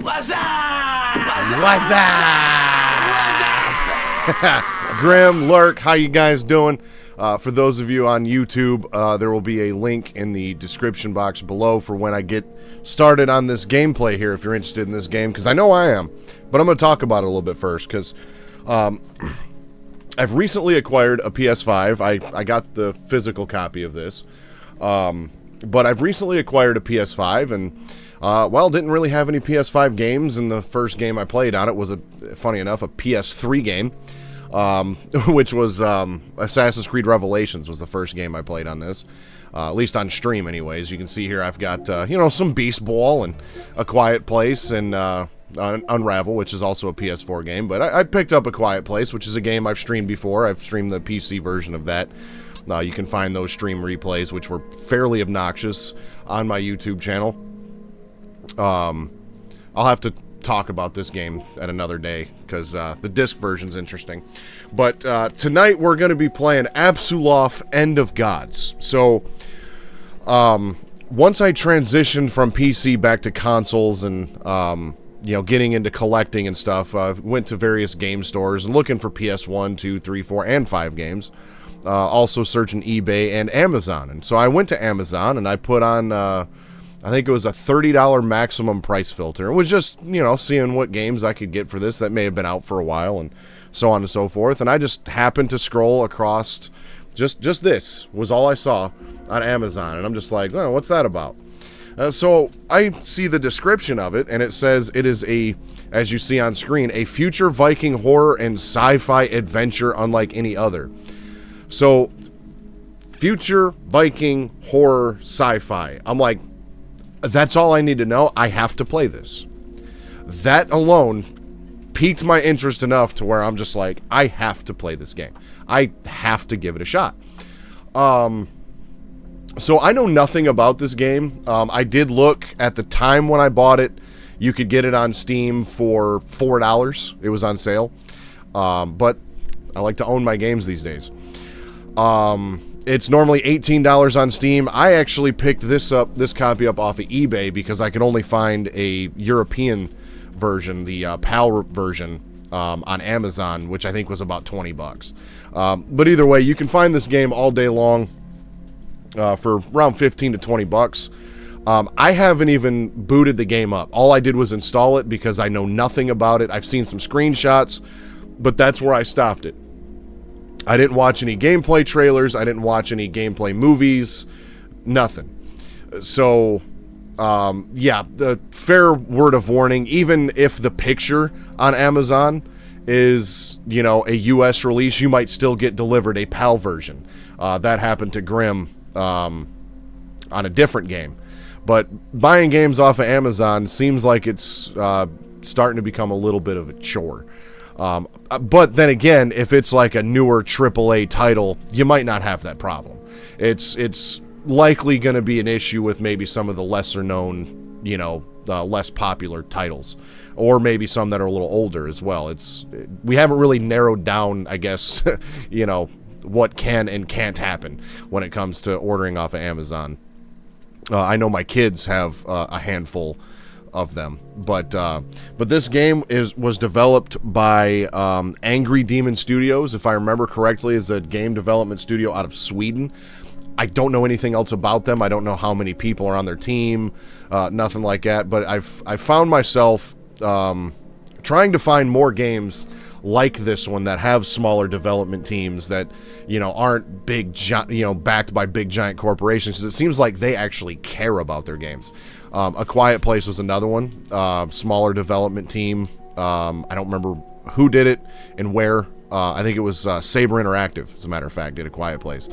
What's up? What's up? Grim, Lurk, how you guys doing? For those of you on YouTube, there will be a link in the description box below for when I get started on this gameplay here, if you're interested in this game, because I know I am. But I'm going to talk about it a little bit first, because I've recently acquired a PS5. I got the physical copy of this. But I've recently acquired a PS5, and, well, didn't really have any PS5 games, and the first game I played on it was, funny enough, a PS3 game, which was Assassin's Creed Revelations was the first game I played on this, at least on stream anyways. You can see here I've got, some Beast Ball and A Quiet Place and Unravel, which is also a PS4 game, but I picked up A Quiet Place, which is a game I've streamed before. I've streamed the PC version of that. You can find those stream replays, which were fairly obnoxious, on my YouTube channel. I'll have to talk about this game at another day, because the disc version's interesting. But tonight we're going to be playing Apsulov End of Gods. So, once I transitioned from PC back to consoles and, getting into collecting and stuff, I went to various game stores and looking for PS1, 2, 3, 4, and 5 games. Also searching eBay and Amazon. And so I went to Amazon and I put on, I think it was a $30 maximum price filter. It was just, seeing what games I could get for this that may have been out for a while and so on and so forth. And I just happened to scroll across, just this was all I saw on Amazon. And I'm just like, well, what's that about? So I see the description of it, and it says it is as you see on screen, a future Viking horror and sci-fi adventure unlike any other. So, future Viking horror sci-fi. I'm like, that's all I need to know. I have to play this. That alone piqued my interest enough to where I'm just like, I have to play this game. I have to give it a shot. So I know nothing about this game. I did look at the time when I bought it. You could get it on Steam for $4. It was on sale. But I like to own my games these days. It's normally $18 on Steam. I actually picked this copy up off of eBay because I could only find a European version, the PAL version, on Amazon, which I think was about $20. But either way, you can find this game all day long for around $15 to $20. I haven't even booted the game up. All I did was install it because I know nothing about it. I've seen some screenshots, but that's where I stopped it. I didn't watch any gameplay trailers. I didn't watch any gameplay movies. Nothing. So, the fair word of warning, even if the picture on Amazon is, a US release, you might still get delivered a PAL version. That happened to Grim on a different game. But buying games off of Amazon seems like it's starting to become a little bit of a chore. But then again, if it's like a newer AAA title, you might not have that problem. It's likely going to be an issue with maybe some of the lesser known, less popular titles, or maybe some that are a little older as well. We haven't really narrowed down, I guess, what can and can't happen when it comes to ordering off of Amazon. I know my kids have a handful of them, but this game was developed by Angry Demon Studios, if I remember correctly, is a game development studio out of Sweden. I don't know anything else about them. I don't know how many people are on their team, nothing like that. But I found myself trying to find more games like this one that have smaller development teams that aren't big, backed by big giant corporations. Because it seems like they actually care about their games. A Quiet Place was another one, smaller development team. I don't remember who did it and where. I think it was Saber Interactive, as a matter of fact, did A Quiet Place.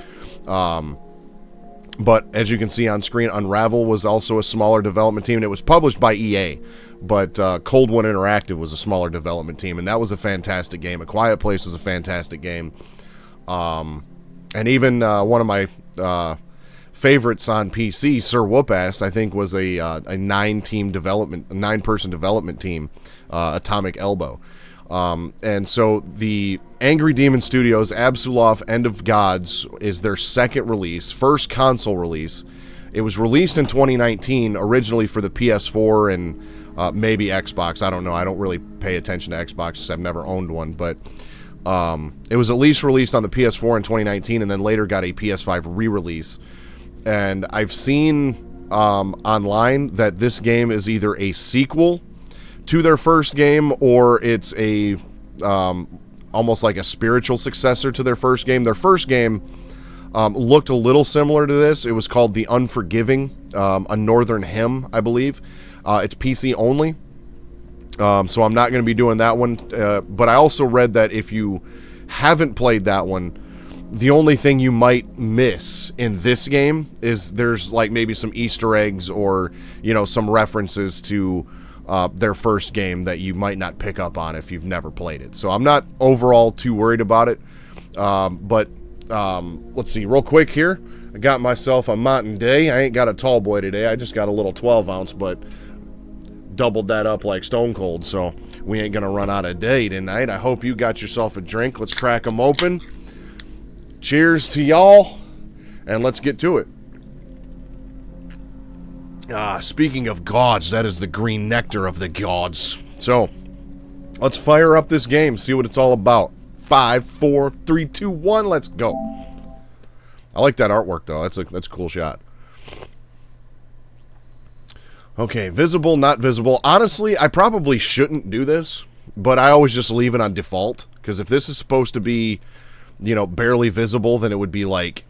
But as you can see on screen, Unravel was also a smaller development team, and it was published by EA. But Cold One Interactive was a smaller development team, and that was a fantastic game. A Quiet Place was a fantastic game. And even one of my favorites on PC, Sir Whoop-Ass, I think was a 9-person development team, Atomic Elbow. And so the Angry Demon Studios Apsulov End of Gods is their second release, first console release. It was released in 2019, originally for the PS4 and Maybe Xbox. I don't know. I don't really pay attention to Xbox because I've never owned one. But it was at least released on the PS4 in 2019 and then later got a PS5 re-release. And I've seen online that this game is either a sequel to their first game or it's a almost like a spiritual successor to their first game. Their first game looked a little similar to this. It was called The Unforgiving, A Northern Hymn, I believe. It's PC only, so I'm not going to be doing that one. But I also read that if you haven't played that one, the only thing you might miss in this game is there's like maybe some Easter eggs or, you know, some references to their first game that you might not pick up on if you've never played it. So I'm not overall too worried about it. But let's see real quick here. I got myself a Mountain Day. I ain't got a tall boy today. I just got a little 12 ounce, but doubled that up like Stone Cold, so we ain't gonna run out of day tonight. I hope you got yourself a drink. Let's crack them open. Cheers to y'all, and let's get to it. Speaking of gods, that is the green nectar of the gods. So, let's fire up this game, see what it's all about. 5, 4, 3, 2, 1, let's go. I like that artwork, though. That's a cool shot. Okay, visible, not visible. Honestly, I probably shouldn't do this, but I always just leave it on default, because if this is supposed to be, you know, barely visible, then it would be like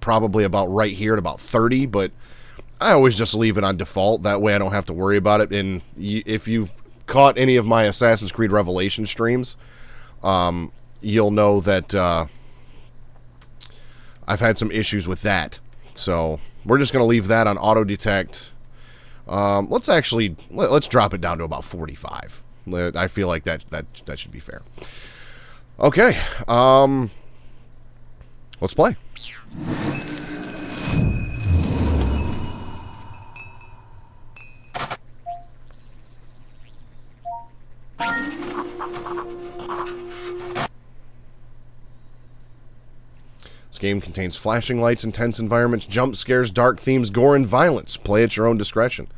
probably about right here at about 30, but I always just leave it on default. That way I don't have to worry about it. And if you've caught any of my Assassin's Creed Revelation streams, you'll know that I've had some issues with that. So we're just going to leave that on auto detect. Let's drop it down to about 45. I feel like that should be fair. Okay, let's play. This game contains flashing lights, intense environments, jump scares, dark themes, gore, and violence. Play at your own discretion.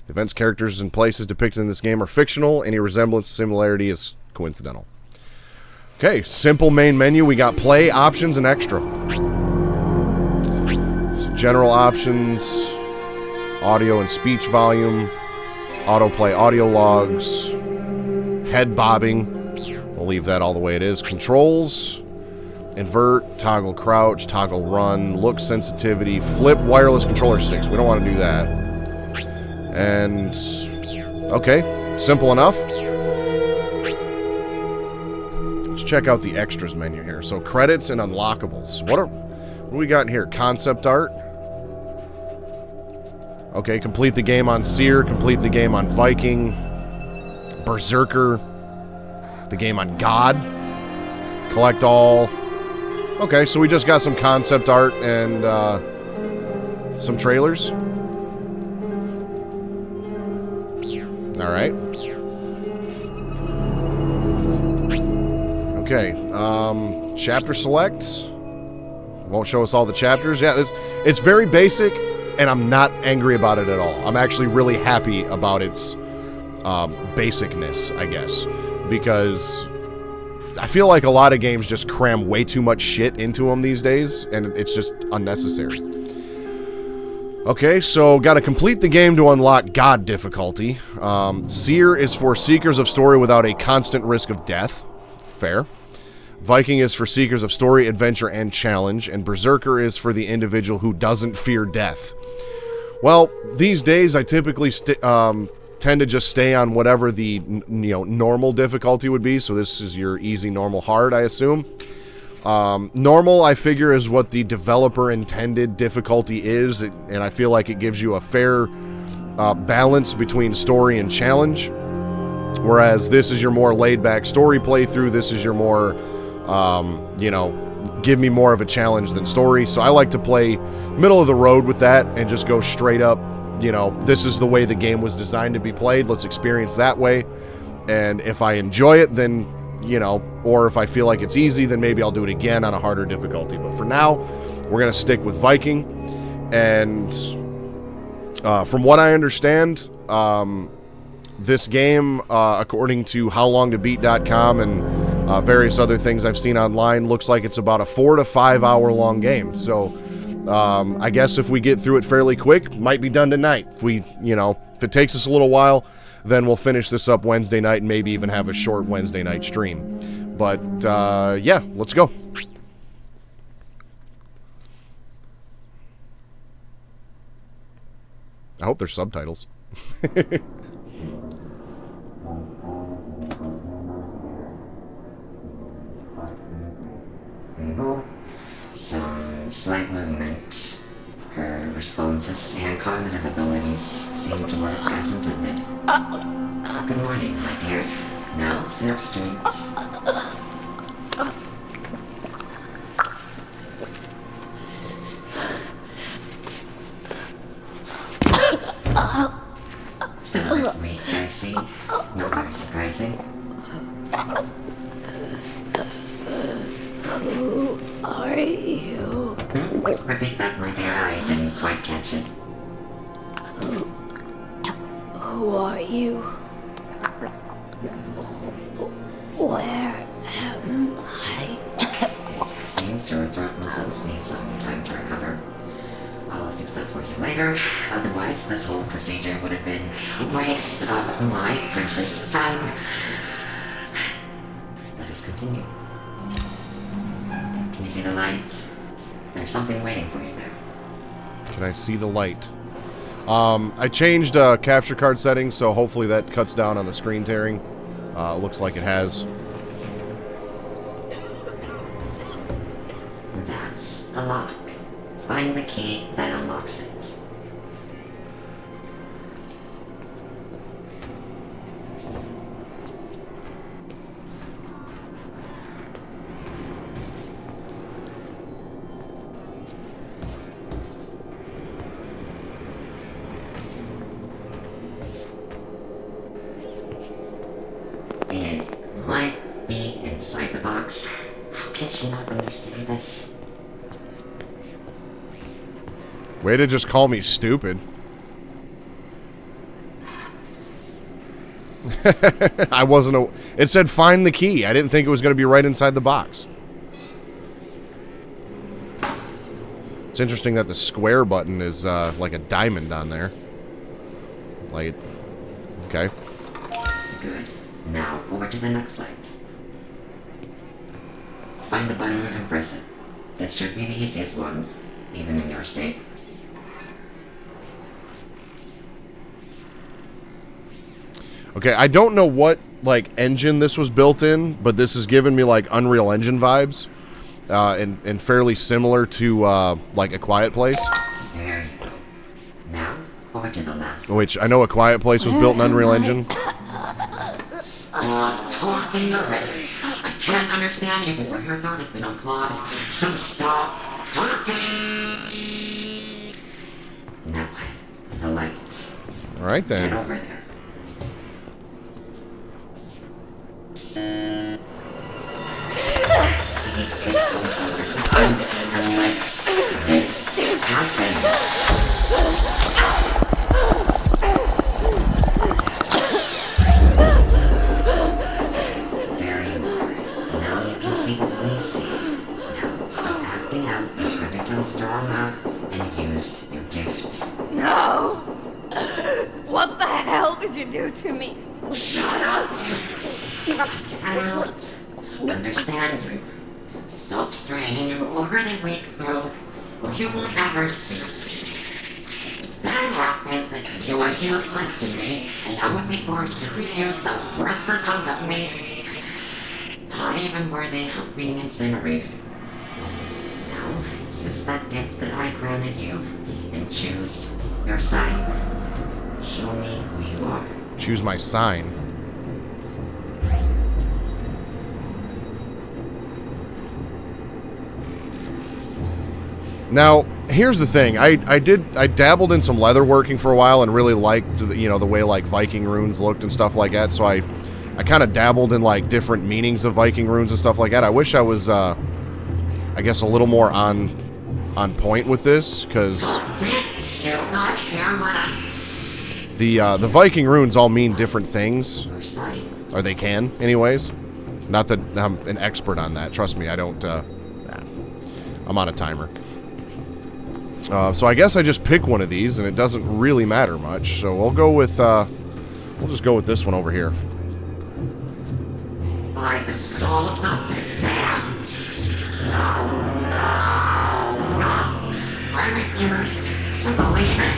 The events, characters, and places depicted in this game are fictional. Any resemblance, similarity is coincidental. Okay, simple main menu. We got play, options, and extra. So general options, audio and speech volume, autoplay audio logs, head bobbing. We'll leave that all the way it is. Controls. Invert, toggle crouch, toggle run, look sensitivity, flip wireless controller sticks. We don't want to do that. And, okay, simple enough. Let's check out the extras menu here. So credits and unlockables. What do we got in here? Concept art. Okay, complete the game on Seer, complete the game on Viking, Berserker, the game on God, collect all. Okay, so we just got some concept art and some trailers. All right. Okay, chapter select. Won't show us all the chapters. Yeah, it's very basic, and I'm not angry about it at all. I'm actually really happy about its basicness, I guess, because I feel like a lot of games just cram way too much shit into them these days, and it's just unnecessary. Okay, so got to complete the game to unlock God difficulty. Seer is for seekers of story without a constant risk of death. Fair. Viking is for seekers of story, adventure, and challenge, and Berserker is for the individual who doesn't fear death. Well, these days I typically tend to just stay on whatever the normal difficulty would be. So this is your easy, normal, hard, I assume. Normal, I figure, is what the developer intended difficulty is, and I feel like it gives you a fair balance between story and challenge. Whereas this is your more laid-back story playthrough. This is your more, give me more of a challenge than story. So I like to play middle of the road with that and just go straight up. This is the way the game was designed to be played. Let's experience that way. And if I enjoy it, then, or if I feel like it's easy, then maybe I'll do it again on a harder difficulty. But for now, we're going to stick with Viking. And from what I understand, this game, according to howlongtobeat.com and various other things I've seen online, looks like it's about a 4 to 5 hour long game. So I guess if we get through it fairly quick, might be done tonight. If it takes us a little while, then we'll finish this up Wednesday night and maybe even have a short Wednesday night stream. But yeah, let's go. I hope there's subtitles. Some slight movement. Her responses and cognitive abilities seem to work as intended. Good morning, my dear. Now sit up straight. Still a bit weak, I see. Not very surprising. Who are you? Repeat that, my dear. I didn't quite catch it. Who are you? Where am I? It seems your throat muscles need some time to recover. I'll fix that for you later. Otherwise, this whole procedure would have been a waste of my precious time. Let us continue. Can you see the light? There's something waiting for you there. Can I see the light? I changed capture card settings, so hopefully that cuts down on the screen tearing. Looks like it has. That's the lock. Find the key that unlocks it. It might be inside the box. How can she not understand this? Way to just call me stupid. I wasn't it said find the key. I didn't think it was going to be right inside the box. It's interesting that the square button is like a diamond on there. Like, okay. Good. Now, over to the next light. Find the button and press it. This should be the easiest one, even in your state. Okay, I don't know what, like, engine this was built in, but this is giving me, like, Unreal Engine vibes. And fairly similar to, like, A Quiet Place. There you go. Now, over to the last. Which, I know A Quiet Place was built in Unreal Engine. Stop talking already. I can't understand you before your throat has been unclogged. So stop talking. Now, the light. Alright, then. Get over there. Cease this social resistance and let this happen. Drama and use your gift. No! What the hell did you do to me? Shut up! I cannot understand you. Stop straining your already weak throat, or you will never speak. If that happens, then you are useless to me, and I would be forced to reuse the worthless hunk of meat. Not even worthy of being incinerated. Now, use that gift that I granted you, and choose your sign. Show me who you are. Choose my sign. Now, here's the thing. I dabbled in some leatherworking for a while and really liked the way like Viking runes looked and stuff like that. So I kind of dabbled in like different meanings of Viking runes and stuff like that. I wish I was I guess a little more on point with this, because Did you not hear what I The Viking runes all mean different things. Your sight. Or they can, anyways. Not that I'm an expert on that. Trust me, I don't, I'm on a timer. So I guess I just pick one of these, and it doesn't really matter much. So we'll go with, we'll just go with this one over here. By the souls of the damned. I refuse to believe it.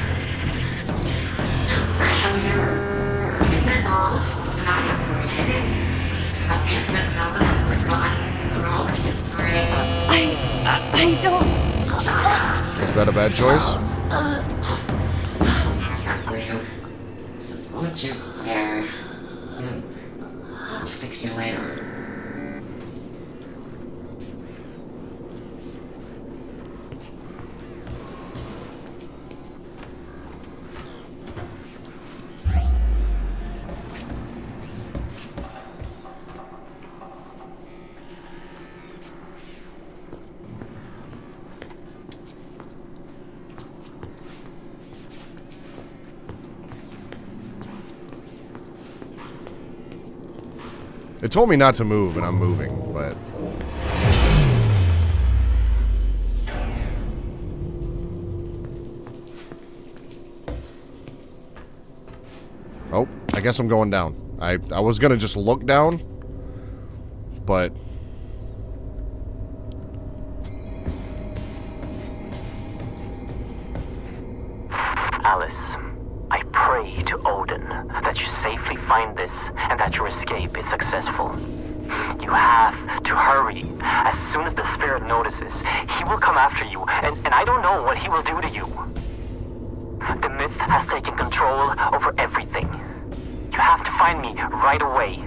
You failure. This is all I have created. An imbecile that has forgotten throughout history. I don't... Is that a bad choice? Not for you. So won't you dare? I'll fix you later. It told me not to move, and I'm moving, but... Oh, I guess I'm going down. I was gonna just look down, but... Alice, I pray to Odin that you safely find this and that your escape is successful. You have to hurry. As soon as the spirit notices, he will come after you, and I don't know what he will do to you. The myth has taken control over everything. You have to find me right away.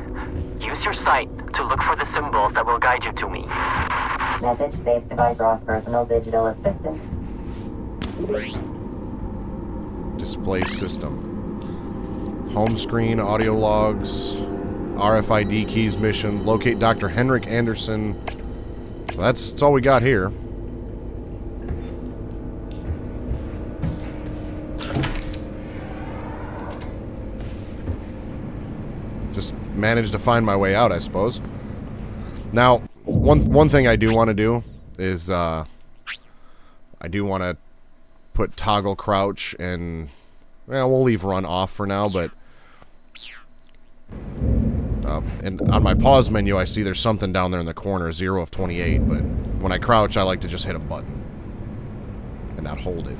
Use your sight to look for the symbols that will guide you to me. Message saved to by Gross Personal Digital Assistant. Display system. Home screen, audio logs, RFID keys mission, locate Dr. Henrik Anderson. So that's all we got here. Just managed to find my way out, I suppose. Now, one thing I do want to do is I do want to put toggle crouch and, well, we'll leave run off for now, but and on my pause menu I see there's something down there in the corner, 0 of 28, but when I crouch I like to just hit a button and not hold it.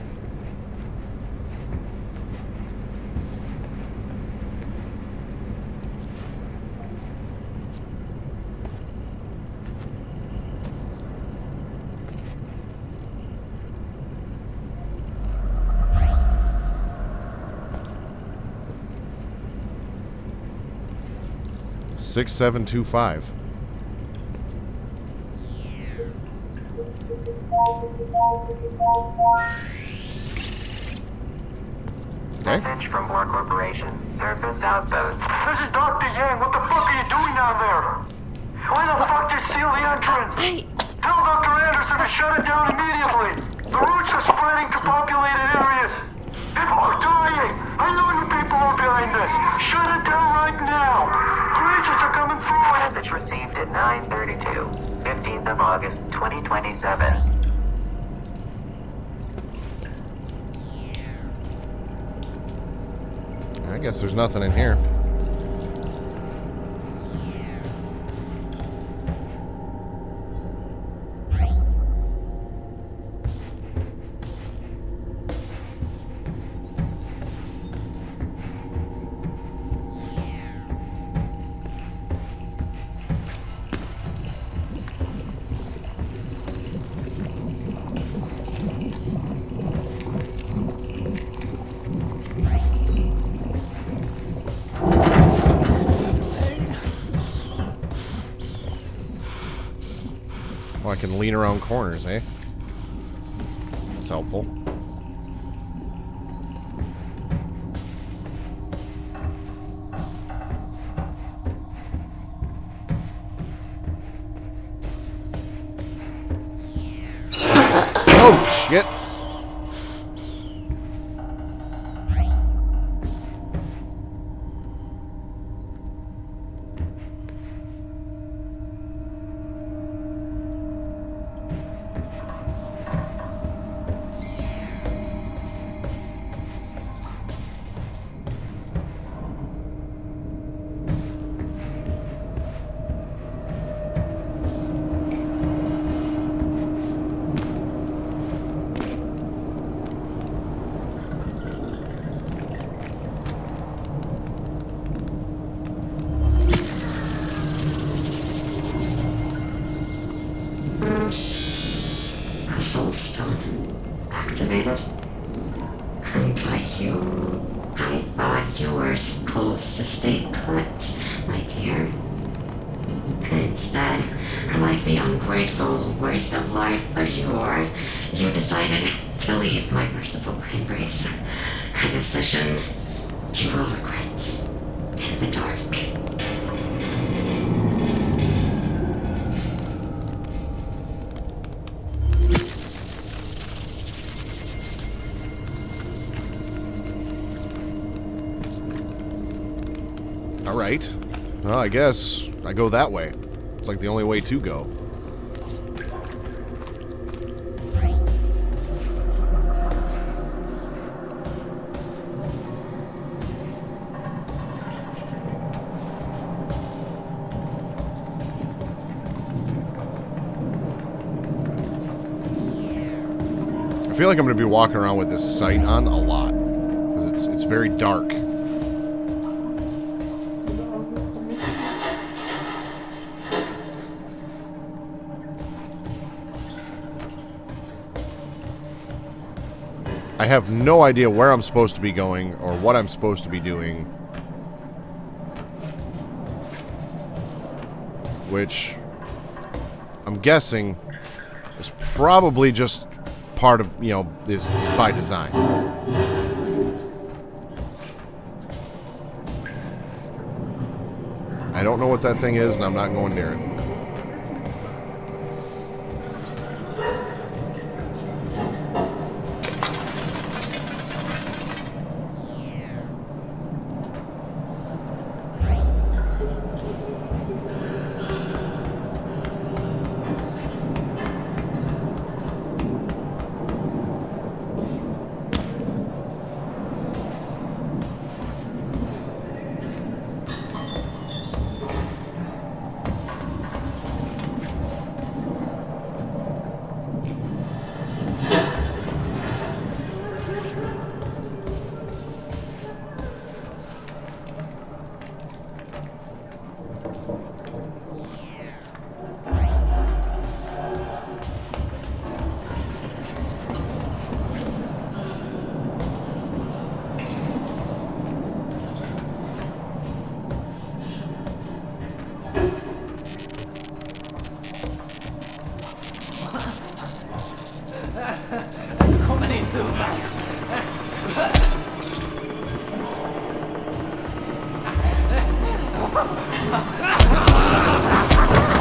Six, 7, 2, 5. Okay. Message from War Corporation. Surface outpost. This is Dr. Yang. What the fuck are you doing down there? Why the fuck did you seal the entrance? Tell Dr. Anderson to shut it down immediately. The roots are spreading to populated areas. People are dying. I know you people are behind this. Shut it down right now. Creatures are coming through. Message received at 9:32, 15th of August, 2027. I guess there's nothing in here. I can lean around corners, eh? That's helpful. Oh, shit. stone activated? By you, I thought you were supposed to stay put, my dear. Instead, like the ungrateful waste of life that you are, you decided to leave my merciful embrace. A decision you will regret in the dark. Alright. Well, I guess I go that way. It's like the only way to go. I feel like I'm going to be walking around with this sight on a lot. 'Cause it's very dark. I have no idea where I'm supposed to be going or what I'm supposed to be doing. Which I'm guessing is probably just part of, you know, is by design. I don't know what that thing is, and I'm not going near it.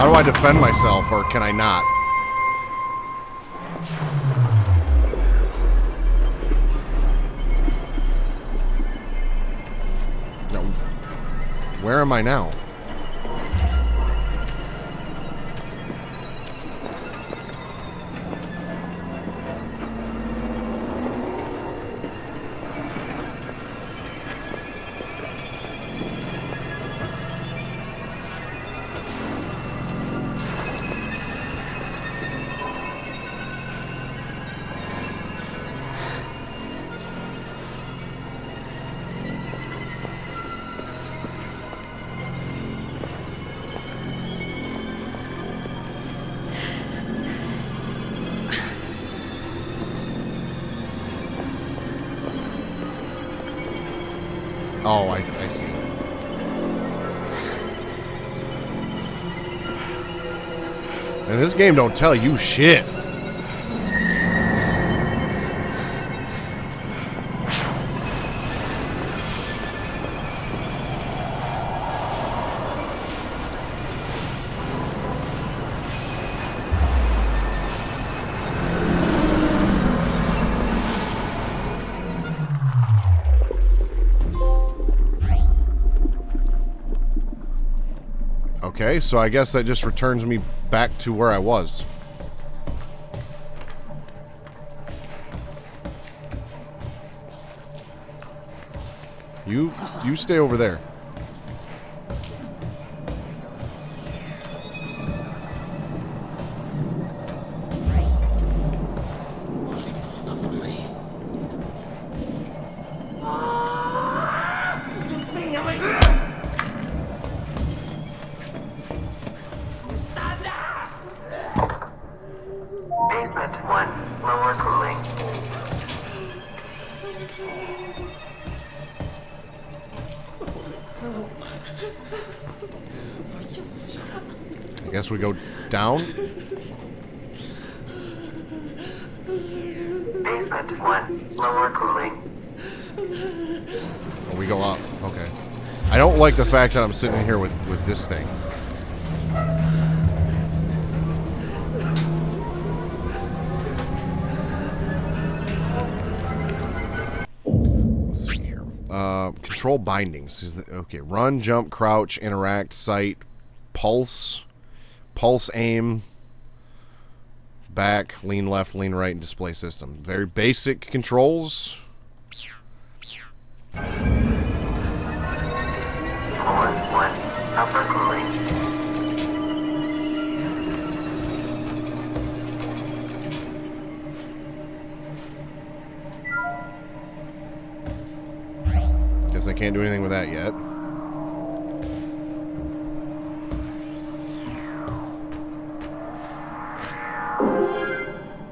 How do I defend myself, or can I not? No. Where am I now? Oh, I see. And this game don't tell you shit. Okay, so I guess that just returns me back to where I was. You stay over there. Basement 1, I guess we go down. Basement 1, lower cooling. Oh, we go up. Okay. I don't like the fact that I'm sitting here with this thing. Let's see here. Control bindings. Okay. Run, jump, crouch, interact, sight, pulse, aim, back, lean left, lean right, and display system. Very basic controls. 4-1, upper cooling. Guess I can't do anything with that yet.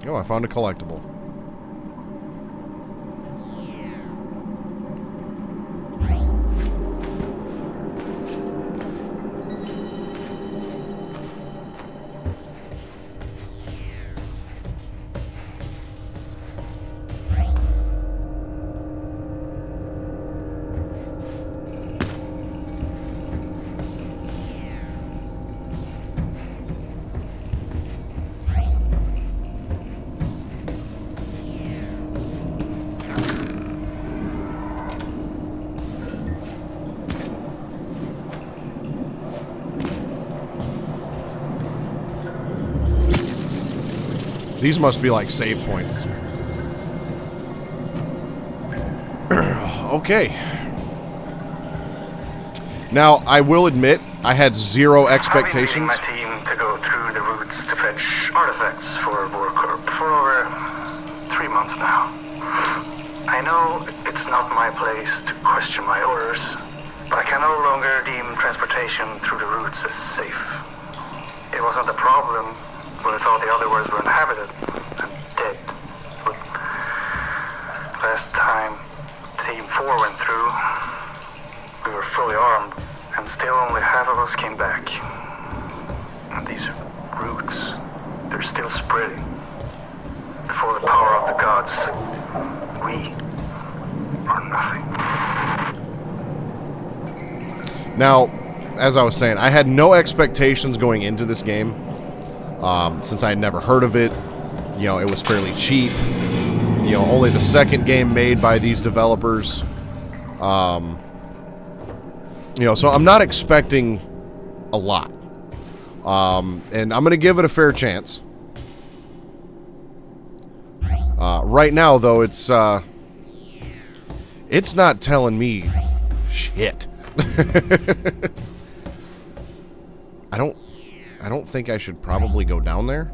Oh, I found a collectible. These must be like save points. Okay. Now, I will admit, I had zero expectations. I've been leading my team to go through the routes to fetch artifacts for Warcorp for over 3 months now. I know it's not my place to question my orders, but I can no longer deem transportation through the routes as safe. It wasn't a problem when I thought the other worlds were inhabited and dead. But last time Team 4 went through, we were fully armed, and still only half of us came back. And these roots, they're still spreading. Before the power of the gods, we are nothing. Now, as I was saying, I had no expectations going into this game. Since I had never heard of it, you know, it was fairly cheap. You know, only the second game made by these developers. You know, so I'm not expecting a lot. And I'm going to give it a fair chance. Right now, though, it's not telling me shit. I don't think I should probably go down there.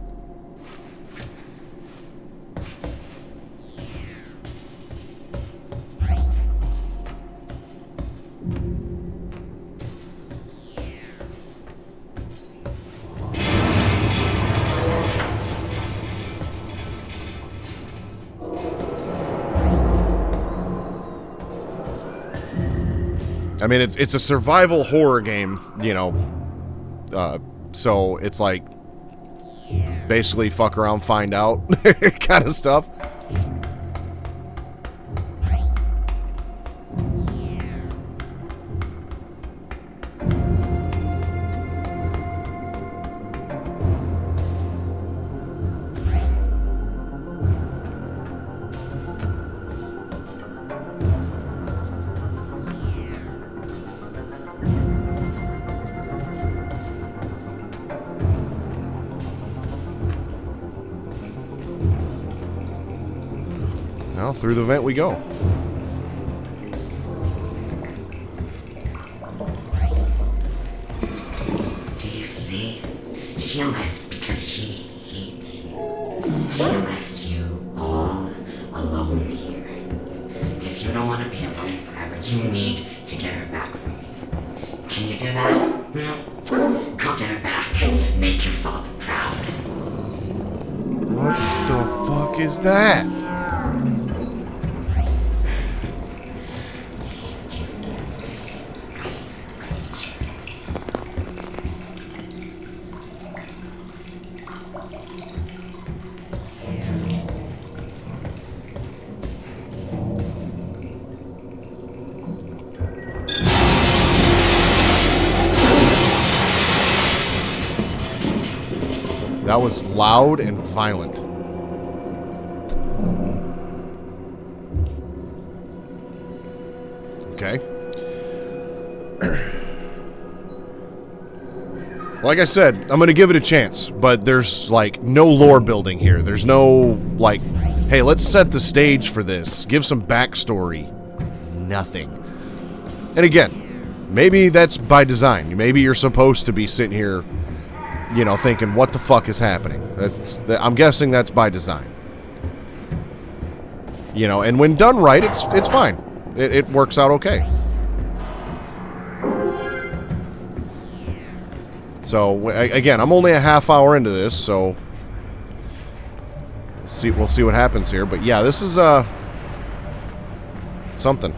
I mean, it's a survival horror game, you know, so it's like basically fuck around, find out kind of stuff. Now, through the vent we go. Do you see? She left because she hates you. She left you all alone here. If you don't want to be alone forever, you need to get her back from me. Can you do that? No? Go get her back. Make your father proud. What the fuck is that? That was loud and violent. Okay. Like I said, I'm going to give it a chance, but there's, like, no lore building here. There's no, like, hey, let's set the stage for this. Give some backstory. Nothing. And again, maybe that's by design. Maybe you're supposed to be sitting here, you know, thinking, what the fuck is happening? I'm guessing that's by design. You know, and when done right, it's fine. It works out okay. So, again, I'm only a half hour into this, so we'll see what happens here. But yeah, this is something.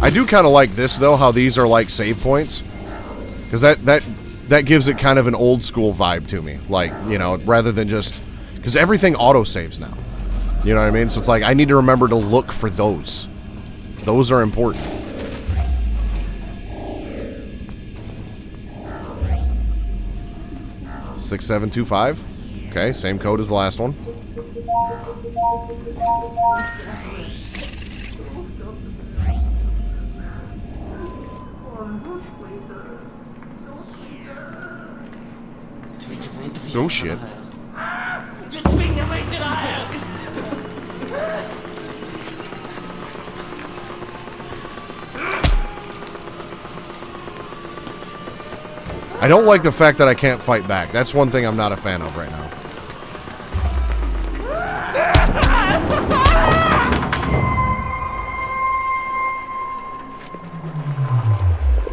I do kind of like this, though, how these are like save points. Because that gives it kind of an old school vibe to me. Like, you know, rather than just... Because everything auto-saves now. You know what I mean? So it's like, I need to remember to look for those. Those are important. $6725. Okay, same code as the last one. Oh shit. I don't like the fact that I can't fight back. That's one thing I'm not a fan of right now.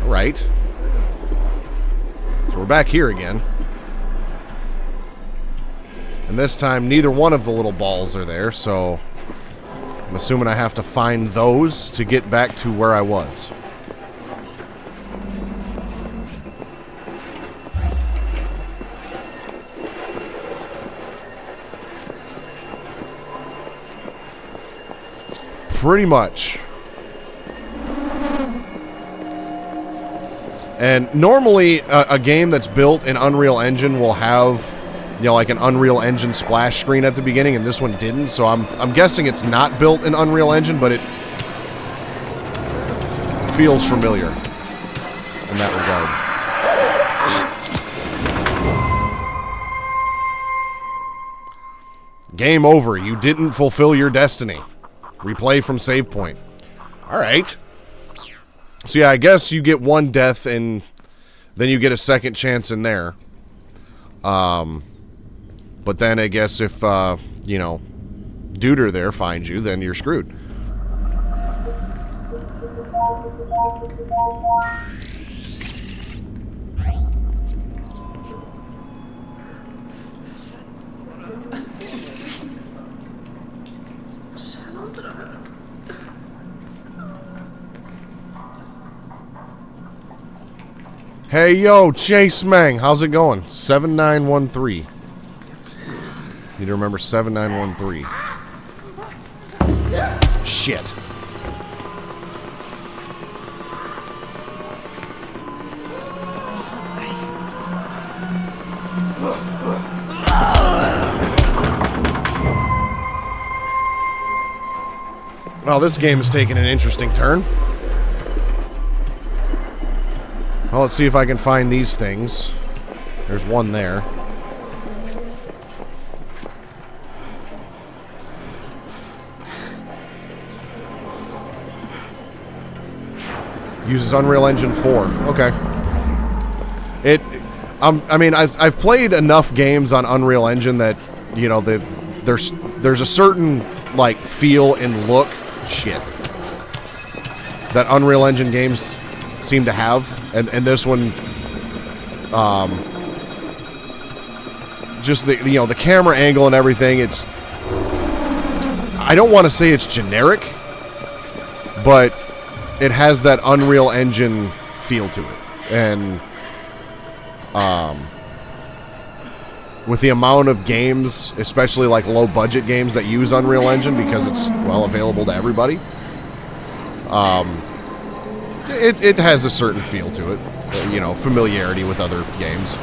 Right. So we're back here again. And this time, neither one of the little balls are there, so I'm assuming I have to find those to get back to where I was. Pretty much. And normally, a game that's built in Unreal Engine will have... you know, like an Unreal Engine splash screen at the beginning, and this one didn't, so I'm guessing it's not built in Unreal Engine, but it feels familiar in that regard. Game over. You didn't fulfill your destiny. Replay from save point. Alright. So yeah, I guess you get one death, and then you get a second chance in there. But then I guess if, you know, Duder there finds you, then you're screwed. Hey, yo, Chase Mang, how's it going? 7913. Need to remember 7913. Shit. Well, this game is taking an interesting turn. Well, let's see if I can find these things. There's one there. Uses Unreal Engine 4. Okay. I mean, I've played enough games on Unreal Engine that, you know, there's a certain, like, feel and look, shit, that Unreal Engine games seem to have, and this one, just the, you know, the camera angle and everything, it's, I don't want to say it's generic, but it has that Unreal Engine feel to it, and with the amount of games, especially like low-budget games that use Unreal Engine because it's, well, available to everybody, it has a certain feel to it. You know, familiarity with other games.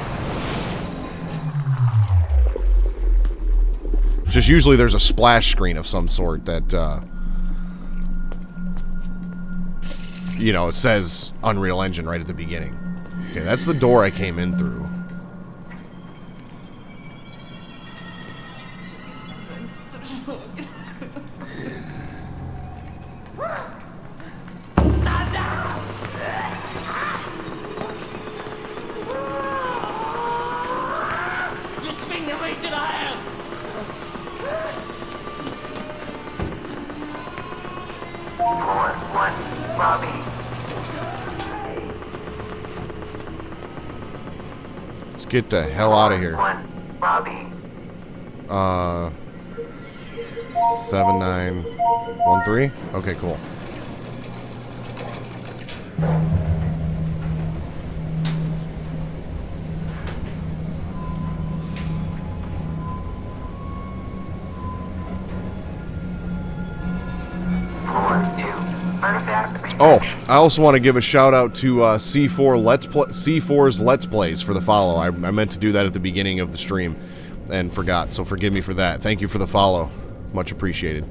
Just usually there's a splash screen of some sort that, you know, it says Unreal Engine right at the beginning. Okay, that's the door I came in through. Let's get the hell out of here. 7913. Okay, cool. Oh, I also want to give a shout out to C4's Let's Plays for the follow. I meant to do that at the beginning of the stream and forgot, so forgive me for that. Thank you for the follow. Much appreciated.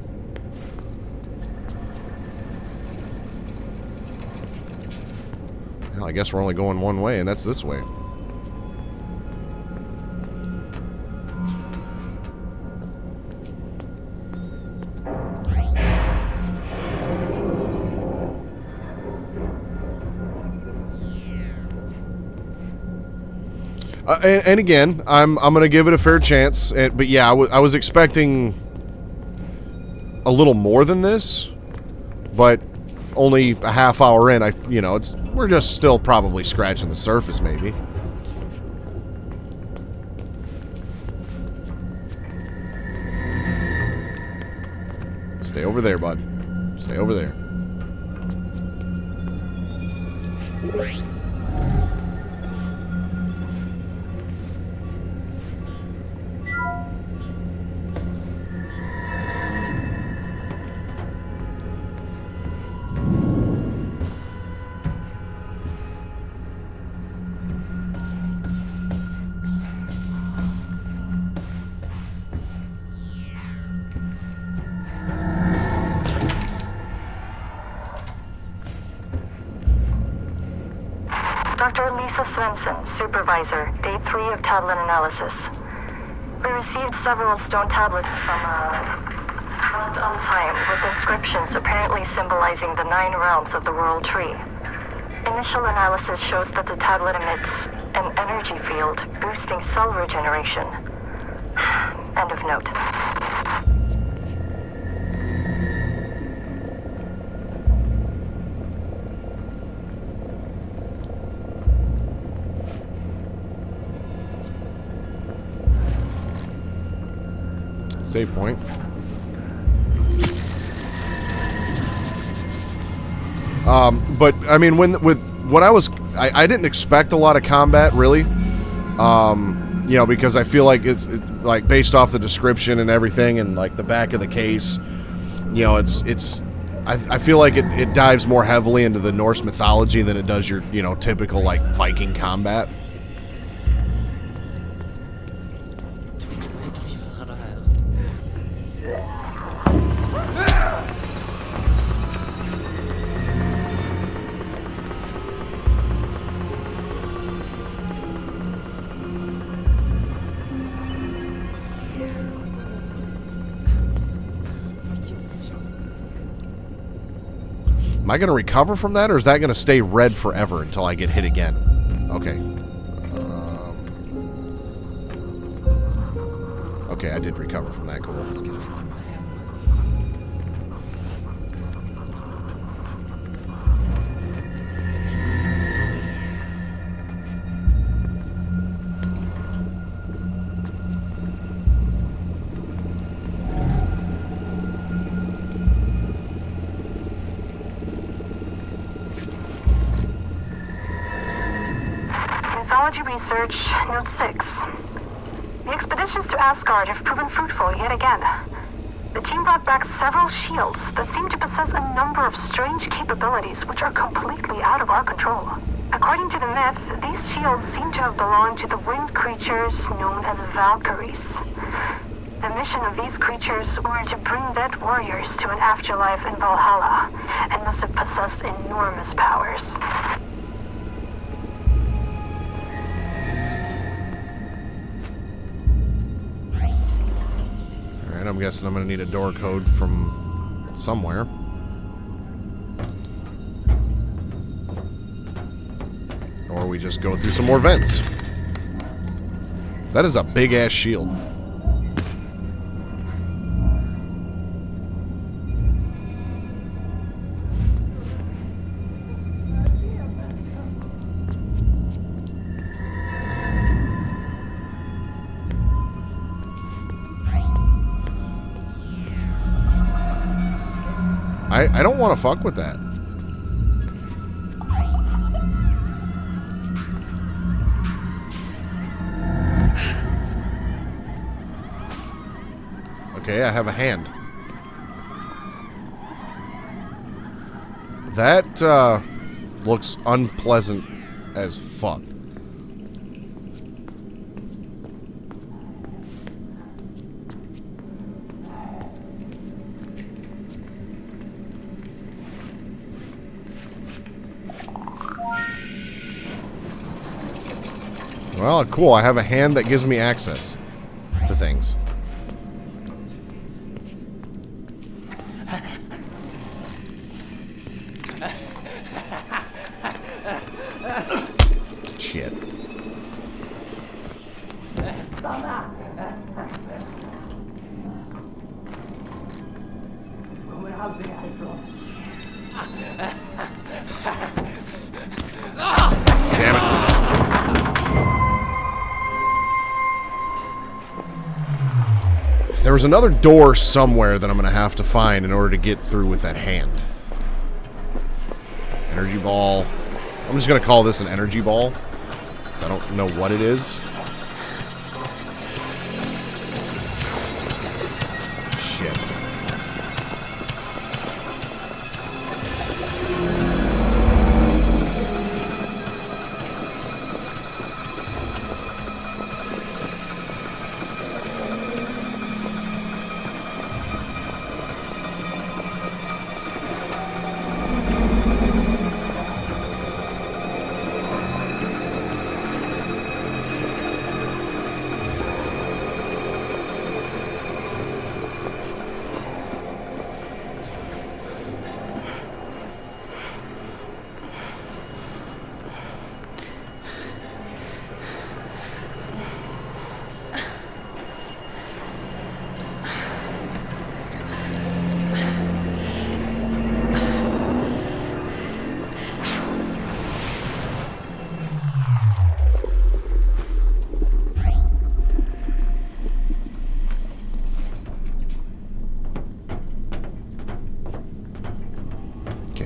Well, I guess we're only going one way, and that's this way. And again, I'm gonna give it a fair chance. But yeah, I was expecting a little more than this, but only a half hour in, we're just still probably scratching the surface, maybe. Stay over there, bud. Stay over there. Dr. Lisa Svensson, Supervisor, Day 3 of tablet analysis. We received several stone tablets from Front Alfheim with inscriptions apparently symbolizing the 9 realms of the World Tree. Initial analysis shows that the tablet emits an energy field, boosting cell regeneration. End of note. Save point. But I mean, I didn't expect a lot of combat, really. You know, because I feel like it's like based off the description and everything, and like the back of the case. You know, I feel like it dives more heavily into the Norse mythology than it does your typical like Viking combat. Am I going to recover from that, or is that going to stay red forever until I get hit again? Okay. Okay, I did recover from that. Cool. Let's get it. Mythology Research, Note 6. The expeditions to Asgard have proven fruitful yet again. The team brought back several shields that seem to possess a number of strange capabilities which are completely out of our control. According to the myth, these shields seem to have belonged to the winged creatures known as Valkyries. The mission of these creatures were to bring dead warriors to an afterlife in Valhalla, and must have possessed enormous powers. Alright, I'm guessing I'm gonna need a door code from somewhere. Or we just go through some more vents. That is a big-ass shield. I don't want to fuck with that. Okay, I have a hand. That, looks unpleasant as fuck. Well, cool. I have a hand that gives me access to things. Shit. Damn it. There was another door somewhere that I'm going to have to find in order to get through with that hand. Energy ball. I'm just going to call this an energy ball, because I don't know what it is. Shit.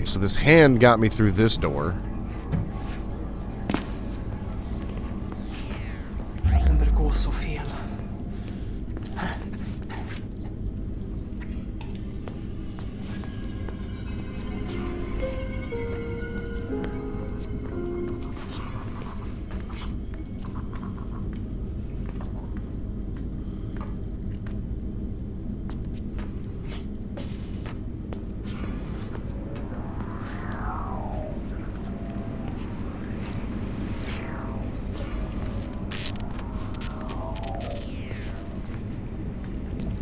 So this hand got me through this door. Det går så fel.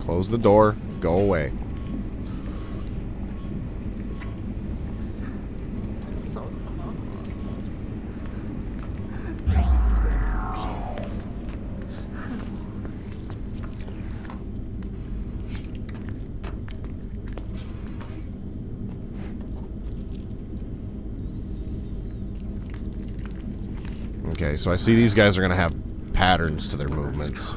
Close the door. Go away. Okay, so I see these guys are going to have patterns to their movements.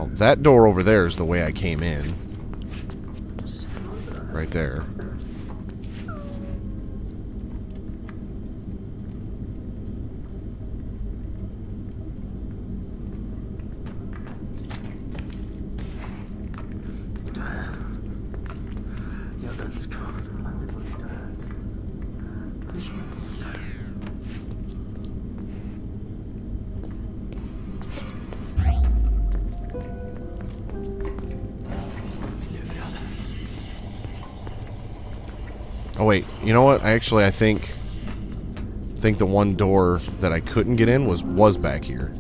Now, that door over there is the way I came in. Right there. Oh wait, you know what? I think the one door that I couldn't get in was back here.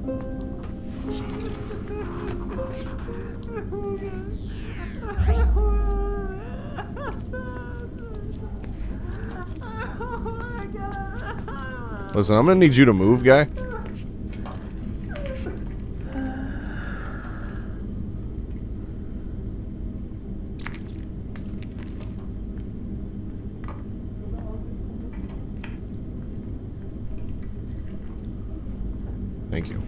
Listen, I'm gonna need you to move, guy. Thank you.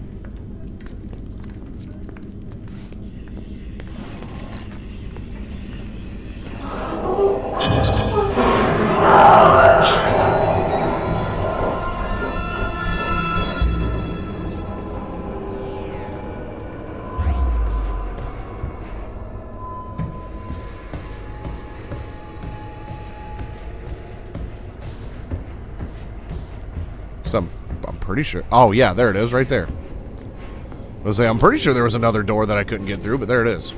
I'm pretty sure. Oh, yeah, there it is, right there. I was saying, I'm pretty sure there was another door that I couldn't get through, but there it is.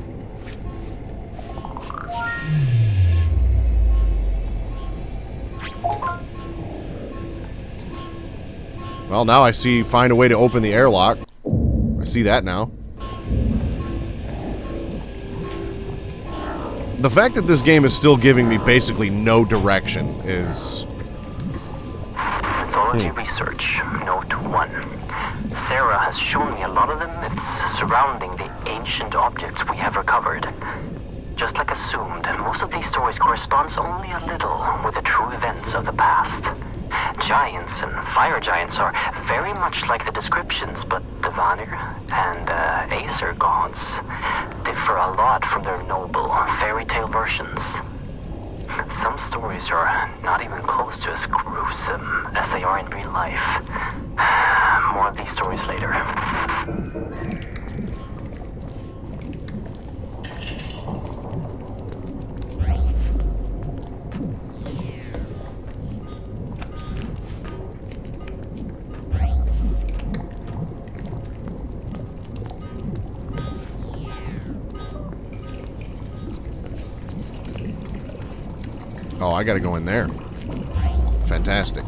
Well, now I see find a way to open the airlock. I see that now. The fact that this game is still giving me basically no direction is... Mythology research, note 1. Sarah has shown me a lot of the myths surrounding the ancient objects we have recovered. Just like assumed, most of these stories corresponds only a little with the true events of the past. Giants and fire giants are very much like the descriptions, but the Vanir and Aesir gods differ a lot from their noble fairy tale versions. Some stories are not even close to as gruesome as they are in real life. More of these stories later. Oh, I gotta go in there. Fantastic.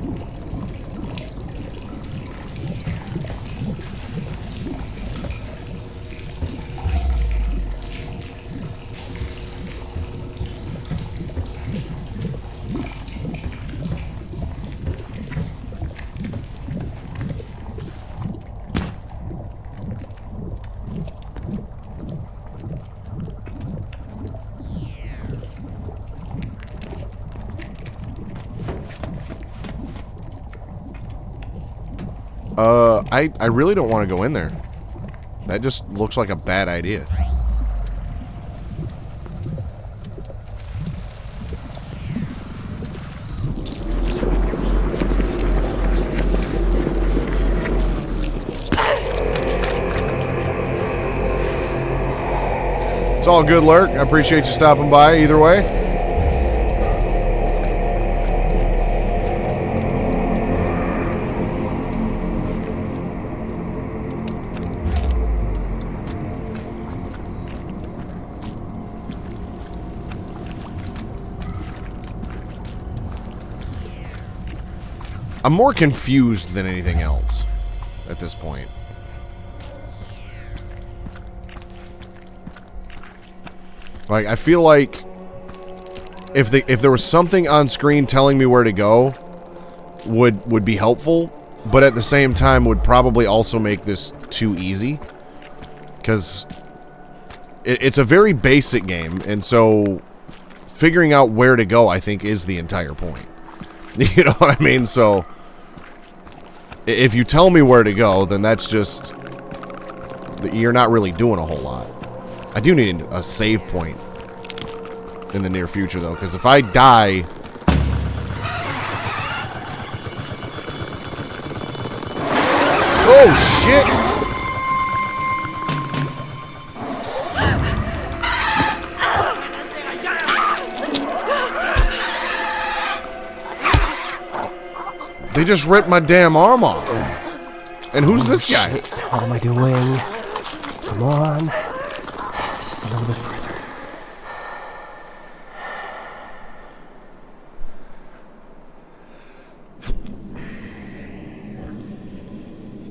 I really don't want to go in there. That just looks like a bad idea. It's all good, Lurk. I appreciate you stopping by either way. I'm more confused than anything else at this point. Like, I feel like if there was something on screen telling me where to go would be helpful, but at the same time would probably also make this too easy. Because it's a very basic game, and so figuring out where to go, I think, is the entire point. You know what I mean? So if you tell me where to go, then that's just... you're not really doing a whole lot. I do need a save point in the near future, though, because if I die... Oh, shit! They just ripped my damn arm off. And who's this guy? Shit. What am I doing? Come on. Just a little bit further.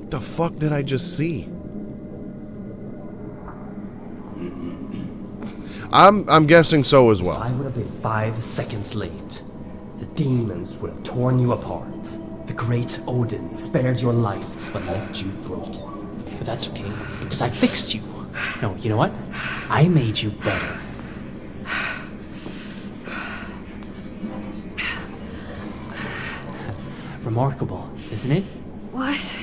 The fuck did I just see? I'm guessing so as well. I would have been 5 seconds late. The demons would have torn you apart. The great Odin spared your life, but left you broken. But that's okay, because I fixed you. No, you know what? I made you better. Remarkable, isn't it? What?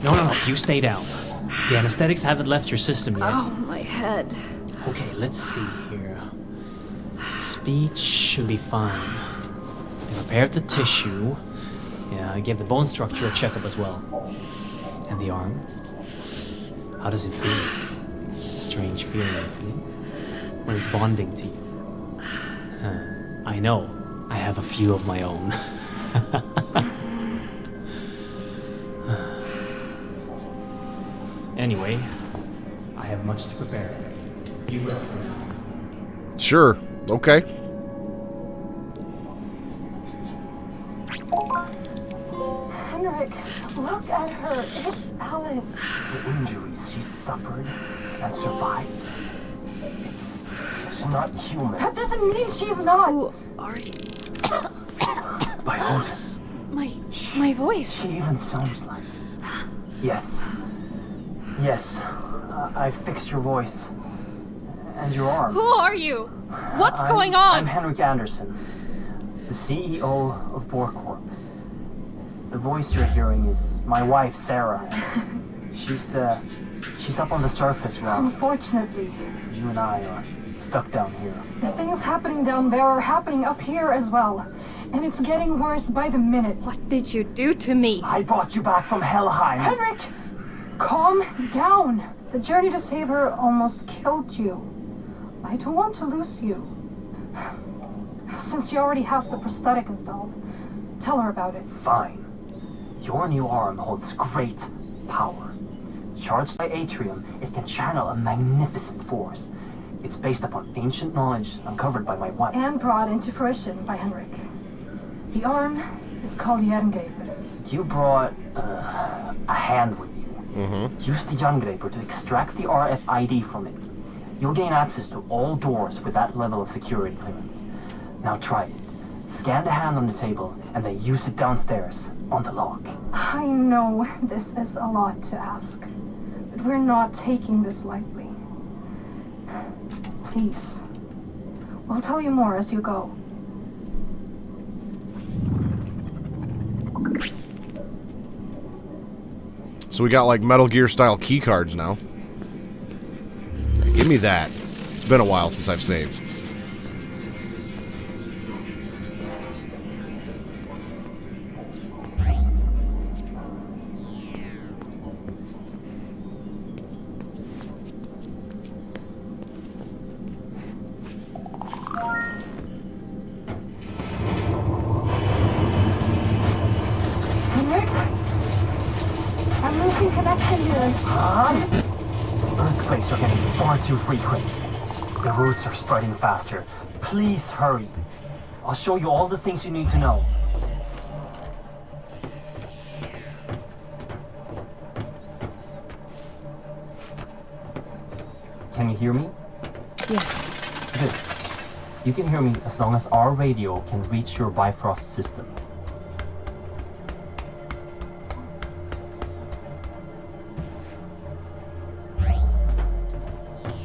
No, you stay down. The anesthetics haven't left your system yet. Oh, my head. Okay, let's see here. Speech should be fine. I repaired the tissue. Yeah, I gave the bone structure a checkup as well. And the arm? How does it feel? Strange feeling, isn't it? When it's bonding to you. I know. I have a few of my own. Anyway, I have much to prepare. You rest for now. Sure. Okay. Henrik, look at her. It's Alice. The injuries she suffered and survived. It's not human. That doesn't mean she's not. Who are you? By Odin. My voice. She even sounds like... Yes. Yes. I fixed your voice. And your arm. Who are you? What's going on? I'm Henrik Anderson, the CEO of Borcorp. The voice you're hearing is my wife, Sarah. She's up on the surface now. Unfortunately, You and I are stuck down here. the things happening down there are happening up here as well. And it's getting worse by the minute. What did you do to me? I brought you back from Helheim. Henrik, calm down. The journey to save her almost killed you. I don't want to lose you. Since she already has the prosthetic installed, tell her about it. Fine. Your new arm holds great power. Charged by Atrium, it can channel a magnificent force. It's based upon ancient knowledge uncovered by my wife. And brought into fruition by Henrik. The arm is called Jerngreper. You brought a hand with you. Use the Junggraper to extract the RFID from it. You'll gain access to all doors with that level of security clearance. Now try it. Scan the hand on the table and then use it downstairs on the lock. I know this is a lot to ask, but we're not taking this lightly. Please. We'll tell you more as you go. So we got like Metal Gear style key cards now. Give me that. It's been a while since I've saved. Henrik? I'm losing connection here. These earthquakes are getting far too frequent. The roots are spreading faster. Please hurry. I'll show you all the things you need to know. Can you hear me? Yes. Good. You can hear me as long as our radio can reach your Bifrost system.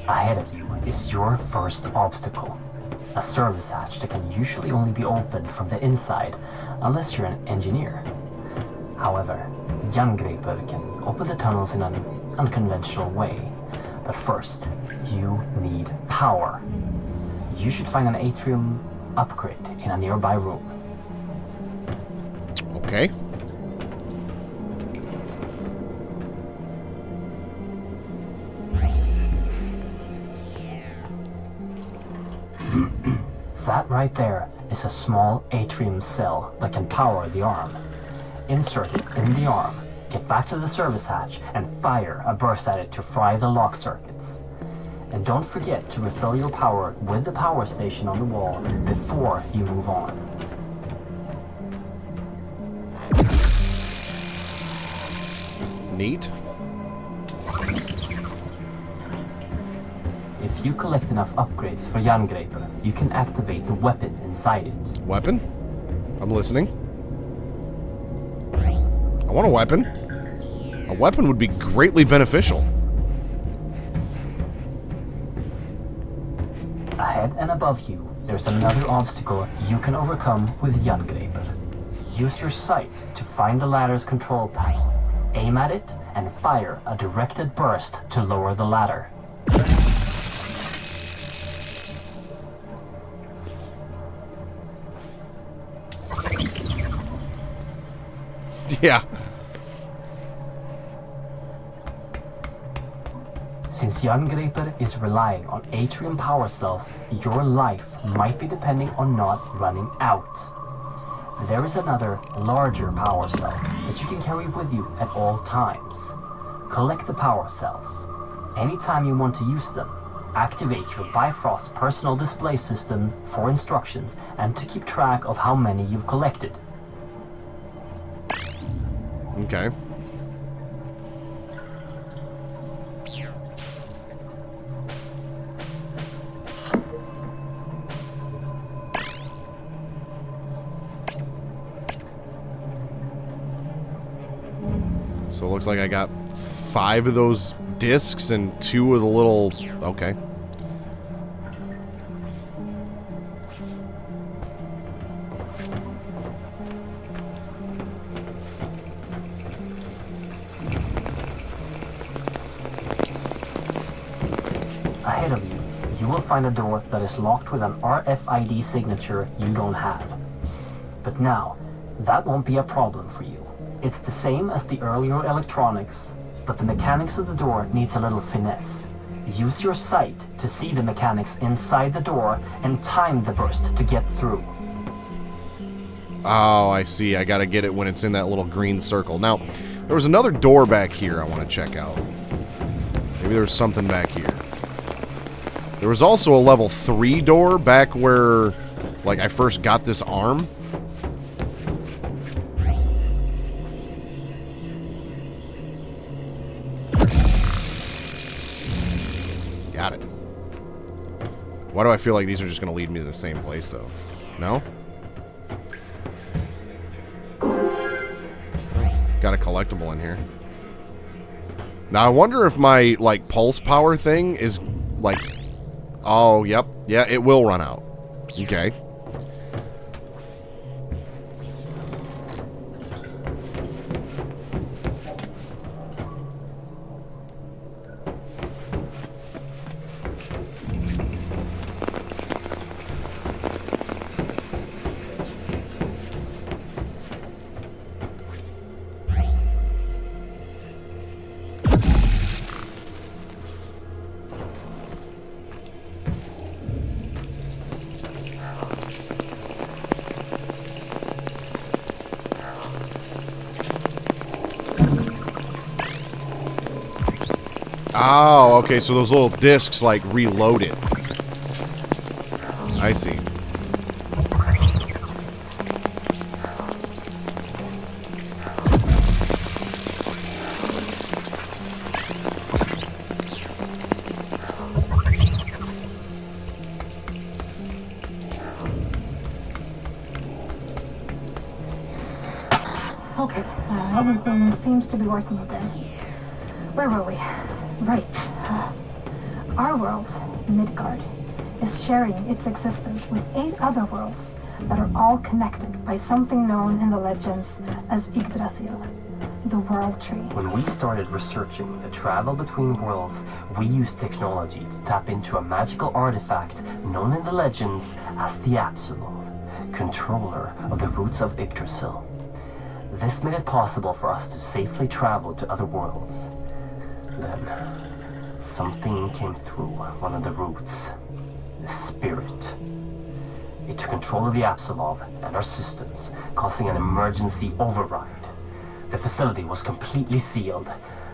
Ahead of you is your first obstacle. A service hatch that can usually only be opened from the inside, unless you're an engineer. However, Junggraper can open the tunnels in an unconventional way, But first, you need power. You should find an atrium upgrade in a nearby room. Okay. That right there is a small atrium cell that can power the arm. Insert it in the arm, get back to the service hatch, and fire a burst at it to fry the lock circuits. And don't forget to refill your power with the power station on the wall before you move on. Neat. If you collect enough upgrades for Jerngripper, you can activate the weapon inside it. Weapon? I'm listening. I want a weapon. A weapon would be greatly beneficial. Ahead and above you, there's another obstacle you can overcome with Jerngripper. Use your sight to find the ladder's control panel. Aim at it and fire a directed burst to lower the ladder. Yeah. Since Jerngripper is relying on atrium power cells, your life might be depending on not running out. There is another, larger power cell that you can carry with you at all times. Collect the power cells. Anytime you want to use them, activate your Bifrost personal display system for instructions and to keep track of how many you've collected. Okay. So it looks like I got 5 of those discs and 2 of the little... Okay. Ahead of you, you will find a door that is locked with an RFID signature you don't have. But now, that won't be a problem for you. It's the same as the earlier electronics, but the mechanics of the door needs a little finesse. Use your sight to see the mechanics inside the door and time the burst to get through. Oh, I see. I gotta get it when it's in that little green circle. Now, there was another door back here I want to check out. Maybe there's something back here. There was also a level 3 door back where, like, I first got this arm. Got it. Why do I feel like these are just going to lead me to the same place, though? No? Got a collectible in here. Now, I wonder if my, like, pulse power thing is, like... Oh, yep. Yeah, it will run out. Okay. Oh, okay, so those little discs, like, reload it. I see. Okay, everything seems to be working again. Where were we? Right. Our world, Midgard, is sharing its existence with 8 other worlds that are all connected by something known in the legends as Yggdrasil, the World Tree. When we started researching the travel between worlds, we used technology to tap into a magical artifact known in the legends as the Apsulov, controller of the roots of Yggdrasil. This made it possible for us to safely travel to other worlds. Then, something came through one of the roots. The spirit. It took control of the Apsulov and our systems, causing an emergency override. The facility was completely sealed,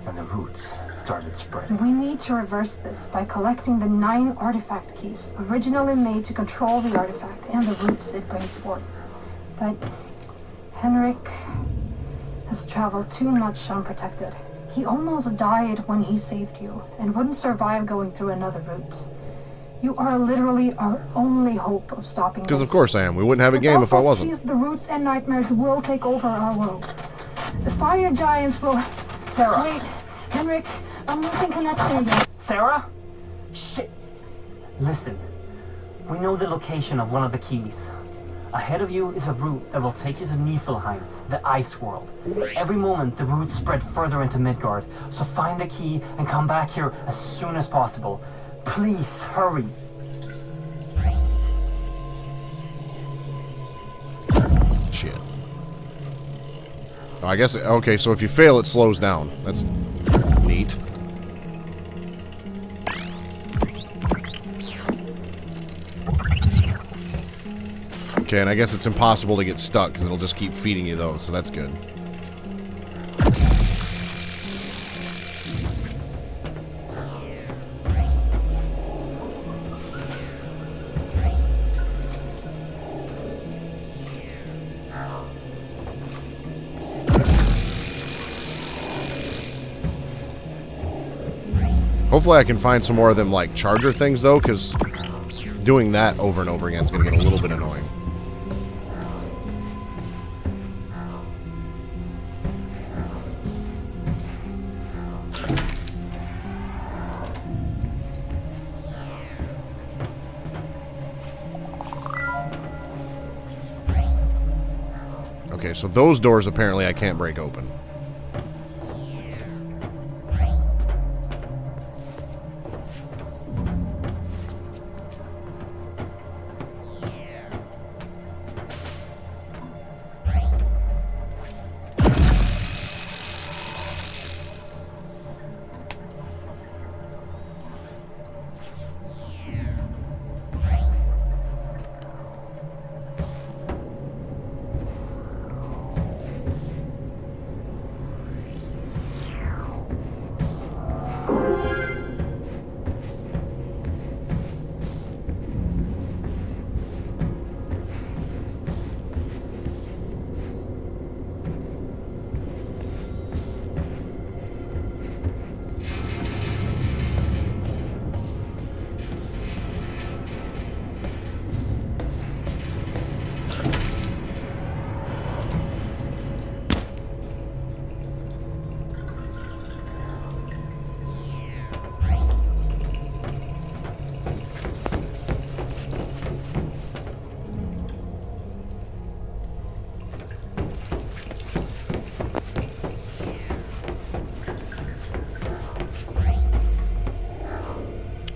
and the roots started spreading. We need to reverse this by collecting the 9 artifact keys originally made to control the artifact and the roots it brings forth. But Henrik has traveled too much unprotected. He almost died when he saved you, and wouldn't survive going through another route. You are literally our only hope of stopping this. Because of course I am. We wouldn't have a game if I wasn't. The roots and nightmares will take over our world. The fire giants will... Sarah! Wait, Henrik, I'm losing connection again. Sarah? Shit! Listen, we know the location of one of the keys. Ahead of you is a route that will take you to Niflheim, the ice world. Every moment, the roots spread further into Midgard, so find the key and come back here as soon as possible. Please, hurry. Shit. Oh, I guess, okay, so if you fail, it slows down. That's neat. Okay, and I guess it's impossible to get stuck because it'll just keep feeding you those, so that's good. Hopefully I can find some more of them, like, charger things, though, because doing that over and over again is going to get a little bit annoying. Okay, so those doors apparently I can't break open.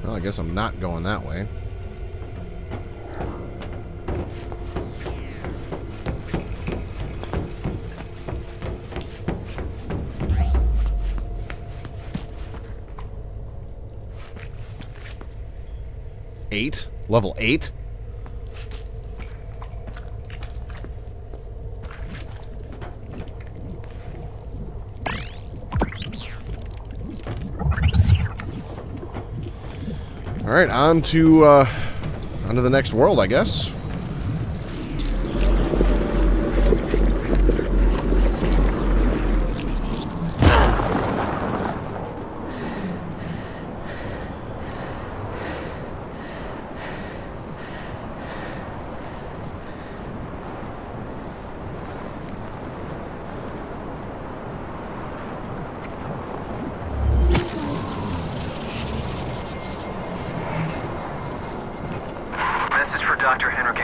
Well, I guess I'm not going that way. Eight? Level 8? Alright, on to the next world, I guess. Dr. Henrik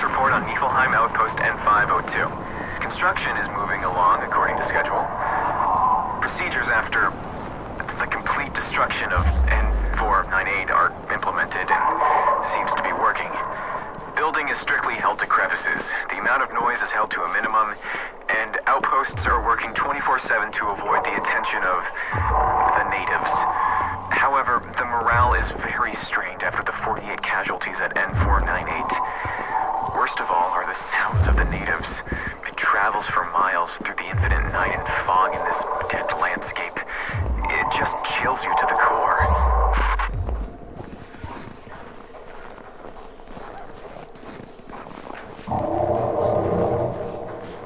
Status report on Niflheim Outpost N502. Construction is moving along according to schedule. Procedures after the complete destruction of N498 are implemented and seems to be working. Building is strictly held to crevices. The amount of noise is held to a minimum, and outposts are working 24/7 to avoid the attention of the natives. However, the morale is very strained after the 48 casualties at N498. Worst of all are the sounds of the natives. It travels for miles through the infinite night and fog in this dead landscape. It just chills you to the core.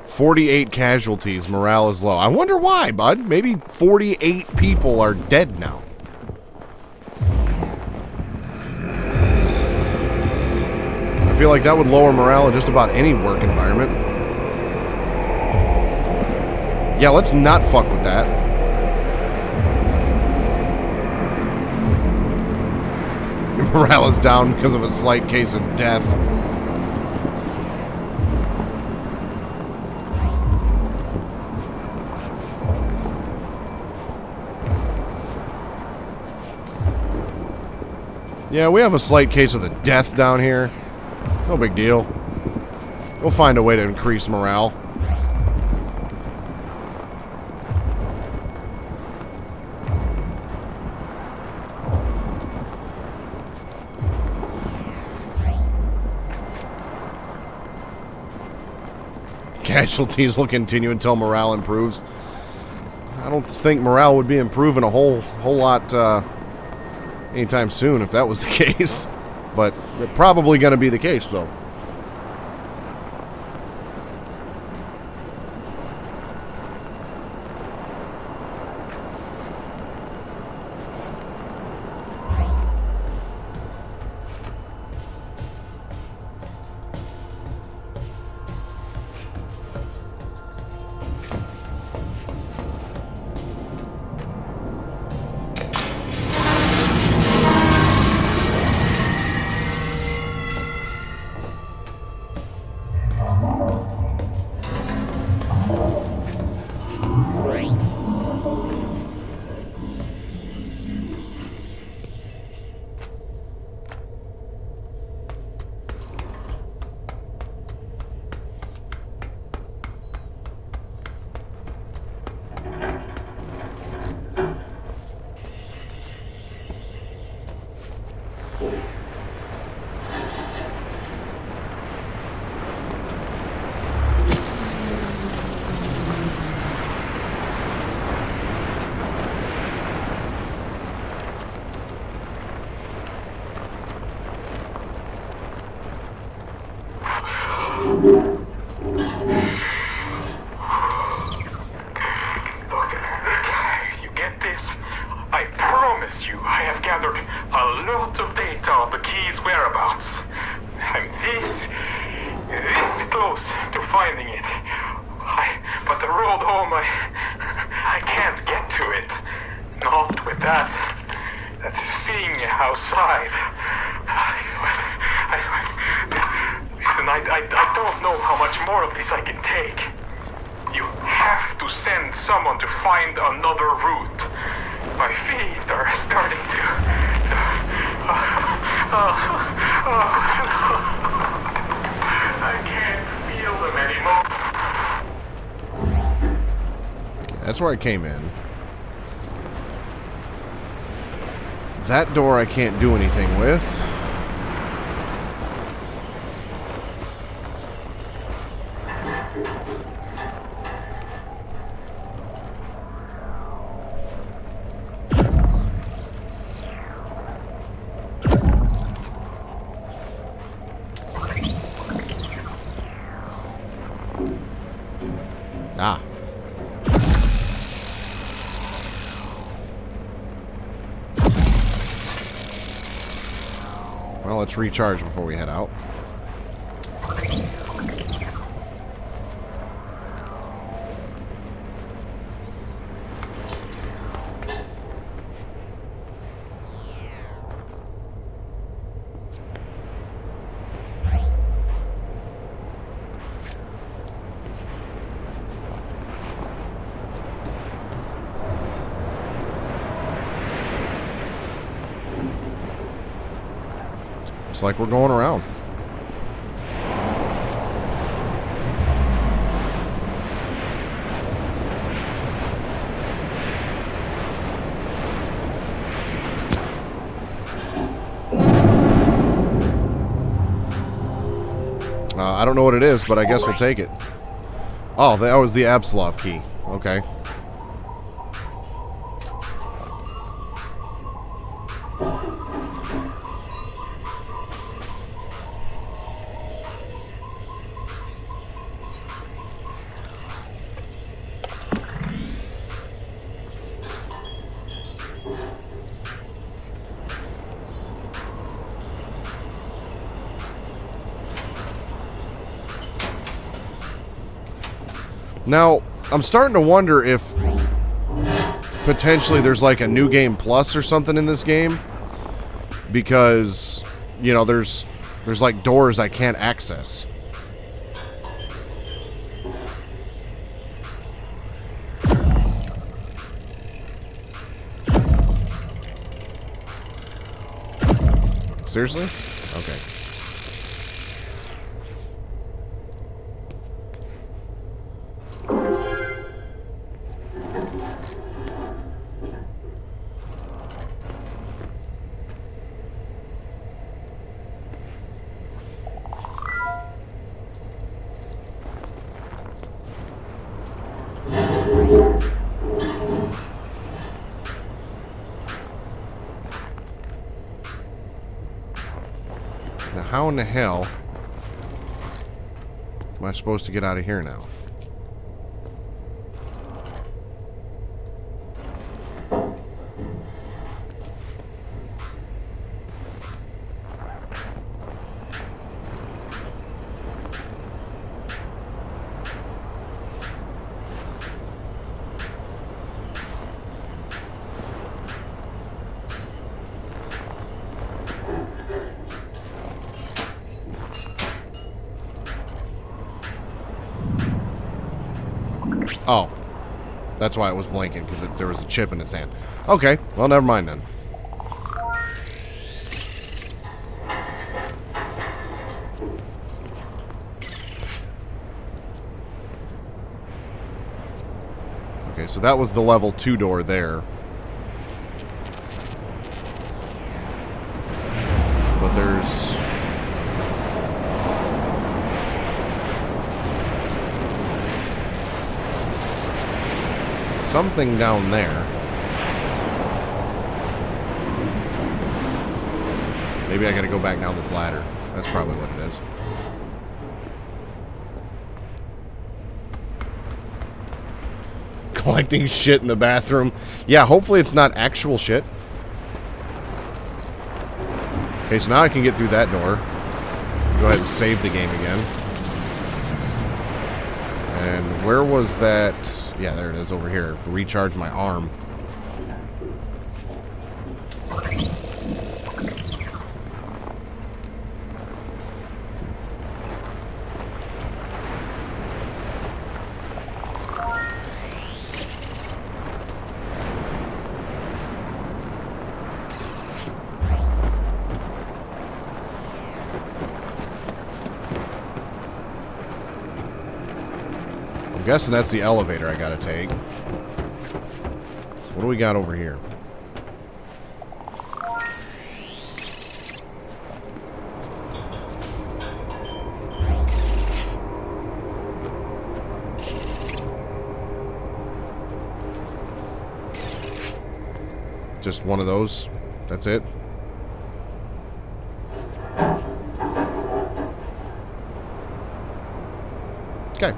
48 casualties, morale is low. I wonder why, bud. Maybe 48 people are dead now. I feel like that would lower morale in just about any work environment. Yeah, let's not fuck with that. Morale is down because of a slight case of death. Yeah, we have a slight case of the death down here. No big deal. We'll find a way to increase morale. Casualties will continue until morale improves. I don't think morale would be improving a whole lot anytime soon if that was the case. But it's probably going to be the case, though. That's where I came in. That door I can't do anything with. Ah. Well, let's recharge before we head out. like we're going around. I don't know what it is, but I guess we'll take it. Oh, that was the Apsulov key. Okay. Now, I'm starting to wonder if potentially there's like a new game plus or something in this game, because, you know, there's like doors I can't access. Seriously? Okay. Now, how in the hell am I supposed to get out of here now? Oh, that's why it was blinking, because there was a chip in his hand. Okay, well, never mind then. Okay, so that was the level 2 door there. But there's... something down there. Maybe I gotta go back down this ladder. That's probably what it is. Collecting shit in the bathroom. Yeah, hopefully it's not actual shit. Okay, so now I can get through that door. Go ahead and save the game again. And where was that? Yeah, there it is over here. Recharge my arm. I'm guessing that's the elevator I gotta take. So what do we got over here? Just one of those? That's it? Okay.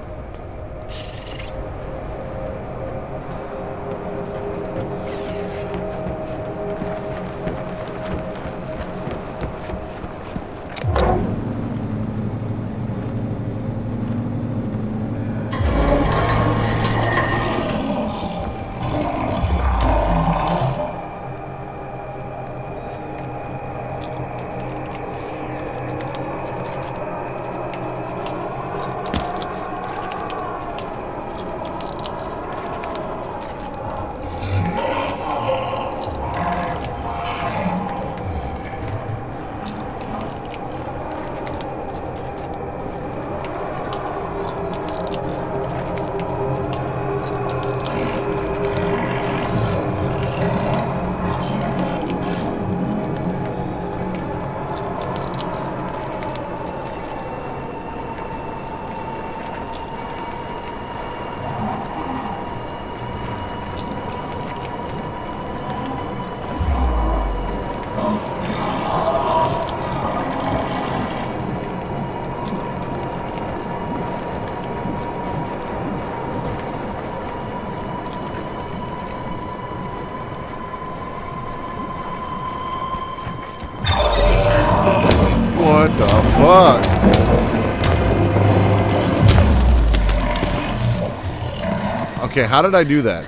What? Okay, how did I do that?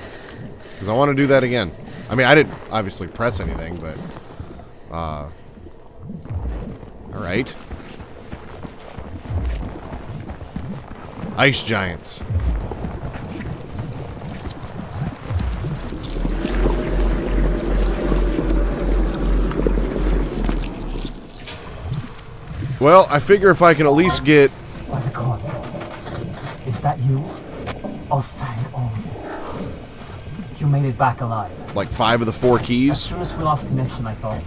Because I want to do that again. I mean, I didn't obviously press anything, but... Alright. Ice giants. Well, I figure if I can at least get... By the god. Is that you? Oh, thank all. You made it back alive. like 5 of the 4 As keys. soon as we lost connection, I thought,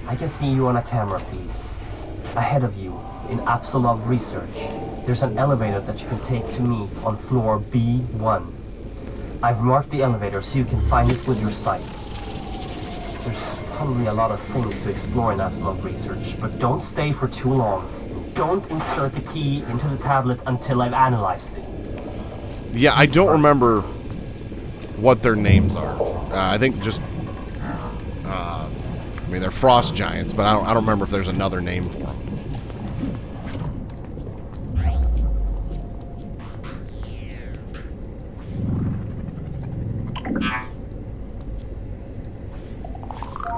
I can see you on a camera feed. Ahead of you, in Apsulov research, there's an elevator that you can take to me on floor B1. I've marked the elevator so you can find it with your sight. There's probably a lot of things to explore in Apsulov research, but don't stay for too long. Don't insert the key into the tablet until I've analyzed it. Yeah, I don't remember what their names are. I think just... I mean, they're frost giants, but I don't remember if there's another name for them.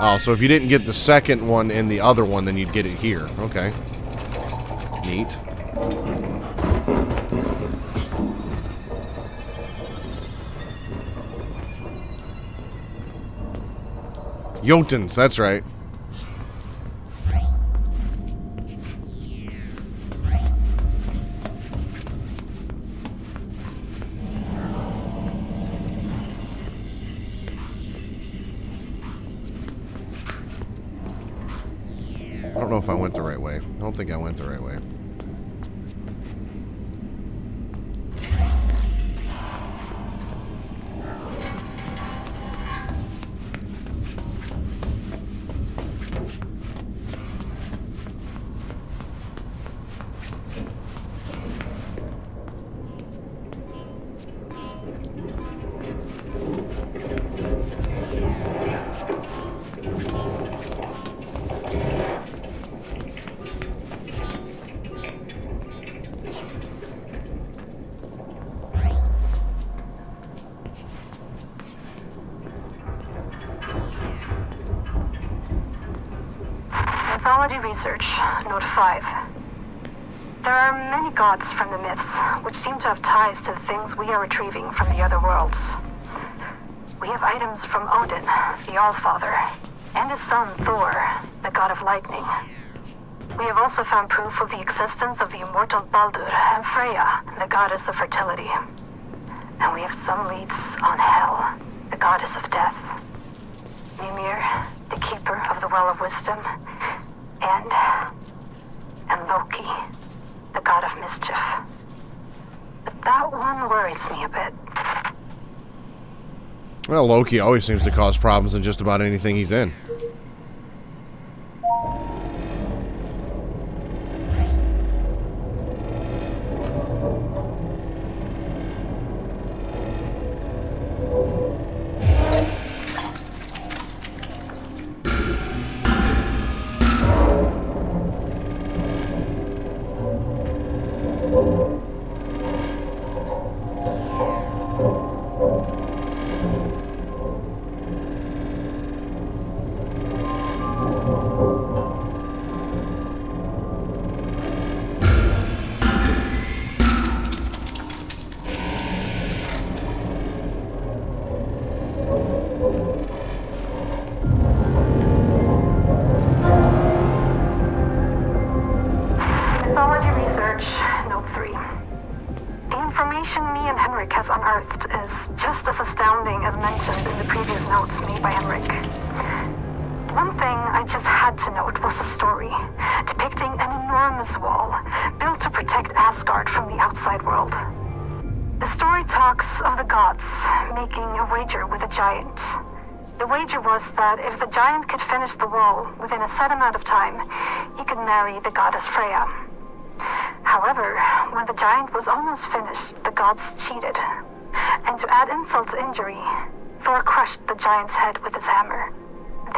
Oh, so if you didn't get the second one in the other one, then you'd get it here. Okay. Neat. Jotuns, that's right. I don't know if I went the right way. I don't think I went the right way. Mythology Research, Note 5. There are many gods from the myths, which seem to have ties to the things we are retrieving from the other worlds. We have items from Odin, the Allfather, and his son Thor, the god of lightning. We have also found proof of the existence of the immortal Baldur and Freya, the goddess of fertility. And we have some leads on Hel, the goddess of death. Mimir, the keeper of the Well of Wisdom, and Loki, the god of mischief. But that one worries me a bit. Well, Loki always seems to cause problems in just about anything he's in. Mythology Research, Note 3. The information me and Henrik has unearthed is just as astounding as mentioned in the previous notes made by Henrik. One thing I just had to note was a story depicting an enormous wall built to protect Asgard from the outside world. The story talks of the gods making a wager with a giant. The wager was that if the giant could finish the wall within a set amount of time, he could marry the goddess Freya. However, when the giant was almost finished, the gods cheated. And to add insult to injury, Thor crushed the giant's head with his hammer.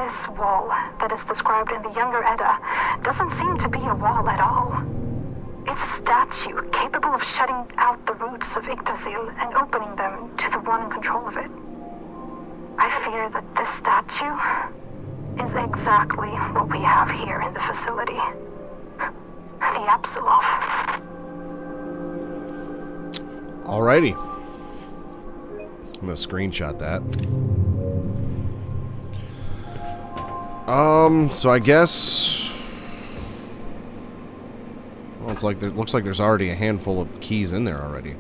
This wall that is described in the Younger Edda doesn't seem to be a wall at all. It's a statue capable of shutting out the roots of Yggdrasil and opening them to the one in control of it. I fear that this statue is exactly what we have here in the facility. The Apsulov. Alrighty. I'm gonna screenshot that. So I guess... Well, it's like there looks like there's already a handful of keys in there already.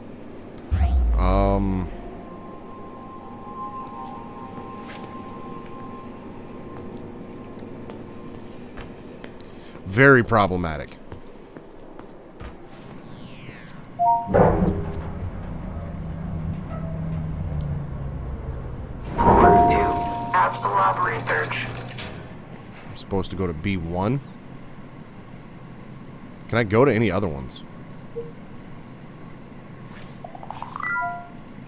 Very problematic. Apsulov research. I'm supposed to go to B1. Can I go to any other ones?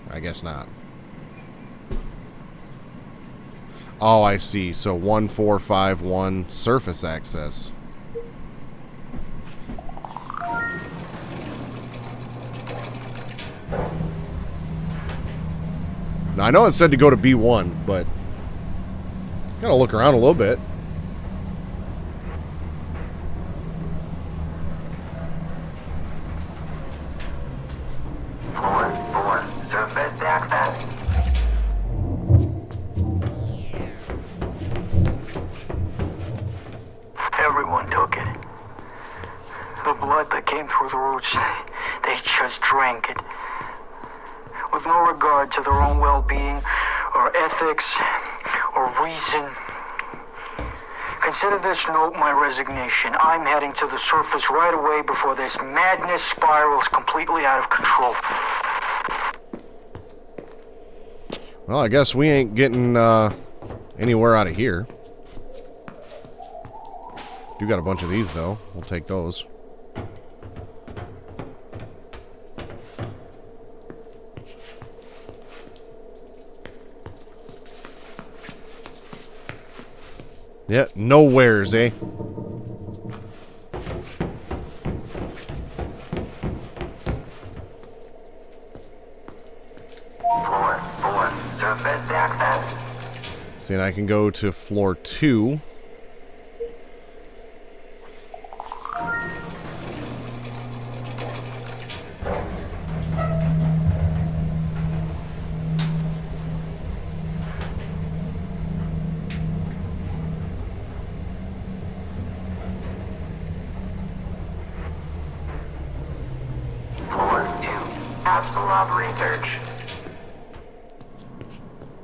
I guess not. Oh, I see. So 1451 surface access. Now, I know it said to go to B1, but gotta look around a little bit. Floor 4, surface access. Everyone took it. The blood that came through the roots, they just drank it. With no regard to their own well-being, or ethics, or reason. Consider this note my resignation. I'm heading to the surface right away before this madness spirals completely out of control. Well, I guess we ain't getting anywhere out of here. Do got a bunch of these, though. We'll take those. Yeah, nowheres, eh? Floor 4, surface access. See, and I can go to floor 2. Apsulov research.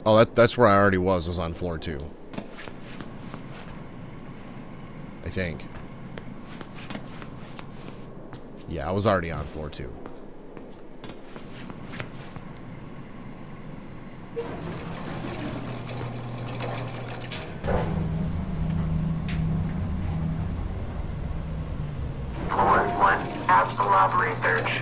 Oh, that's where I already was on floor 2. I think. Yeah, I was already on floor 2. Floor 1, Apsulov research.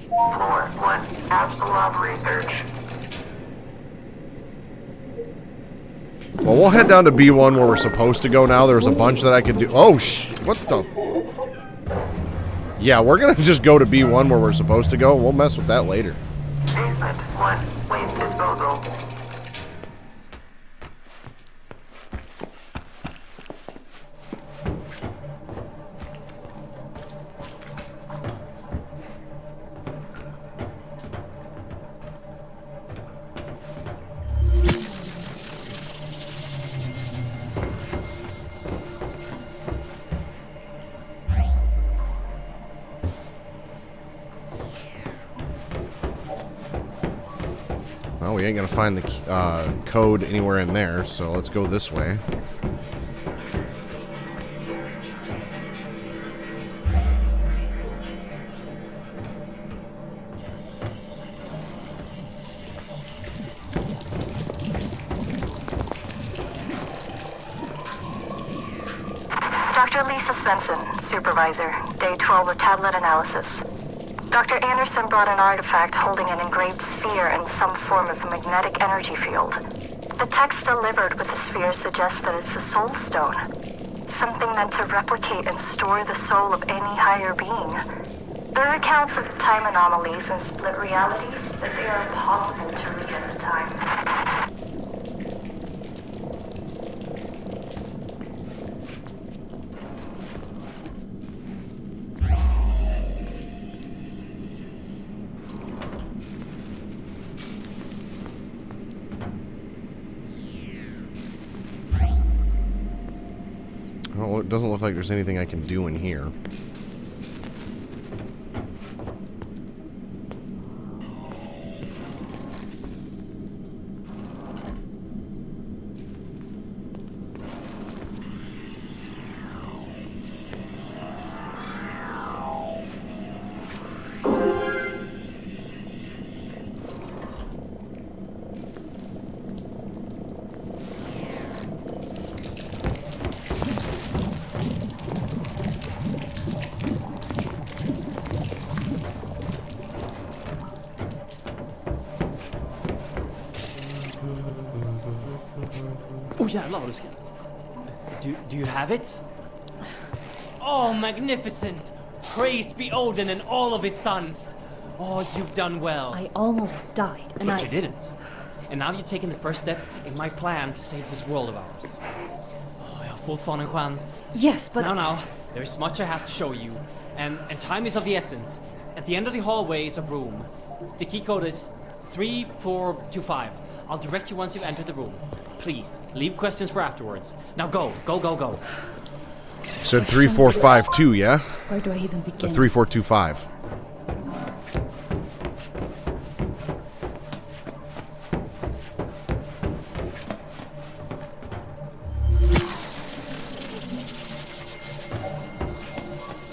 Floor 1, Apsulov research. Well, we'll head down to B1 where we're supposed to go now. There's a bunch that I could do. Oh, what the? Yeah, we're going to just go to B1 where we're supposed to go. We'll mess with that later. Basement 1, waste disposal. Well, we ain't going to find the code anywhere in there, so let's go this way. Lisa Svensson, Supervisor, Day 12 of tablet analysis. Dr. Anderson brought an artifact holding an engraved sphere in some form of magnetic energy field. The text delivered with the sphere suggests that it's a soul stone. Something meant to replicate and store the soul of any higher being. There are accounts of time anomalies and split realities, but they are impossible to read at the time. Well, it doesn't look like there's anything I can do in here. Oh jävlar vad du skräms. Do you have it? Oh, magnificent! Praised be Odin and all of his sons! Oh, you've done well. I almost died, and But you didn't. And now you've taken the first step in my plan to save this world of ours. Oh, jag har fortfarande en chans. Yes, but... Now, there's much I have to show you. And time is of the essence. At the end of the hallway is a room. The key code is 3425. I'll direct you once you've entered the room. Please, leave questions for afterwards. Now go. You said 3452, yeah? Where do I even begin? 3425.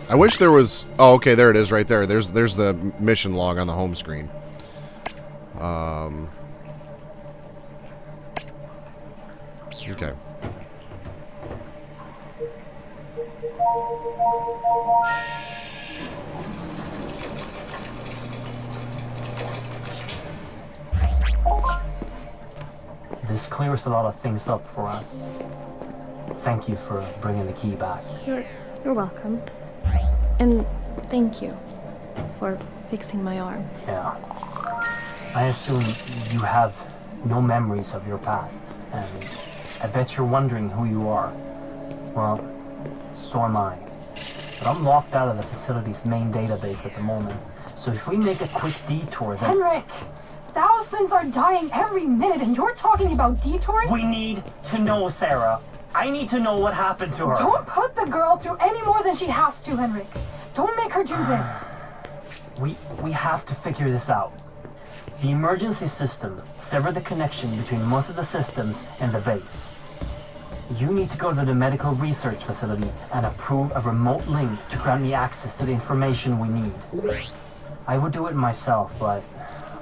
I wish there was... Oh, okay, there it is right there. There's the mission log on the home screen. Okay. This clears a lot of things up for us. Thank you for bringing the key back. You're welcome. And thank you for fixing my arm. Yeah. I assume you have no memories of your past, and I bet you're wondering who you are. Well, so am I. But I'm locked out of the facility's main database at the moment, so if we make a quick detour then... Henrik! Thousands are dying every minute and you're talking about detours? We need to know, Sarah. I need to know what happened to her. Don't put the girl through any more than she has to, Henrik. Don't make her do this. We have to figure this out. The emergency system severed the connection between most of the systems and the base. You need to go to the medical research facility and approve a remote link to grant me access to the information we need. I would do it myself, but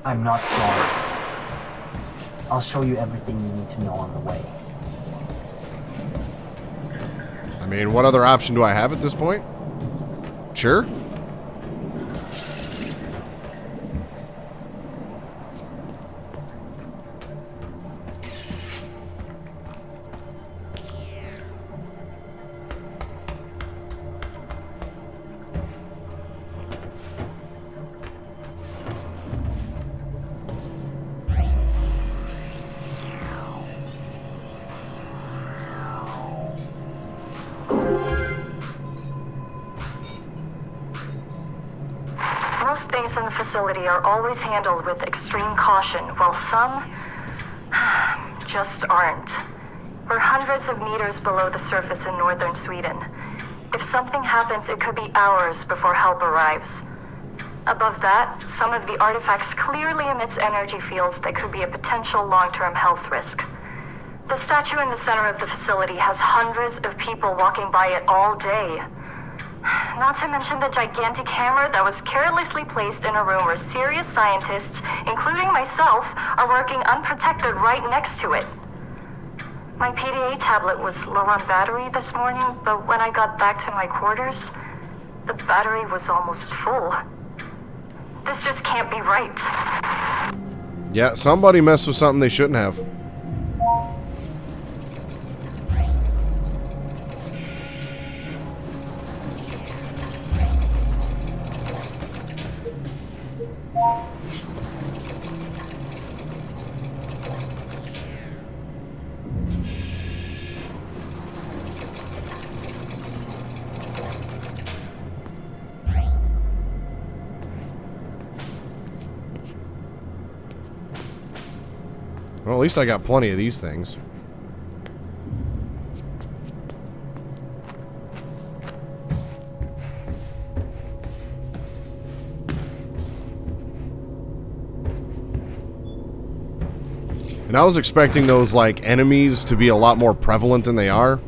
I'm not strong. I'll show you everything you need to know on the way. I mean, what other option do I have at this point? Sure. Most things in the facility are always handled with extreme caution, while some just aren't. We're hundreds of meters below the surface in northern Sweden. If something happens, it could be hours before help arrives. Above that, some of the artifacts clearly emits energy fields that could be a potential long-term health risk. The statue in the center of the facility has hundreds of people walking by it all day. Not to mention the gigantic hammer that was carelessly placed in a room where serious scientists, including myself, are working unprotected right next to it. My PDA tablet was low on battery this morning, but when I got back to my quarters, the battery was almost full. This just can't be right. Yeah, somebody messed with something they shouldn't have. Well, at least I got plenty of these things. And I was expecting those, like, enemies to be a lot more prevalent than they are.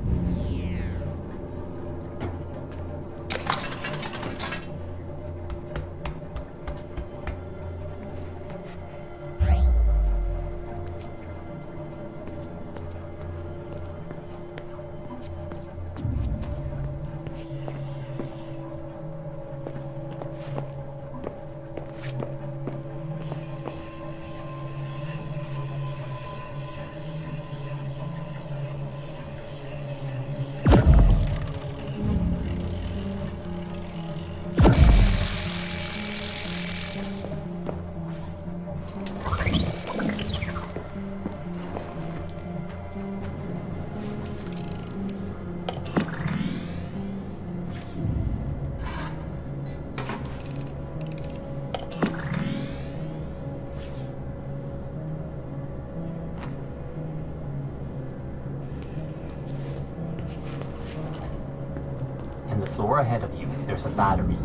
Ahead of you, there's a battery.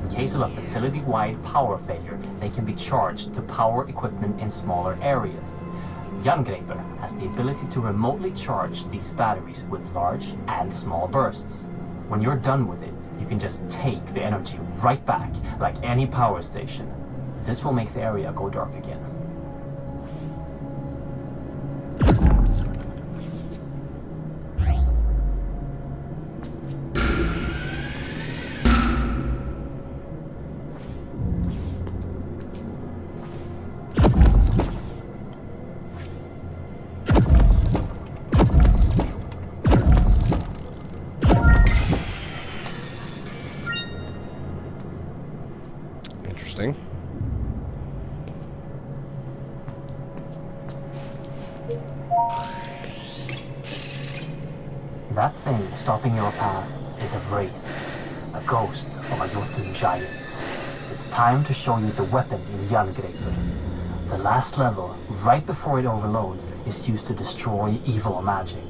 In case of a facility-wide power failure, they can be charged to power equipment in smaller areas. Jungreper has the ability to remotely charge these batteries with large and small bursts. When you're done with it, you can just take the energy right back, like any power station. This will make the area go dark again. That thing stopping your path is a wraith, a ghost of a Jotun giant. It's time to show you the weapon in Jungreper. The last level, right before it overloads, is used to destroy evil magic.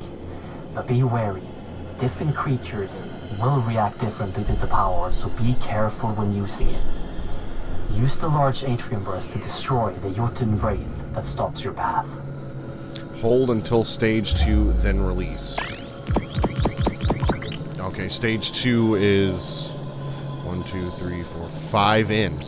But be wary, different creatures will react differently to the power, so be careful when using it. Use the large atrium burst to destroy the Jotun wraith that stops your path. Hold until stage 2, then release. Okay, stage 2 is 1, 2, 3, 4, 5 in.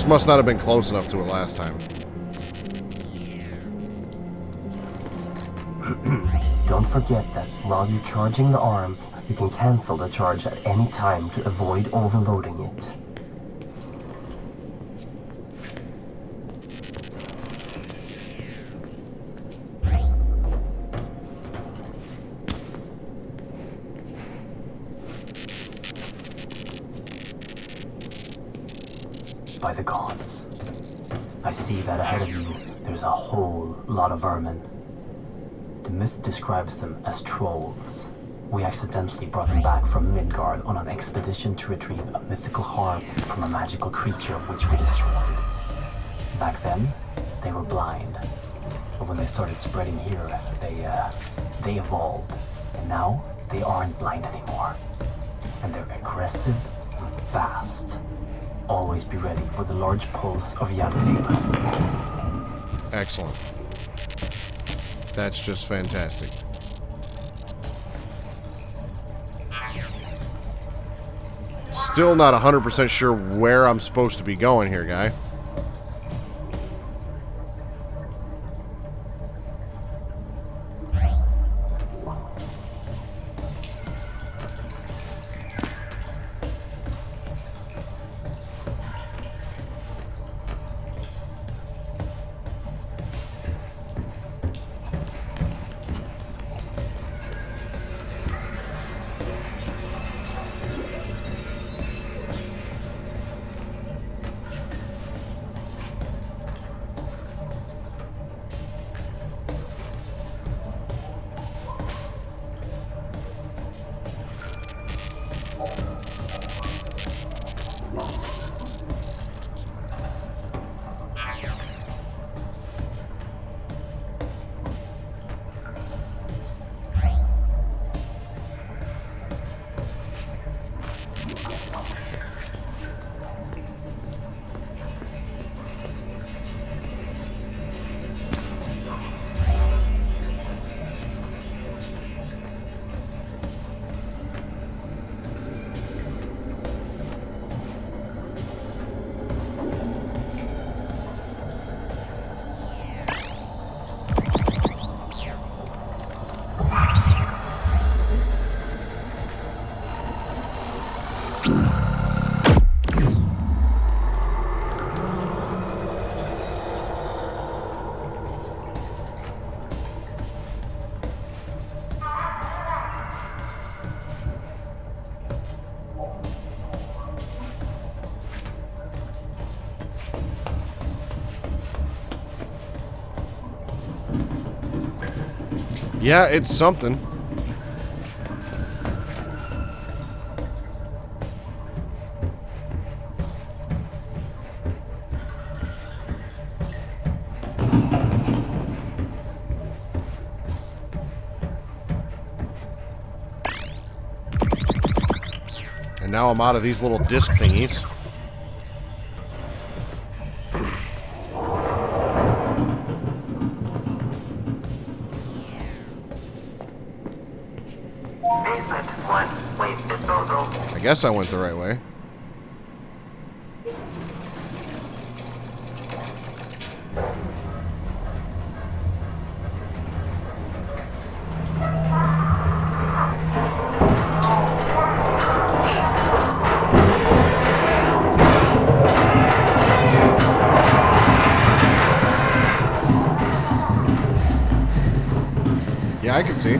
Must not have been close enough to it last time. Don't forget that while you're charging the arm, you can cancel the charge at any time to avoid overloading it. By the gods, I see that ahead of you there's a whole lot of vermin. The myth describes them as trolls. We accidentally brought them back from Midgard on an expedition to retrieve a mythical harp from a magical creature which we destroyed. Back then, they were blind. But when they started spreading here, they evolved. And now, they aren't blind anymore. And they're aggressive and fast. Always be ready with a large pulse of Jangrepe. Excellent. That's just fantastic. Still not 100% sure where I'm supposed to be going here, guy. Yeah, it's something. And now I'm out of these little disc thingies. I guess I went the right way. Yeah, I can see.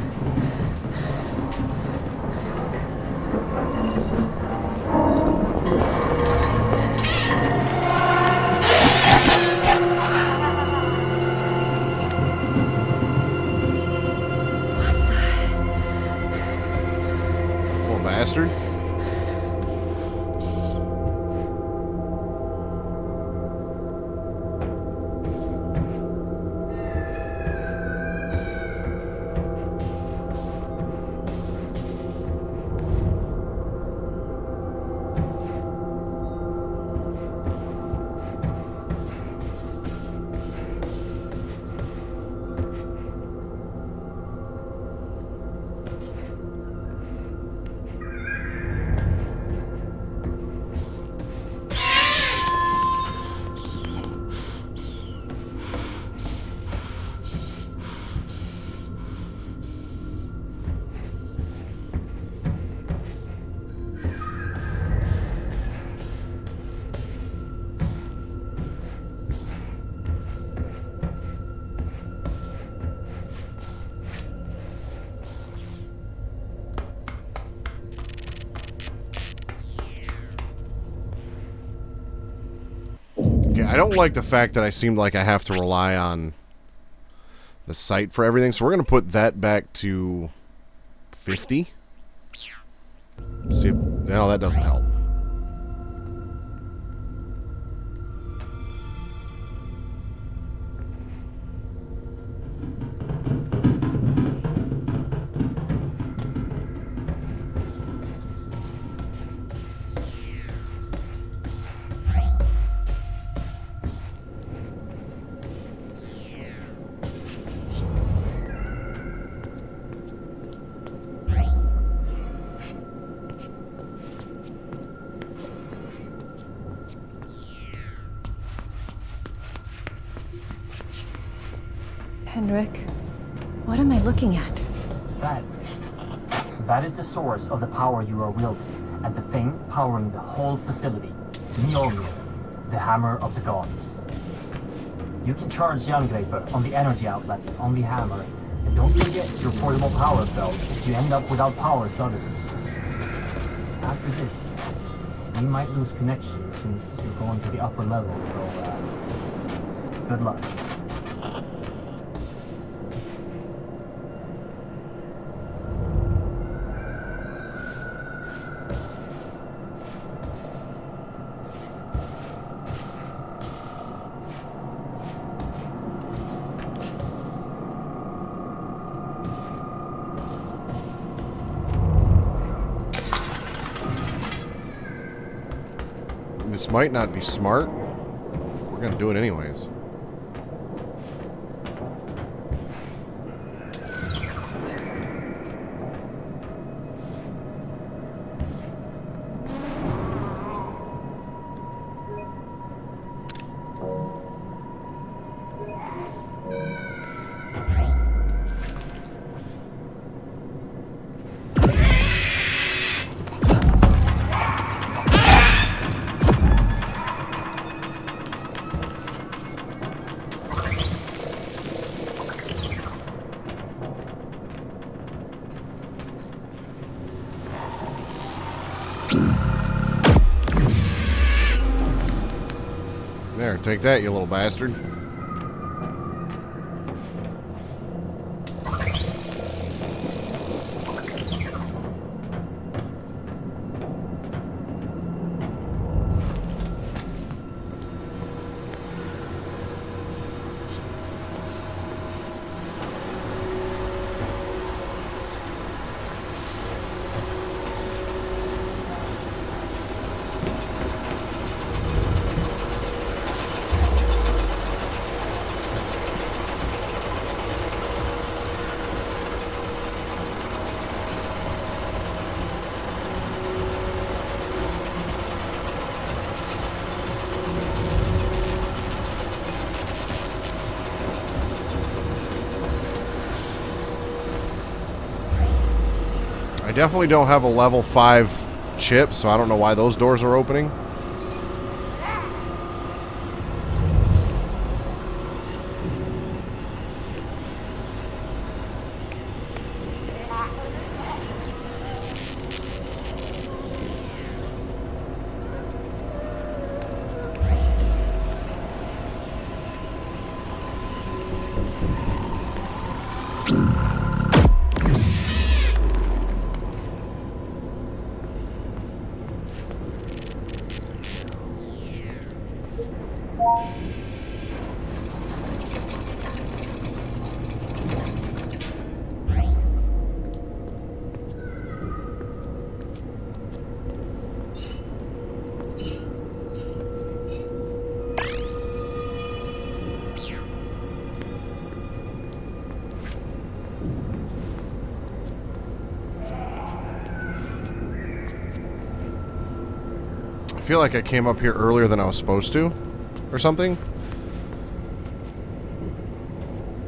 Bastard. I don't like the fact that I seem like I have to rely on the site for everything, so we're going to put that back to 50. See if... No, that doesn't help. Henrik? What am I looking at? That is the source of the power you are wielding, and the thing powering the whole facility. Mjolnir, the hammer of the gods. You can charge Jerngraper on the energy outlets on the hammer, and don't forget your portable power belt if you end up without power suddenly. After this, we might lose connection since you're going to the upper level, so good luck. This might not be smart. We're gonna do it anyways. There, take that, you little bastard. I definitely don't have a level 5 chip, so I don't know why those doors are opening. I feel like I came up here earlier than I was supposed to, or something.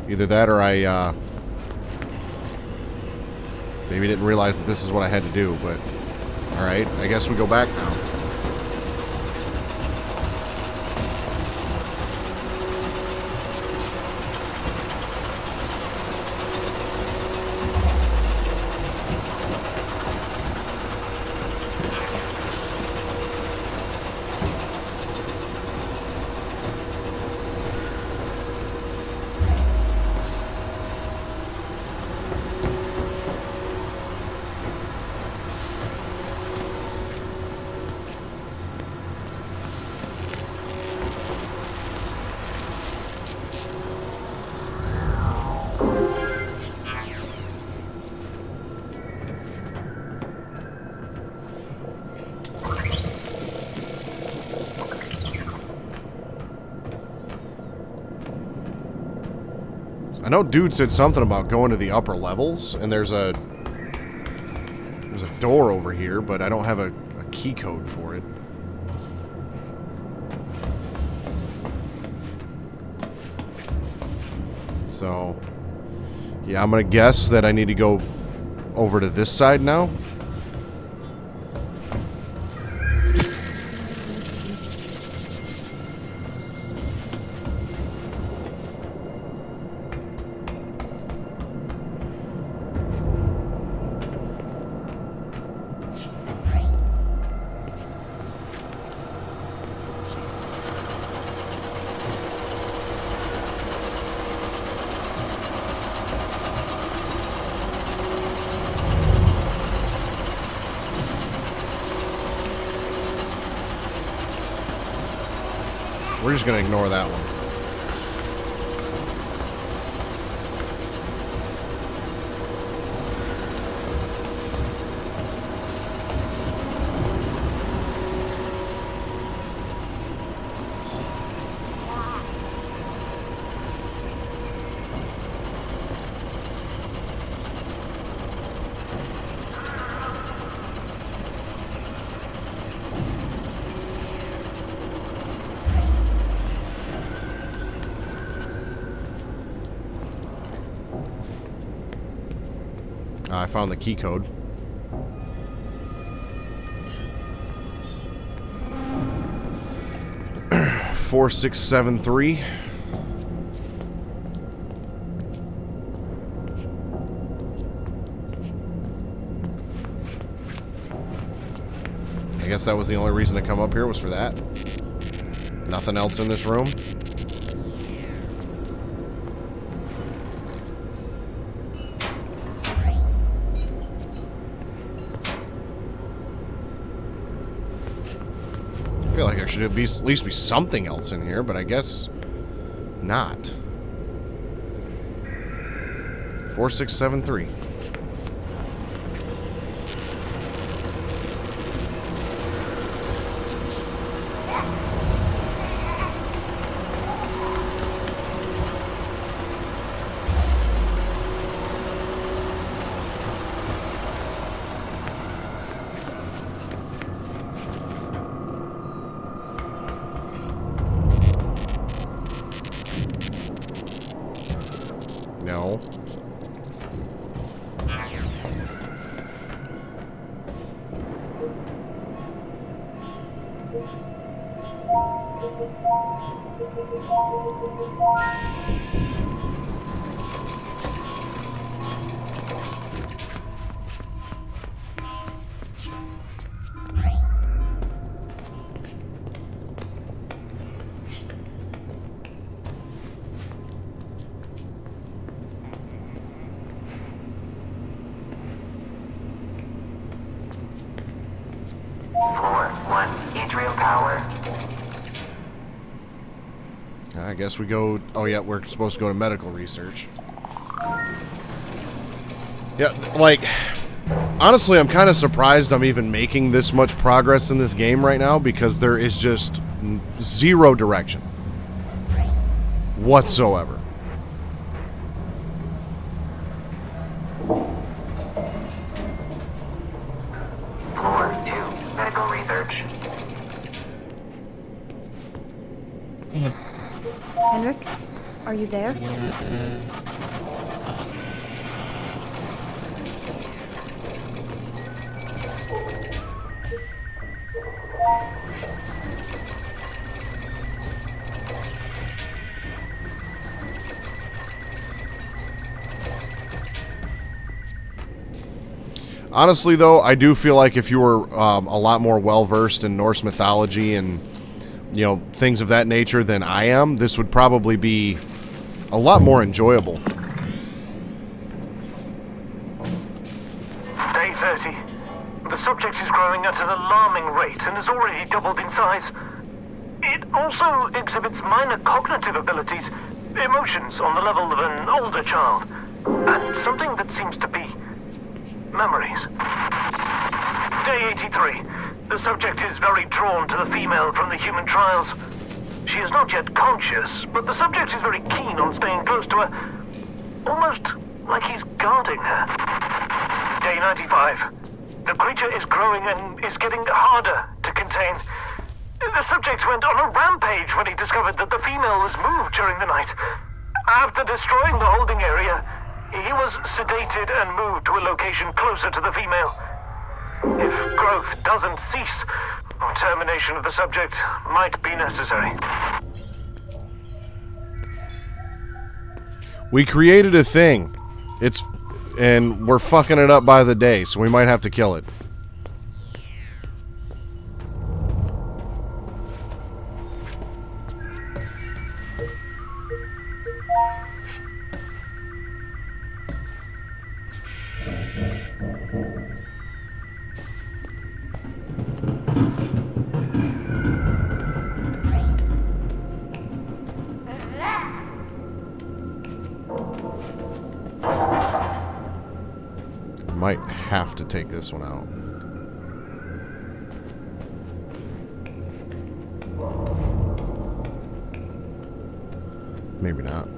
Either that or I, maybe didn't realize that this is what I had to do, but alright, I guess we go back now. I know dude said something about going to the upper levels, and there's a door over here, but I don't have a key code for it. So Yeah, I'm gonna guess that I need to go over to this side now. We're just going to ignore that one. I found the key code. Four, 6, 7, 3. I guess that was the only reason to come up here, was for that. Nothing else in this room. I feel like there should at least be something else in here, but I guess not. 4, 6, 7, 3. No. I guess we go... Oh, yeah, we're supposed to go to medical research. Yeah, like... Honestly, I'm kind of surprised I'm even making this much progress in this game right now, because there is just zero direction whatsoever. Floor 2, medical research. Henrik, are you there? Honestly, though, I do feel like if you were a lot more well-versed in Norse mythology and, you know, things of that nature than I am, this would probably be a lot more enjoyable. Day 30. The subject is growing at an alarming rate and has already doubled in size. It also exhibits minor cognitive abilities, emotions on the level of an older child, and something that seems to be memories. Day 83. The subject is very drawn to the female from the human trials. She is not yet conscious, but the subject is very keen on staying close to her, almost like he's guarding her. Day 95. The creature is growing and is getting harder to contain. The subject went on a rampage when he discovered that the female was moved during the night. After destroying the holding area, He was sedated and moved to a location closer to the female. If growth doesn't cease, termination of the subject might be necessary. We created a thing. And we're fucking it up by the day, so we might have to kill it. Might have to take this one out. Maybe not.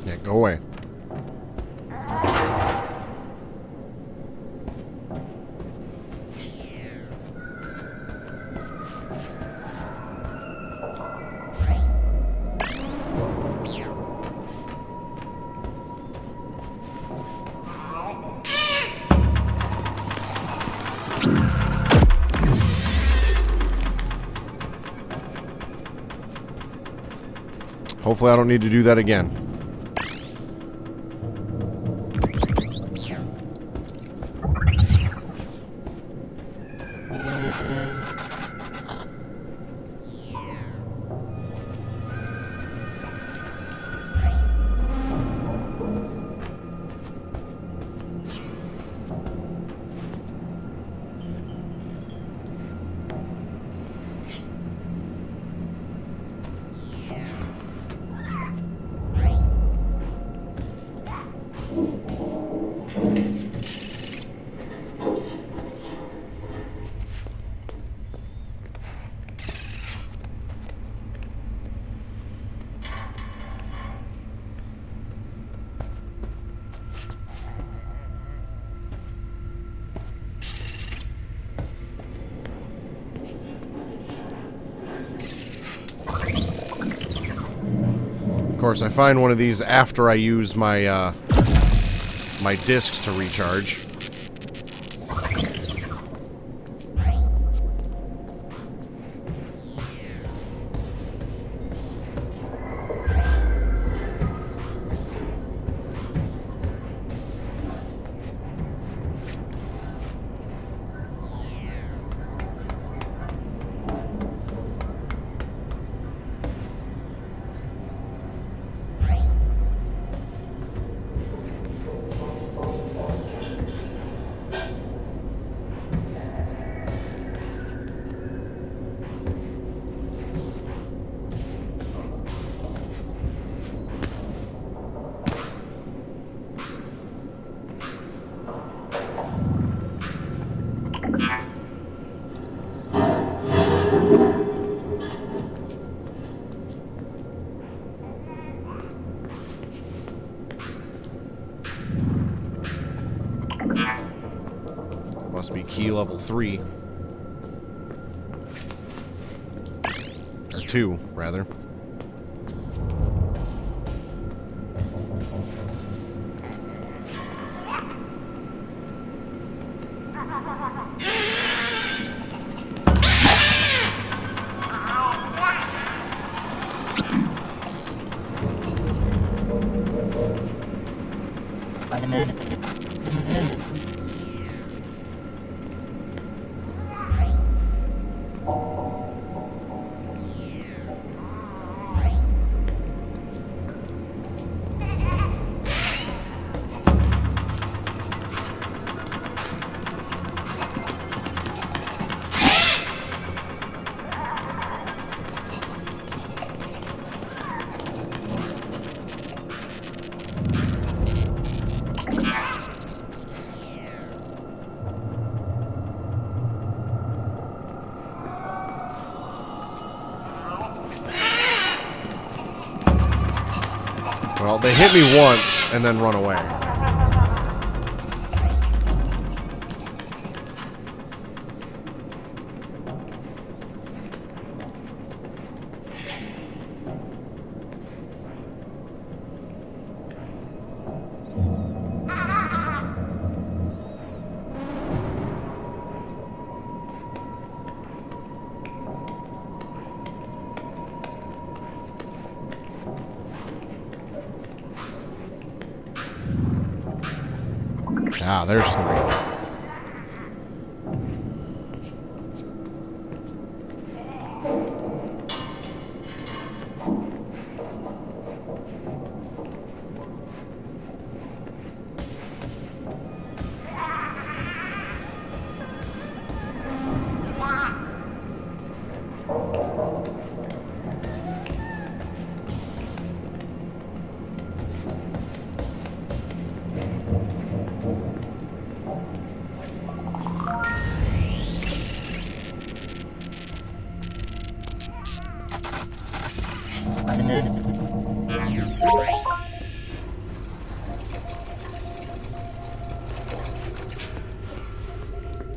Yeah, go away. Hopefully I don't need to do that again. Of course, I find one of these after I use my my discs to recharge. Must be key level 3. Or 2, rather. They hit me once and then run away. Ah, there's 3.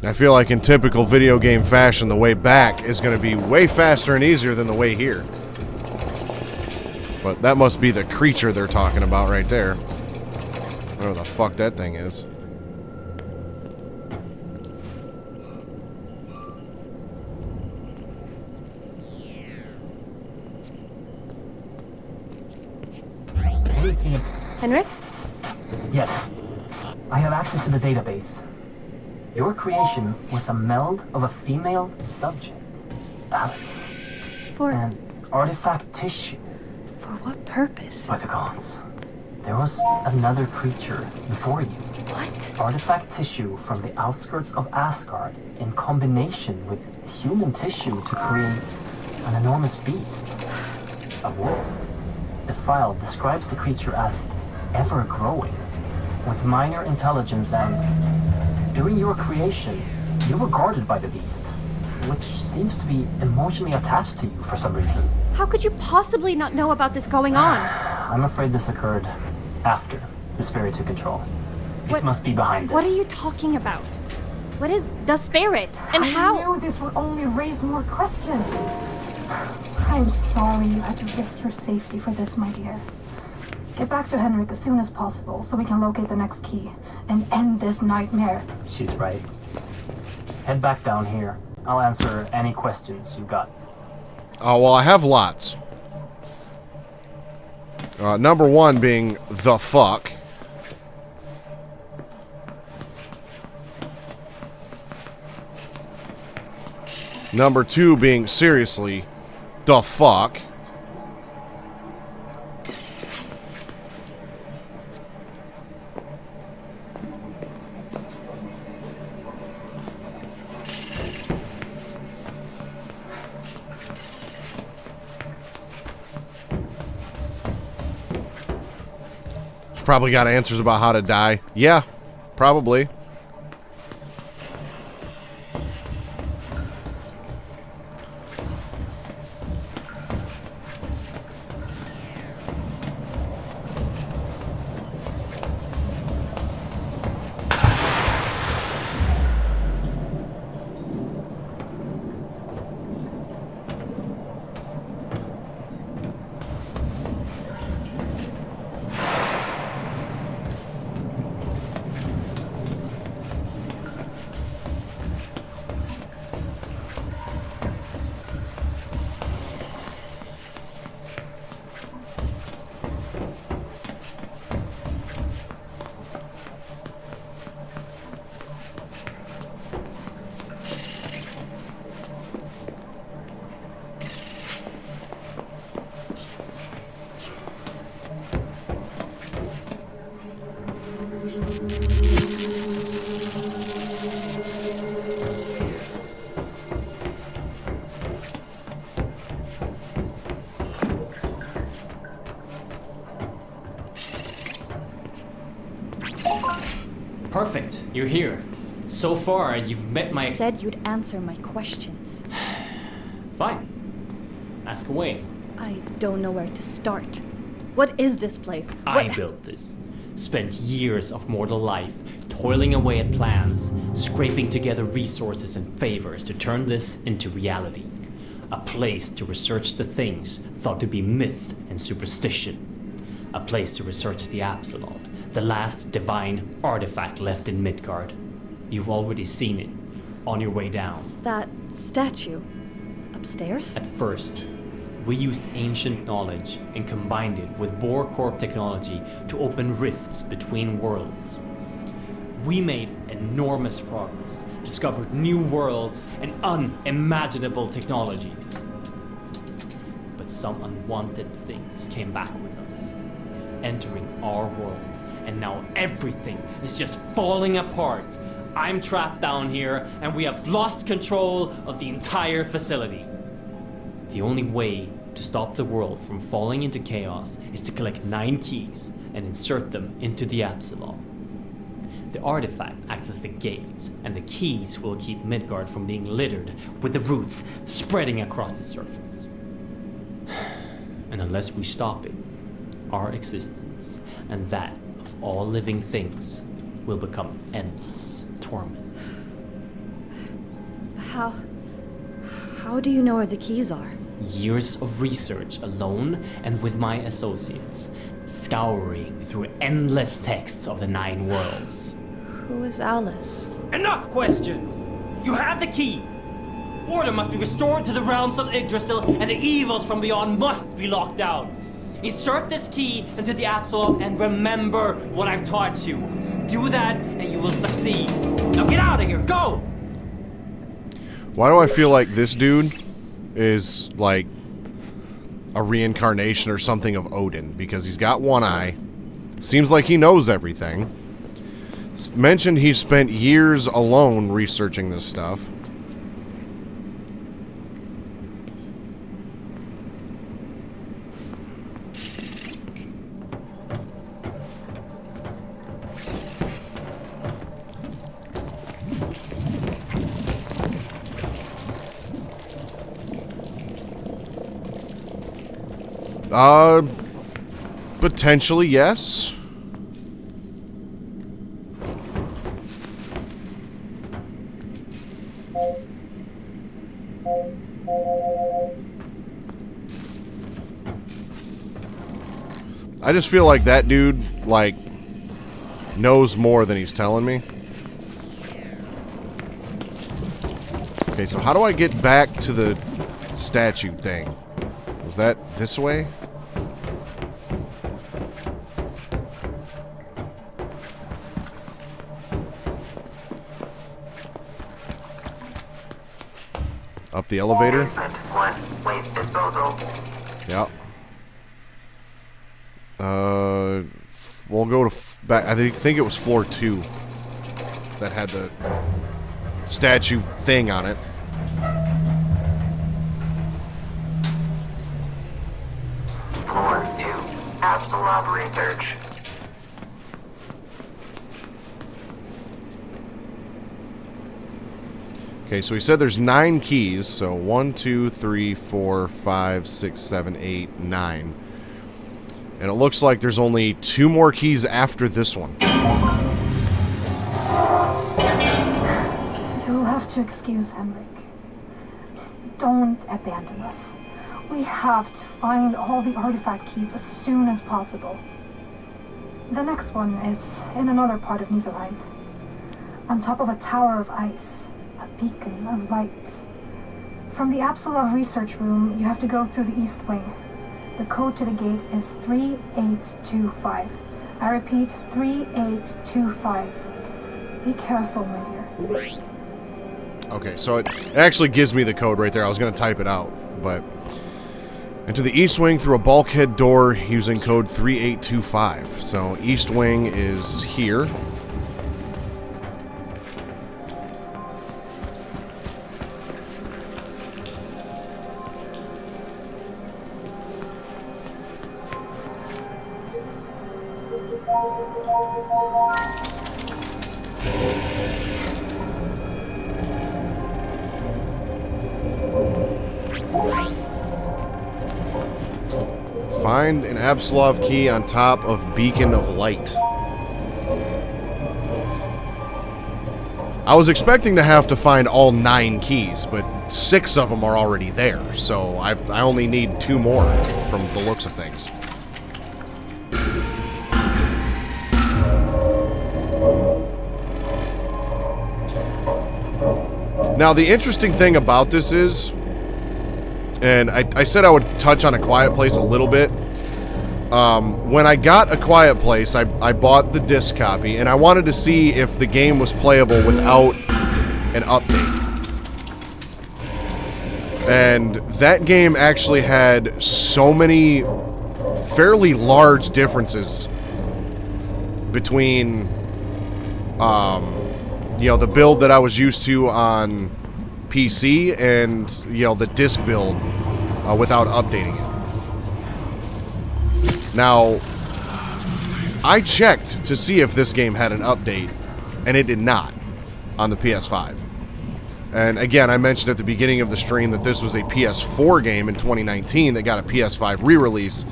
I feel like in typical video game fashion, the way back is going to be way faster and easier than the way here. But that must be the creature they're talking about right there. Whatever the fuck that thing is. Henrik? Yes. I have access to the database. Your creation was a meld of a female subject, Alice, For... and artifact tissue. For what purpose? By the gods. There was another creature before you. What? Artifact tissue from the outskirts of Asgard in combination with human tissue to create an enormous beast. A wolf. The file describes the creature as ever-growing, with minor intelligence, and during your creation, you were guarded by the beast, which seems to be emotionally attached to you for some reason. How could you possibly not know about this going on? I'm afraid this occurred after the spirit took control. It must be behind this. What are you talking about? What is the spirit? And how? I knew this would only raise more questions. I'm sorry you had to risk your safety for this, my dear. Get back to Henrik as soon as possible so we can locate the next key and end this nightmare. She's right. Head back down here. I'll answer any questions you've got. Oh, well, I have lots. Number 1 being the fuck. Number 2 being seriously the fuck. Probably got answers about how to die. Yeah, probably. Perfect. You're here. So far, you've met my... You said you'd answer my questions. Fine. Ask away. I don't know where to start. What is this place? I built this. Spent years of mortal life toiling away at plans, scraping together resources and favors to turn this into reality. A place to research the things thought to be myth and superstition. A place to research the Apsulov, the last divine artifact left in Midgard. You've already seen it, on your way down. That statue. Upstairs? At first, we used ancient knowledge and combined it with Bohr Corp technology to open rifts between worlds. We made enormous progress, discovered new worlds and unimaginable technologies. But some unwanted things came back with us, entering our world, and now everything is just falling apart. I'm trapped down here, and we have lost control of the entire facility. The only way to stop the world from falling into chaos is to collect 9 keys and insert them into the Apsulov. The artifact acts as the gate, and the keys will keep Midgard from being littered with the roots spreading across the surface. And unless we stop it, our existence and that of all living things will become endless torment. How do you know where the keys are? Years of research alone and with my associates, scouring through endless texts of the 9 worlds. Who is Alice? Enough questions! You have the key! Order must be restored to the realms of Yggdrasil, and the evils from beyond must be locked down. Insert this key into the Apsulov and remember what I've taught you. Do that and you will succeed. Now get out of here, go! Why do I feel like this dude is like a reincarnation or something of Odin? Because he's got one eye. Seems like he knows everything. It's mentioned he spent years alone researching this stuff. Potentially, yes. I just feel like that dude, like, knows more than he's telling me. Okay, so how do I get back to the statue thing? Was that this way? Up the elevator? Basement 1, waste disposal. Yep. We'll go to back. I think it was floor 2 that had the statue thing on it. Floor 2, Apsulov research. Okay, so he said there's 9 keys. So 1, 2, 3, 4, 5, 6, 7, 8, 9. And it looks like there's only 2 more keys after this one. You'll have to excuse Henrik. Don't abandon us. We have to find all the artifact keys as soon as possible. The next one is in another part of Niflheim. On top of a tower of ice. A beacon of light. From the Apsulov research room, you have to go through the east wing. The code to the gate is 3825. I repeat, 3825. Be careful, my dear. Okay, so it actually gives me the code right there. I was going to type it out, but... Into the east wing through a bulkhead door using code 3825. So east wing is here. Find an Apsulov key on top of Beacon of Light. I was expecting to have to find all 9 keys, but 6 of them are already there, so I only need 2 more from the looks of things. Now, the interesting thing about this is, and I said I would touch on A Quiet Place a little bit. When I got A Quiet Place, I bought the disc copy, and I wanted to see if the game was playable without an update. And that game actually had so many fairly large differences between, you know, the build that I was used to on PC and, you know, the disc build without updating it. Now, I checked to see if this game had an update, and it did not on the PS5. And again, I mentioned at the beginning of the stream that this was a PS4 game in 2019 that got a PS5 re-release.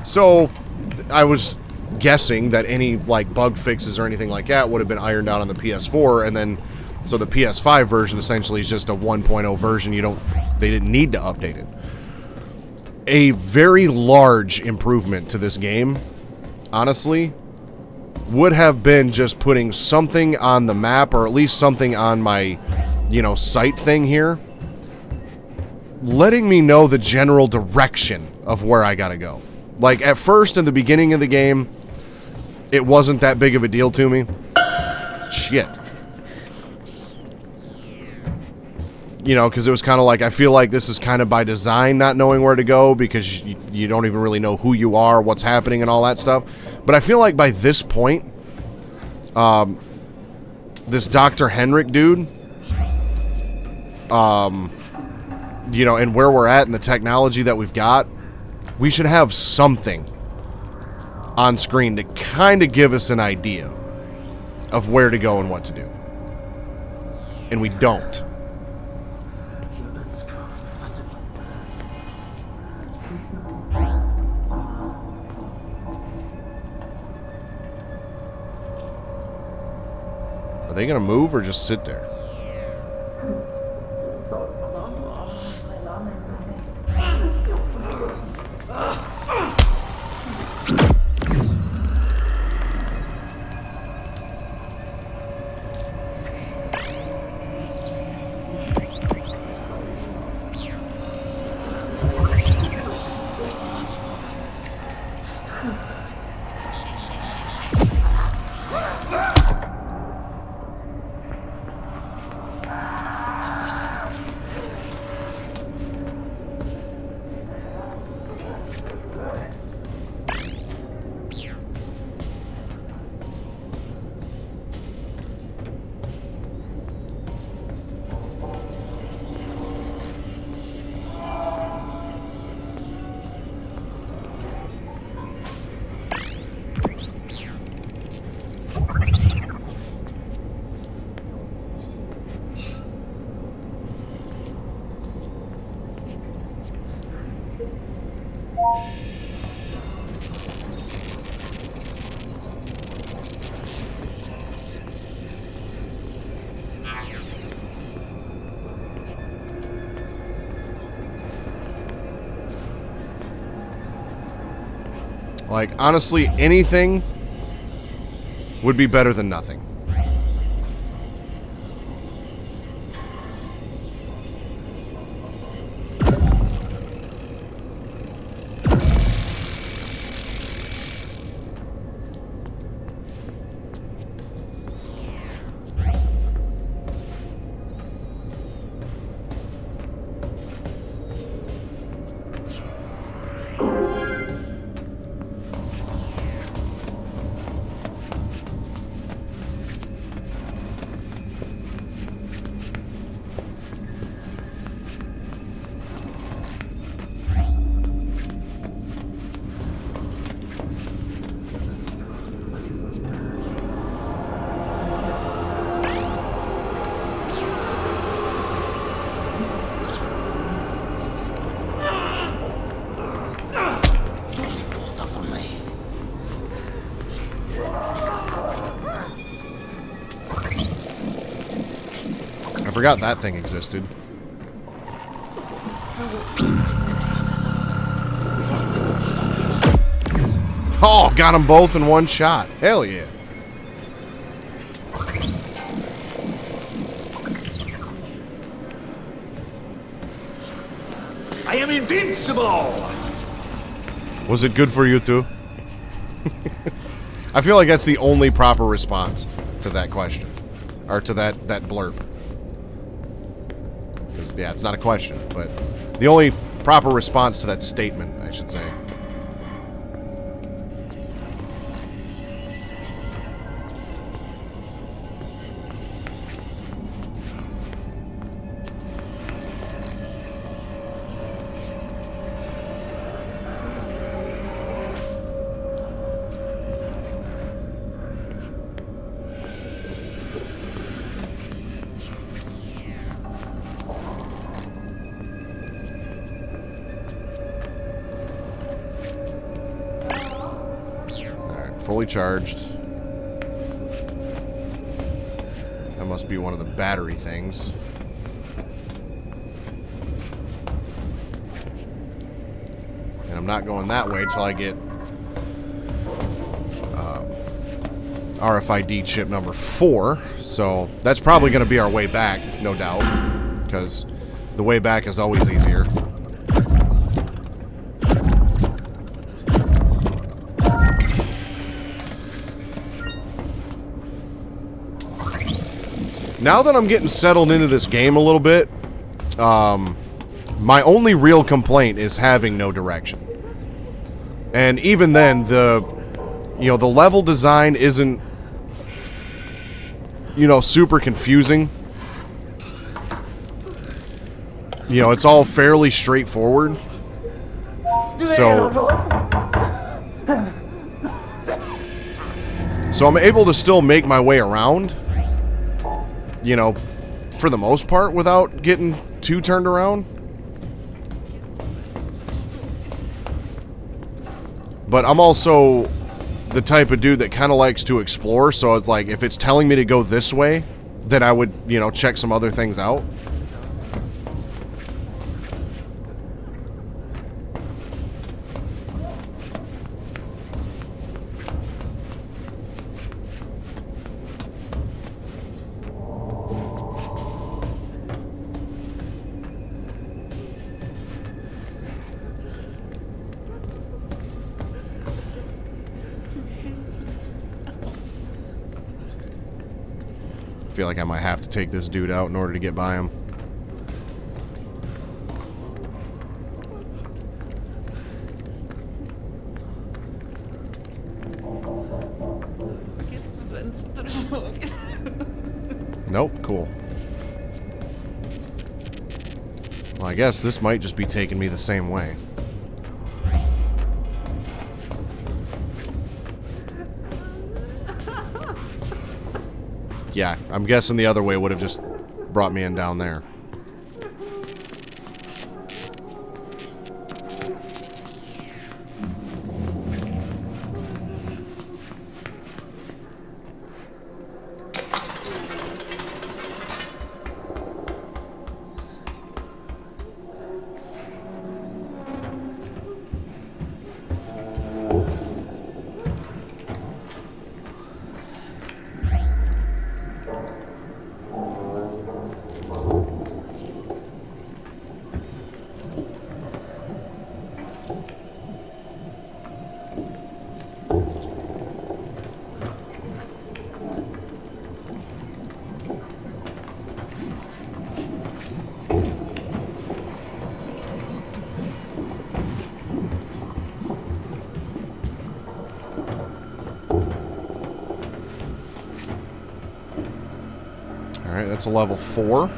So, I was guessing that any, like, bug fixes or anything like that would have been ironed out on the PS4, and then, so the PS5 version essentially is just a 1.0 version. They didn't need to update it. A very large improvement to this game, honestly, would have been just putting something on the map, or at least something on my, you know, site thing here, letting me know the general direction of where I gotta go. Like, at first, in the beginning of the game, it wasn't that big of a deal to me. Shit. You know, because it was kind of like, I feel like this is kind of by design, not knowing where to go, because you don't even really know who you are, what's happening, and all that stuff. But I feel like by this point, this Dr. Henrik dude, you know, and where we're at and the technology that we've got, we should have something on screen to kind of give us an idea of where to go and what to do. And we don't. Are they gonna move or just sit there? Like, honestly, anything would be better than nothing. forgot that thing existed. Oh, got them both in one shot. Hell yeah. I am invincible! Was it good for you too? I feel like that's the only proper response to that question. Or to that blurb. Because, yeah, it's not a question, but the only proper response to that statement, I should say. Fully charged. That must be one of the battery things. And I'm not going that way till I get RFID chip number 4. So that's probably going to be our way back, no doubt. Because the way back is always easier. Now that I'm getting settled into this game a little bit, my only real complaint is having no direction. And even then, the level design isn't, super confusing. It's all fairly straightforward. So I'm able to still make my way around. For the most part, without getting too turned around. But I'm also the type of dude that kind of likes to explore, so it's like, if it's telling me to go this way, then I would, check some other things out. I feel like I might have to take this dude out in order to get by him. Nope, cool. Well, I guess this might just be taking me the same way. Yeah, I'm guessing the other way would have just brought me in down there. Alright, that's a level 4.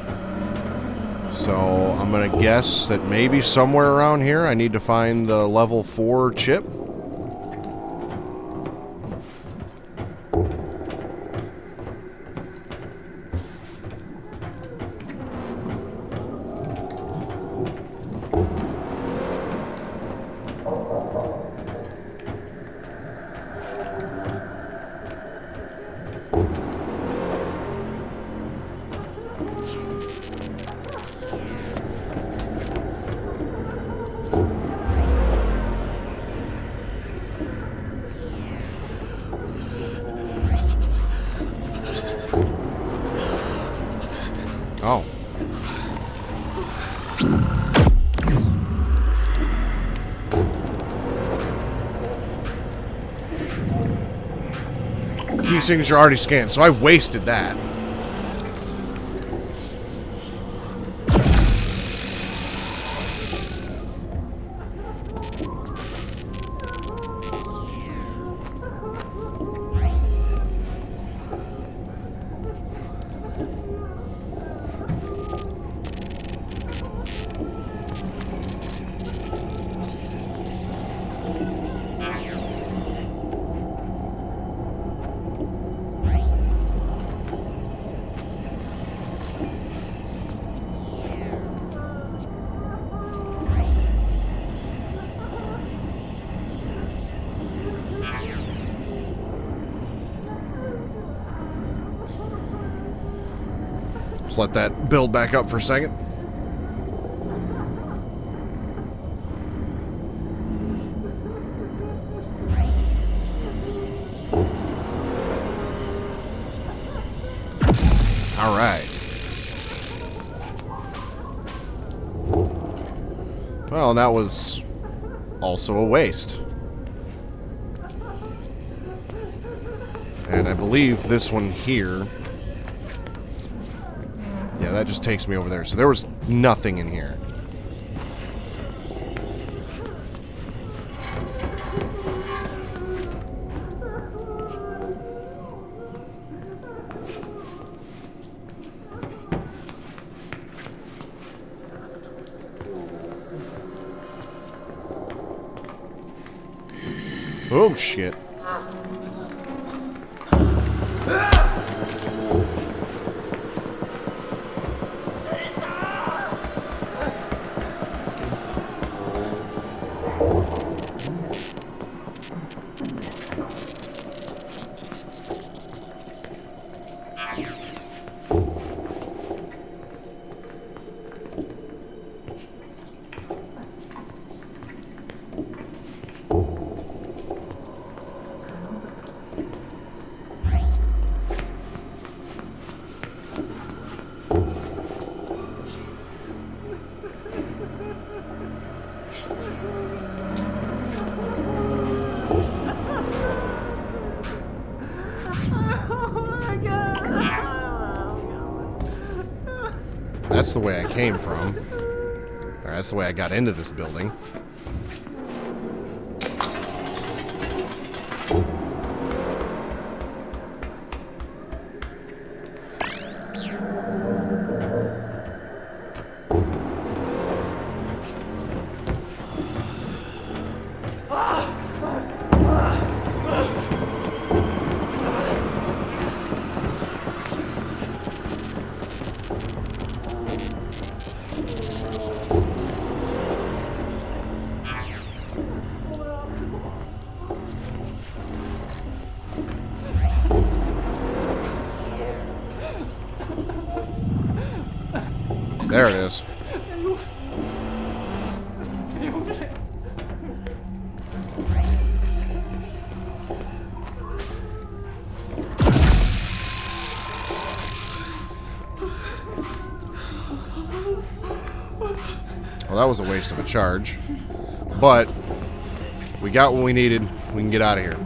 So I'm going to guess that maybe somewhere around here I need to find the level 4 chip. Oh. Key signature already scanned, so I wasted that. Just let that build back up for a second. All right. Well, that was also a waste. And I believe this one here... Yeah, that just takes me over there. So there was nothing in here. Oh, shit. That's the way I came from. Or that's the way I got into this building. There it is. Well, that was a waste of a charge. But we got what we needed. We can get out of here.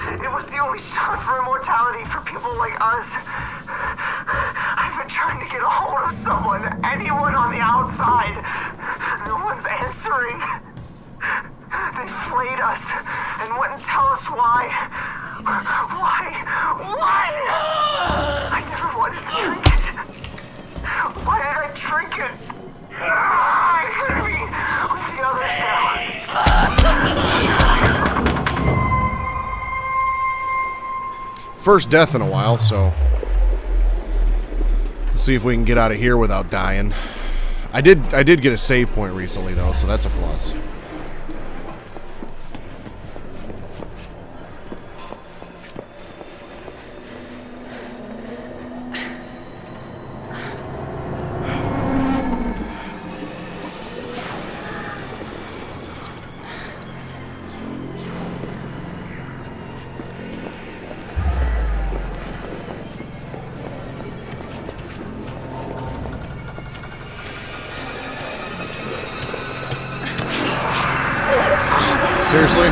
It was the only shot for immortality for people like us. I've been trying to get a hold of someone, anyone on the outside. No one's answering. They flayed us and wouldn't tell us why. Why? I never wanted to drink it. Why did I drink it? first death in a while, so let's see if we can get out of here without dying. I did get a save point recently though, so that's a plus. Seriously?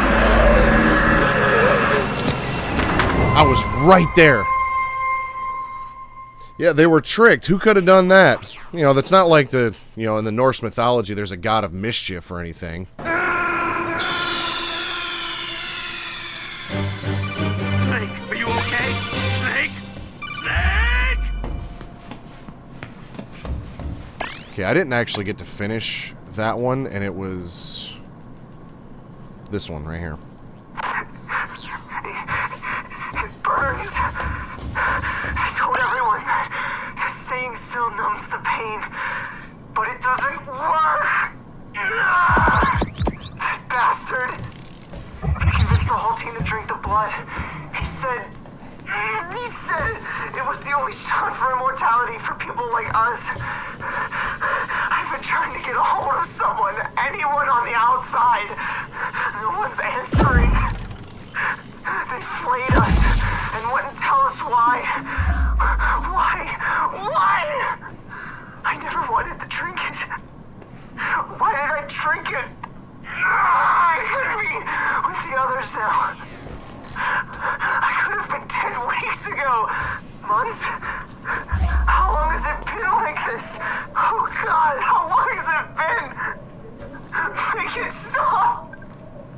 I was right there. Yeah, they were tricked. Who could have done that? You know, that's not like the, you know, in the Norse mythology there's a god of mischief or anything. Snake, are you okay? Snake? Snake! Okay, I didn't actually get to finish that one, and it was this one right here. It burns. I told everyone that staying still numbs the pain, but it doesn't work. That bastard. He convinced the whole team to drink the blood. He said it was the only shot for immortality for people like us. I've been trying to get a hold of someone, anyone on the outside. No one's answering. They flayed us and wouldn't tell us why. Why? I never wanted the trinket. Why did I drink it? I could be with the others now. I could have been dead weeks ago. Months? How long has it been like this? Oh God, how long has it been? Make it stop!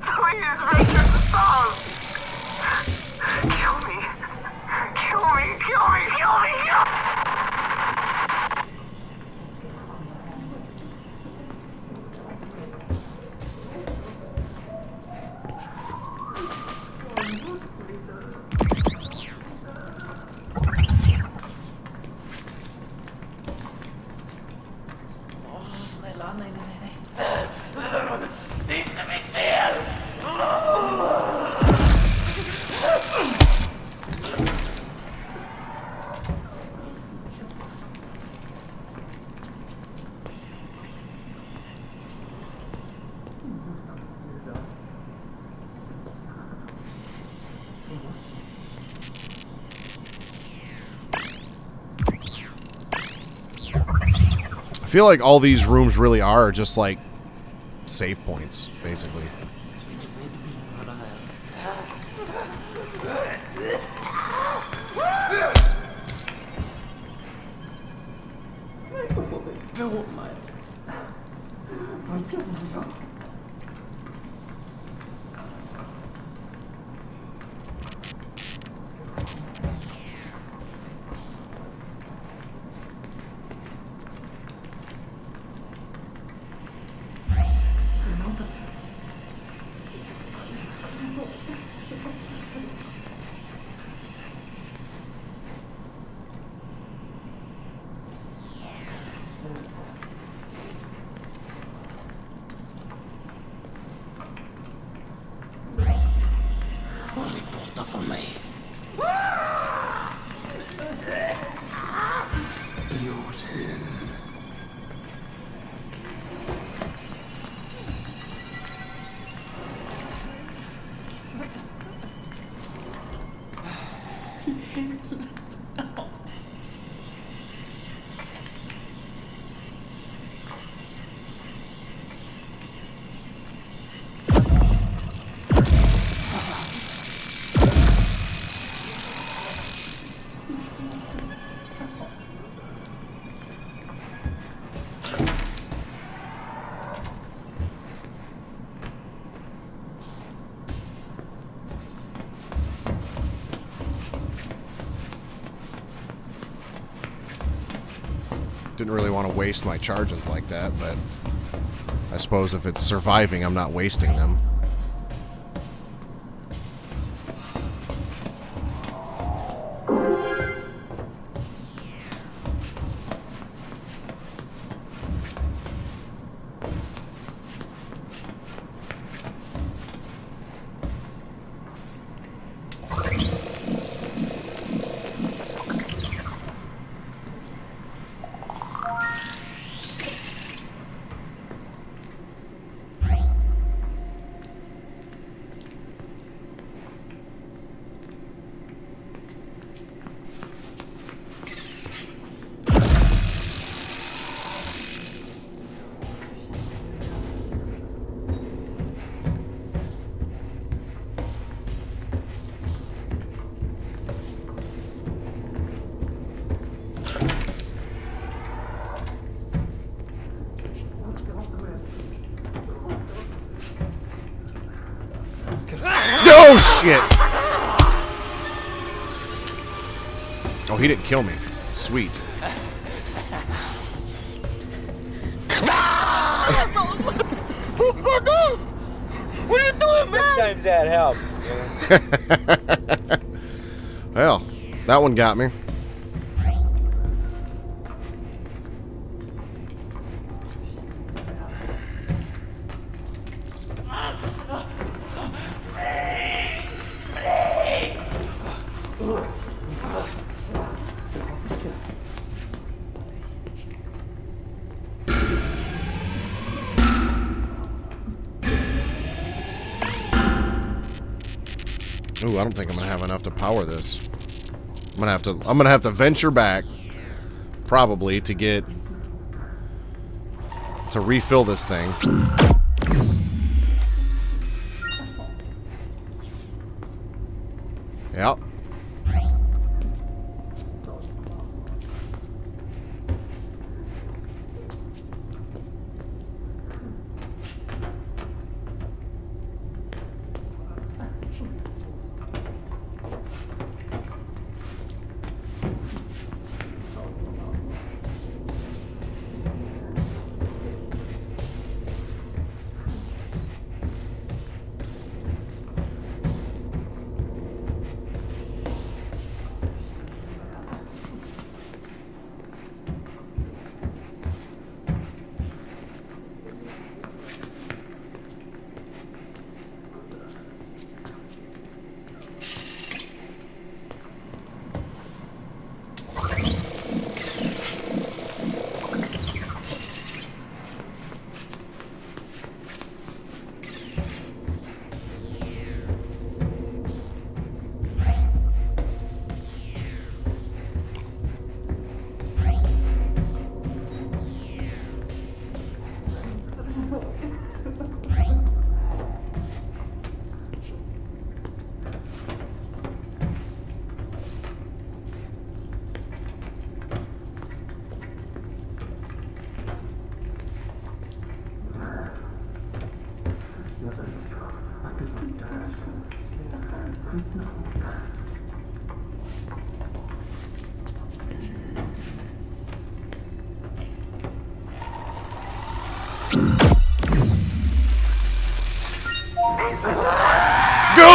Please make it stop! Kill me! Kill me! Kill me! Kill me! Kill me! I feel like all these rooms really are just like save points, basically. Didn't really want to waste my charges like that, but I suppose if it's surviving, I'm not wasting them. shit. Oh, he didn't kill me. Sweet. What are you doing, man? Sometimes that helps, man. Well, that one got me. Ooh, I don't think I'm gonna have enough to power this. I'm gonna have to venture back, probably, to refill this thing. Yep.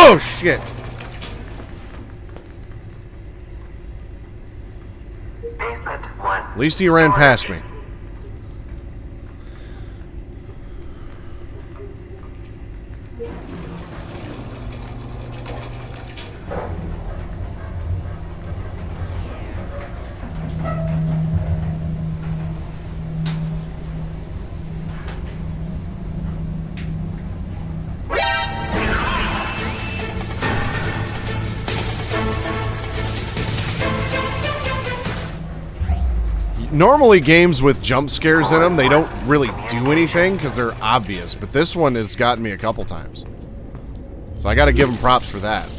Oh, shit. Basement 1. At least he ran past me. Normally games with jump scares in them, they don't really do anything because they're obvious, but this one has gotten me a couple times. So I gotta give them props for that.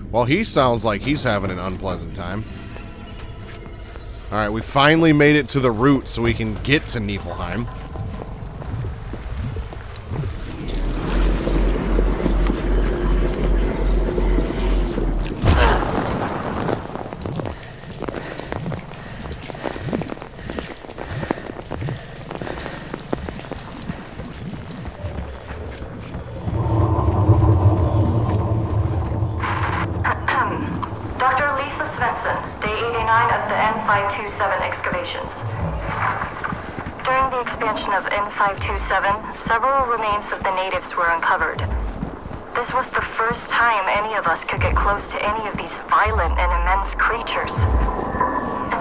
Well, he sounds like he's having an unpleasant time. Alright, we finally made it to the route so we can get to Niflheim. Dr. Lisa Svensson, day 89 of the N527 excavations. expansion of N527, several remains of the natives were uncovered. This was the first time any of us could get close to any of these violent and immense creatures.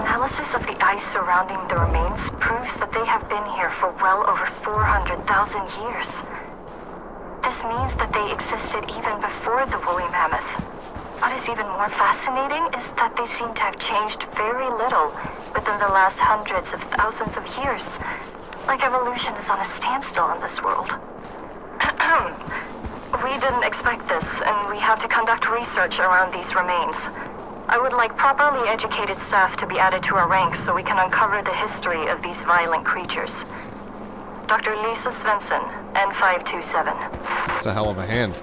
Analysis of the ice surrounding the remains proves that they have been here for well over 400,000 years. This means that they existed even before the woolly mammoth. What is even more fascinating is that they seem to have changed very little within the last hundreds of thousands of years. Like evolution is on a standstill in this world. We didn't expect this, and we have to conduct research around these remains. I would like properly educated staff to be added to our ranks so we can uncover the history of these violent creatures. Dr. Lisa Svensson, N527. It's a hell of a hand.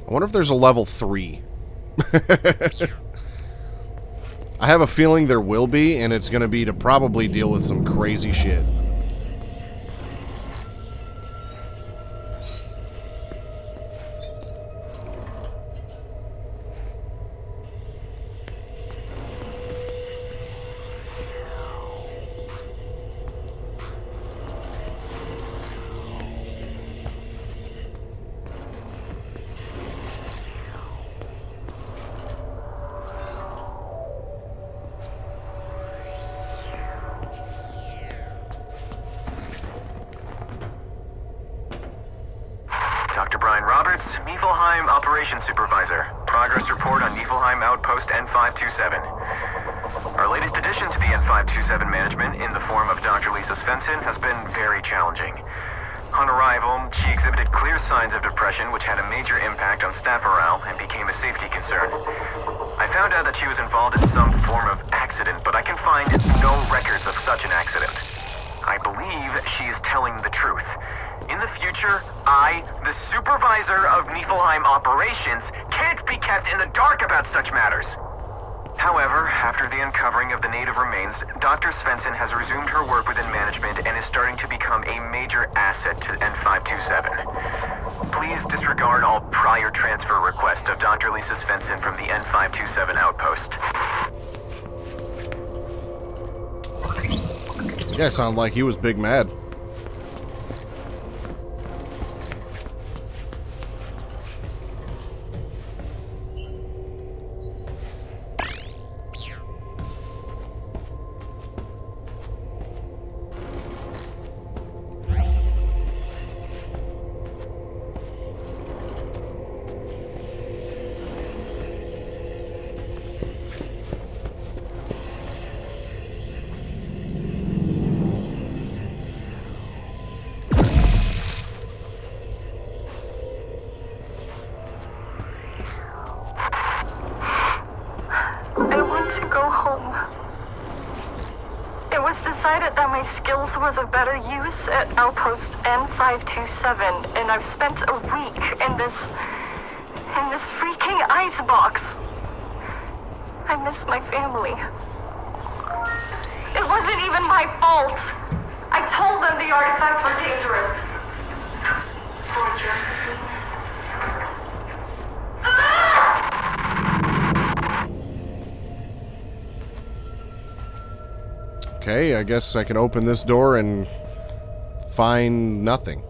I wonder if there's a level 3. I have a feeling there will be, and it's going to be to probably deal with some crazy shit. Dr. Brian Roberts, Niflheim Operations Supervisor. Progress report on Niflheim Outpost N527. Our latest addition to the N527 management, in the form of Dr. Lisa Svensson, has been very challenging. On arrival, she exhibited clear signs of depression, which had a major impact on staff morale and became a safety concern. I found out that she was involved in some form of accident, but I can find no records of such an accident. I believe she is telling the truth. In the future, I, the supervisor of Niflheim operations, can't be kept in the dark about such matters. However, after the uncovering of the native remains, Dr. Svensson has resumed her work within management and is starting to become a major asset to N527. Please disregard all prior transfer requests of Dr. Lisa Svensson from the N527 outpost. The guy sounded like he was big mad. Was of better use at Outpost N527, and I've spent a week in this freaking ice box. I miss my family. It wasn't even my fault. I told them the artifacts were dangerous. Poor Josephine. Okay, I guess I can open this door and find nothing.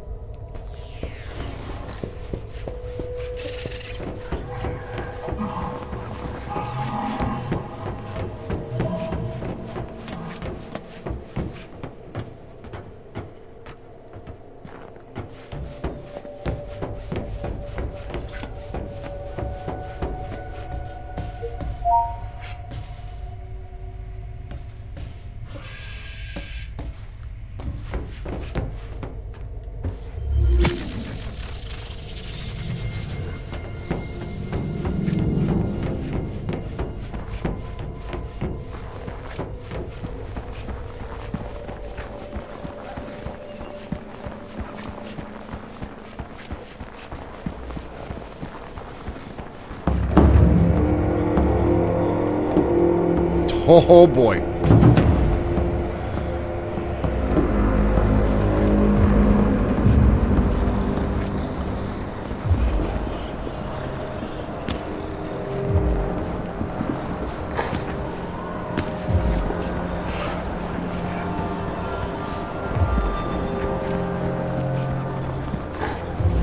Oh boy.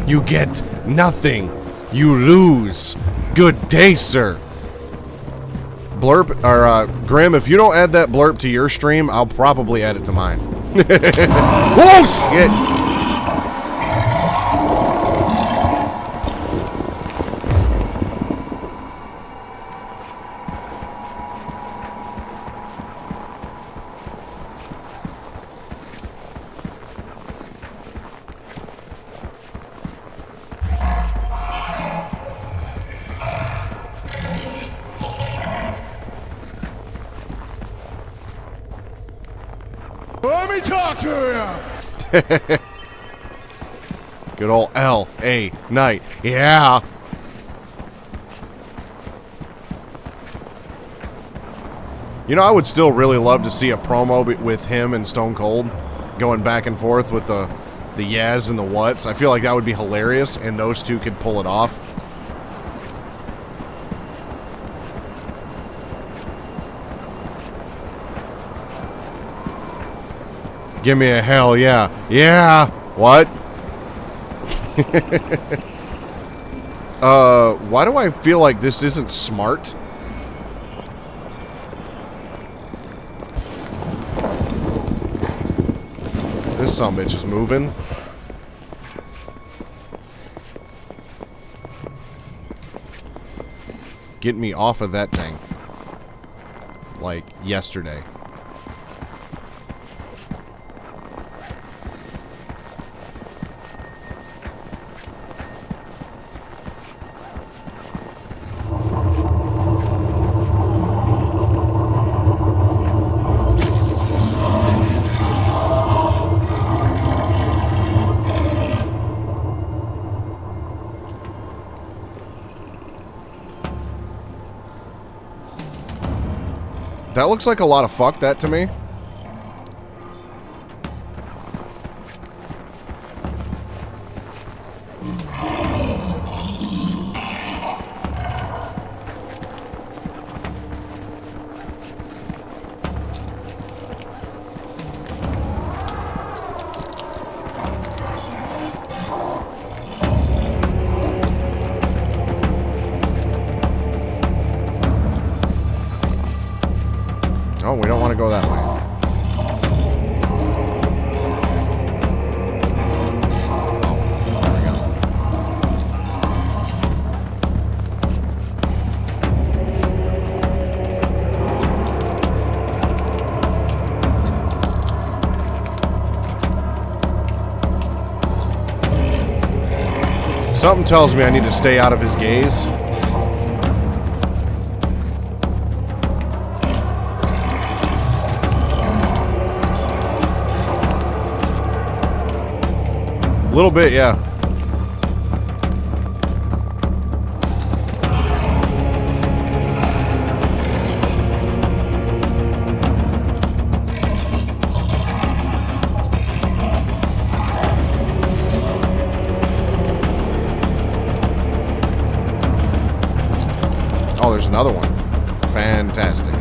You get nothing. You lose. Good day, sir. Blurp, or Grim, if you don't add that blurp to your stream, I'll probably add it to mine. Oh, shit. Let me talk to you. Good old L.A. Knight. Yeah. You know, I would still really love to see a promo with him and Stone Cold going back and forth with the Yaz and the What's. I feel like that would be hilarious, and those two could pull it off. Give me a hell yeah. Yeah. What? Why do I feel like this isn't smart? This sumbitch is moving. Get me off of that thing. Like yesterday. That looks like a lot of fuck that to me. Oh, we don't want to go that way. There we go. Something tells me I need to stay out of his gaze. A little bit, yeah. Oh, there's another one. Fantastic.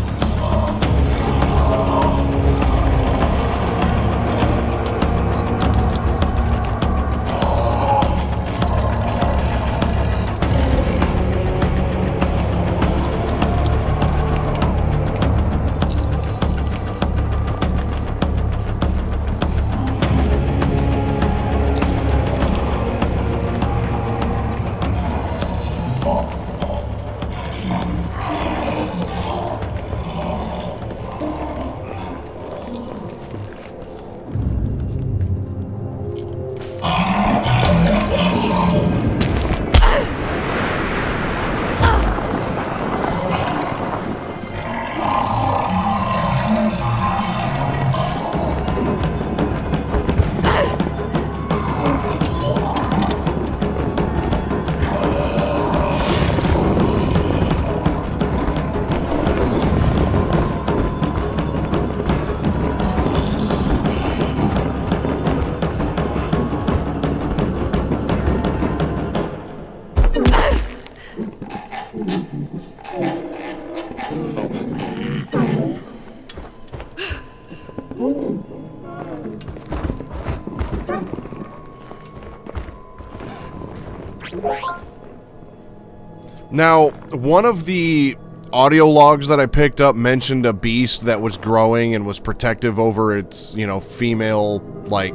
Now, one of the audio logs that I picked up mentioned a beast that was growing and was protective over its, you know, female, like,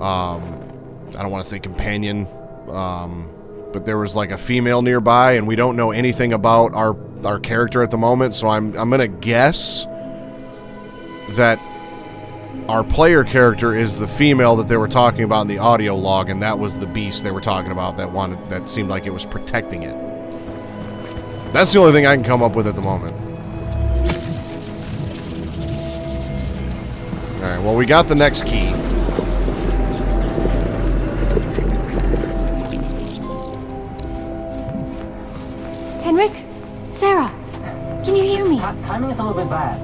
I don't want to say companion, but there was like a female nearby, and we don't know anything about our character at the moment, so I'm gonna guess that our player character is the female that they were talking about in the audio log, and that was the beast they were talking about that seemed like it was protecting it. That's the only thing I can come up with at the moment. Alright, well, we got the next key. Henrik? Sarah? Can you hear me? Timing is a little bit bad.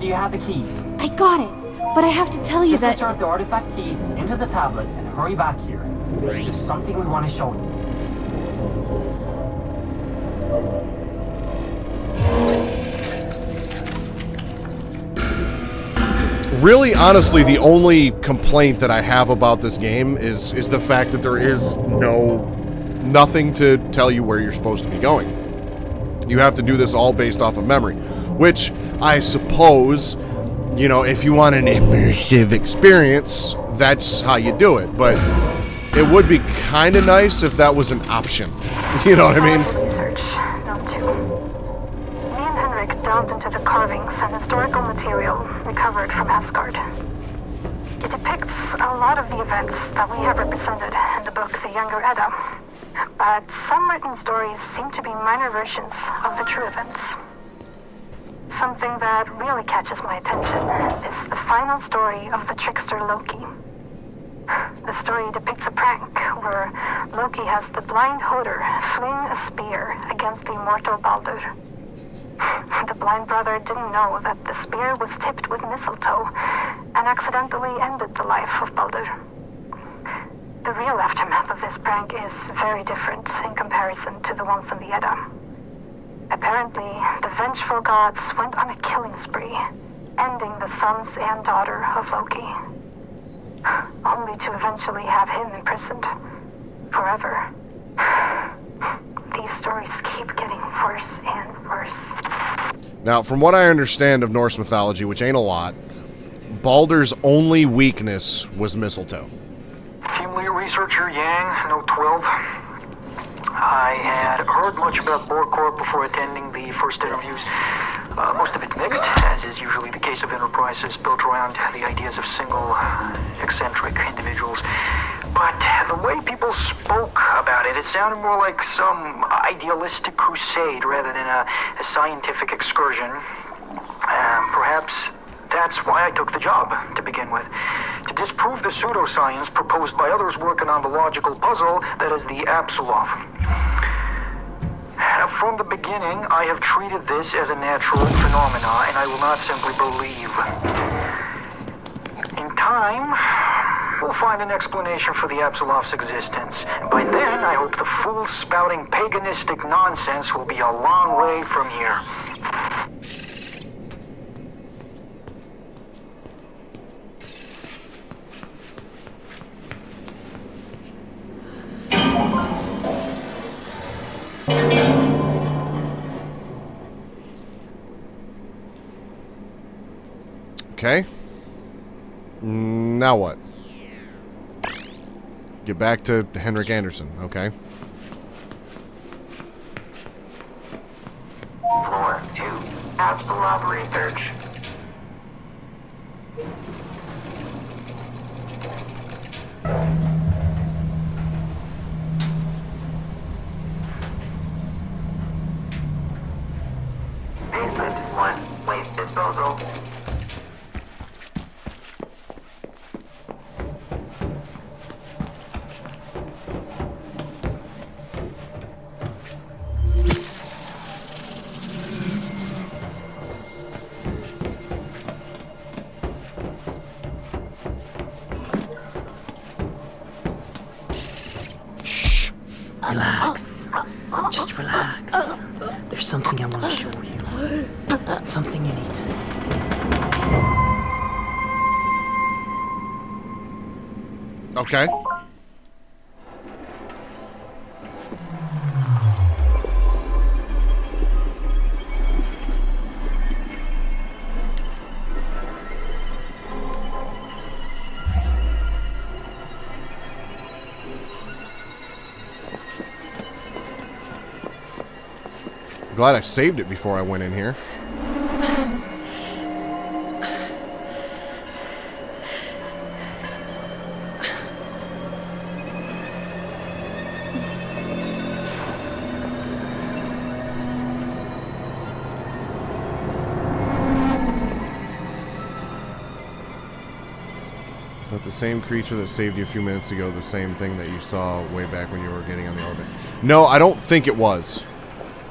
Do you have the key? I got it, but I have to tell you Just that... insert the artifact key into the tablet and hurry back here. There's something we want to show you. Really, honestly, the only complaint that I have about this game is the fact that there is nothing to tell you where you're supposed to be going. You have to do this all based off of memory, which I suppose, you know, if you want an immersive experience, that's how you do it. But it would be kind of nice if that was an option. You know what I mean? Research, note 2. Me and Henrik delved into the carvings and historical material recovered from Asgard. It depicts a lot of the events that we have represented in the book The Younger Edda, but some written stories seem to be minor versions of the true events. Something that really catches my attention is the final story of the trickster Loki. The story depicts a prank where Loki has the blind Hoder fling a spear against the immortal Baldur. The blind brother didn't know that the spear was tipped with mistletoe and accidentally ended the life of Baldur. The real aftermath of this prank is very different in comparison to the ones in the Edda. Apparently, the vengeful gods went on a killing spree, ending the sons and daughter of Loki. Only to eventually have him imprisoned forever. These stories keep getting worse and worse. Now, from what I understand of Norse mythology, which ain't a lot, Baldur's only weakness was mistletoe. Team lead researcher Yang, note 12. I had heard much about Borcorp before attending the first interviews. Most of it mixed, as is usually the case of enterprises built around the ideas of single, eccentric individuals. But the way people spoke about it, it sounded more like some idealistic crusade rather than a scientific excursion. Perhaps that's why I took the job, to begin with. To disprove the pseudoscience proposed by others working on the logical puzzle that is the Apsulov. Now, from the beginning, I have treated this as a natural phenomena, and I will not simply believe. In time, we'll find an explanation for the Apsulov's existence. And by then, I hope the fool spouting paganistic nonsense will be a long way from here. Okay. Now what? Get back to Henrik Anderson. Okay. Floor 2, Apsulov Research. Basement 1, waste disposal. Relax. Just relax. There's something I want to show you. Something you need to see. Okay. glad I saved it before I went in here. Is that the same creature that saved you a few minutes ago? The same thing that you saw way back when you were getting on the elevator? No, I don't think it was.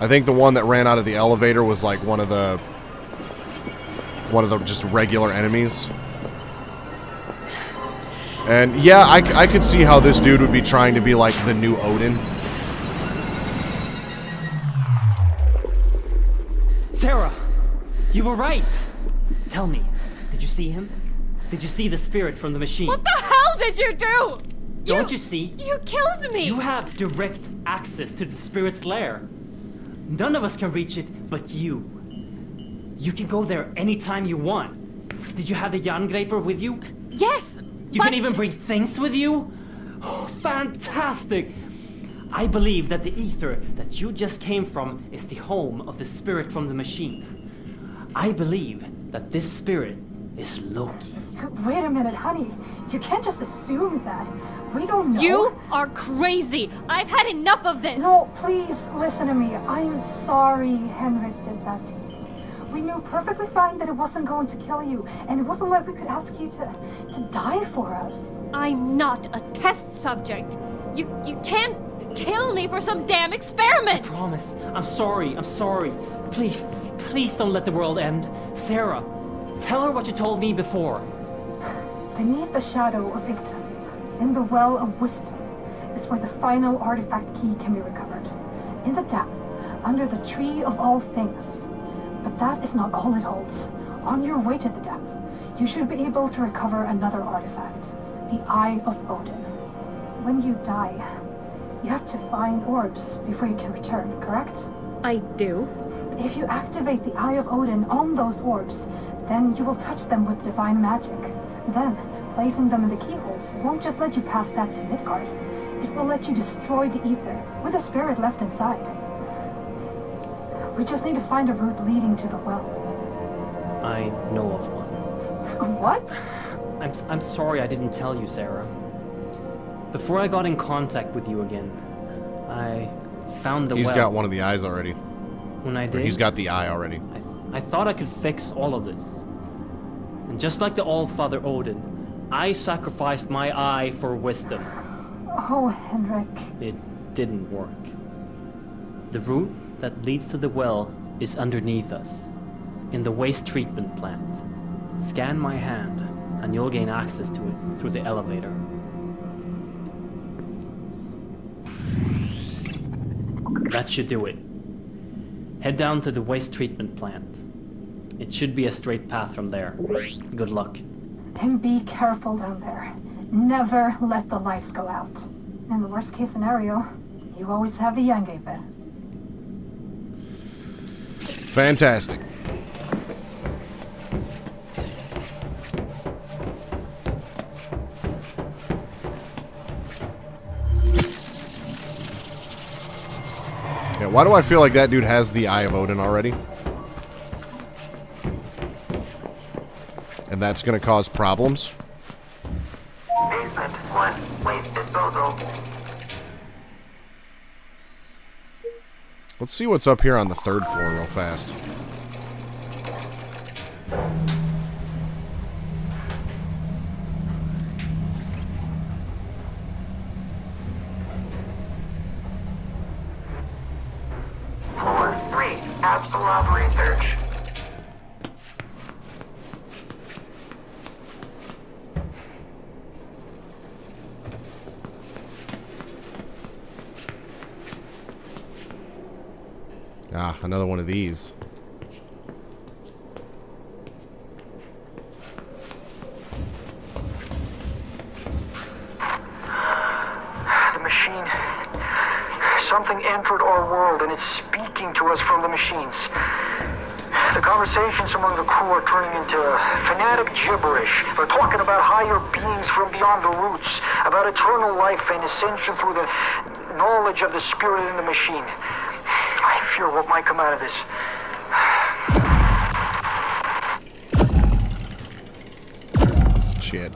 I think the one that ran out of the elevator was like one of the just regular enemies. And yeah, I could see how this dude would be trying to be like the new Odin. Sarah, you were right. Tell me, did you see him? Did you see the spirit from the machine? What the hell did you do? Don't you see? You killed me! You have direct access to the spirit's lair. None of us can reach it but you. You can go there anytime you want. Did you have the Jerngraper with you? Yes! You can even bring things with you? Oh, fantastic! I believe that the ether that you just came from is the home of the spirit from the machine. I believe that this spirit is Loki. Wait a minute, honey. You can't just assume that. We don't know. You are crazy. I've had enough of this. No, please listen to me. I'm sorry Henrik did that to you. We knew perfectly fine that it wasn't going to kill you, and it wasn't like we could ask you to die for us. I'm not a test subject. You can't kill me for some damn experiment. I promise. I'm sorry. Please don't let the world end. Sarah, tell her what you told me before. Beneath the shadow of Yggdrasil, in the Well of Wisdom, is where the final artifact key can be recovered. In the depth, under the Tree of All Things. But that is not all it holds. On your way to the depth, you should be able to recover another artifact, the Eye of Odin. When you die, you have to find orbs before you can return, correct? I do. If you activate the Eye of Odin on those orbs, then you will touch them with divine magic. Then, placing them in the keyholes won't just let you pass back to Midgard. It will let you destroy the ether with the spirit left inside. We just need to find a route leading to the well. I know of one. What? I'm sorry I didn't tell you, Sarah. Before I got in contact with you again, I found the well. He's got one of the eyes already. When I did, he's got the eye already. I thought I could fix all of this. And just like the All-Father Odin, I sacrificed my eye for wisdom. Oh, Henrik. It didn't work. The route that leads to the well is underneath us, in the waste treatment plant. Scan my hand, and you'll gain access to it through the elevator. That should do it. Head down to the waste treatment plant. It should be a straight path from there. Good luck. And be careful down there. Never let the lights go out. In the worst case scenario, you always have the Jerngraper. Fantastic. Yeah, why do I feel like that dude has the Eye of Odin already? And that's going to cause problems? Basement 1, waste disposal. Let's see what's up here on the 3rd floor real fast. Floor 3, Apsulov research. Ah, another one of these. The machine. Something entered our world and it's speaking to us from the machines. The conversations among the crew are turning into fanatic gibberish. They're talking about higher beings from beyond the roots, about eternal life and ascension through the knowledge of the spirit in the machine. I fear what might come out of this. Shit.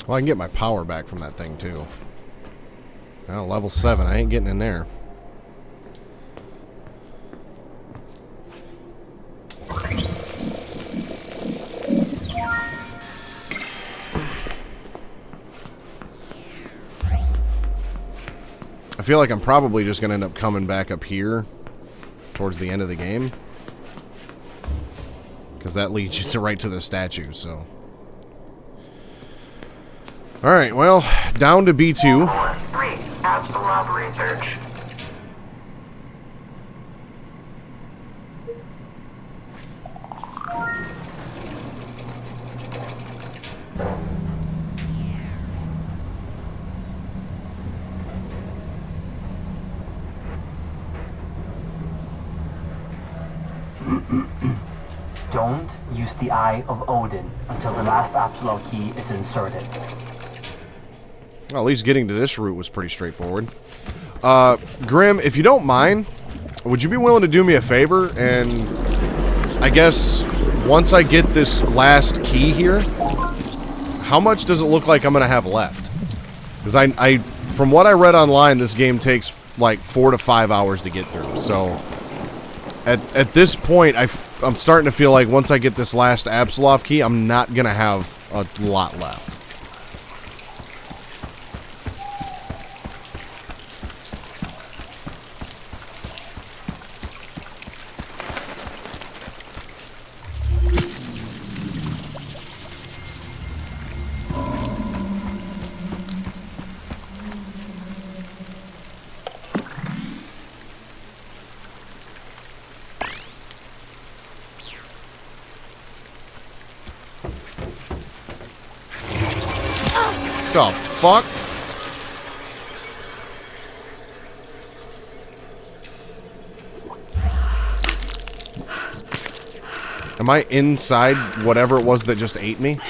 Well, I can get my power back from that thing, too. Well, level 7. I ain't getting in there. I feel like I'm probably just going to end up coming back up here towards the end of the game. Because that leads you to right to the statue, so... Alright, well, down to B2. Apsulov research. Don't use the Eye of Odin until the last Apsulov key is inserted. Well, at least getting to this route was pretty straightforward. Grim, if you don't mind, would you be willing to do me a favor? And I guess once I get this last key here, how much does it look like I'm going to have left? Because I, from what I read online, this game takes like 4 to 5 hours to get through. So at this point, I'm starting to feel like once I get this last Apsulov key, I'm not going to have a lot left. The fuck? Am I inside whatever it was that just ate me?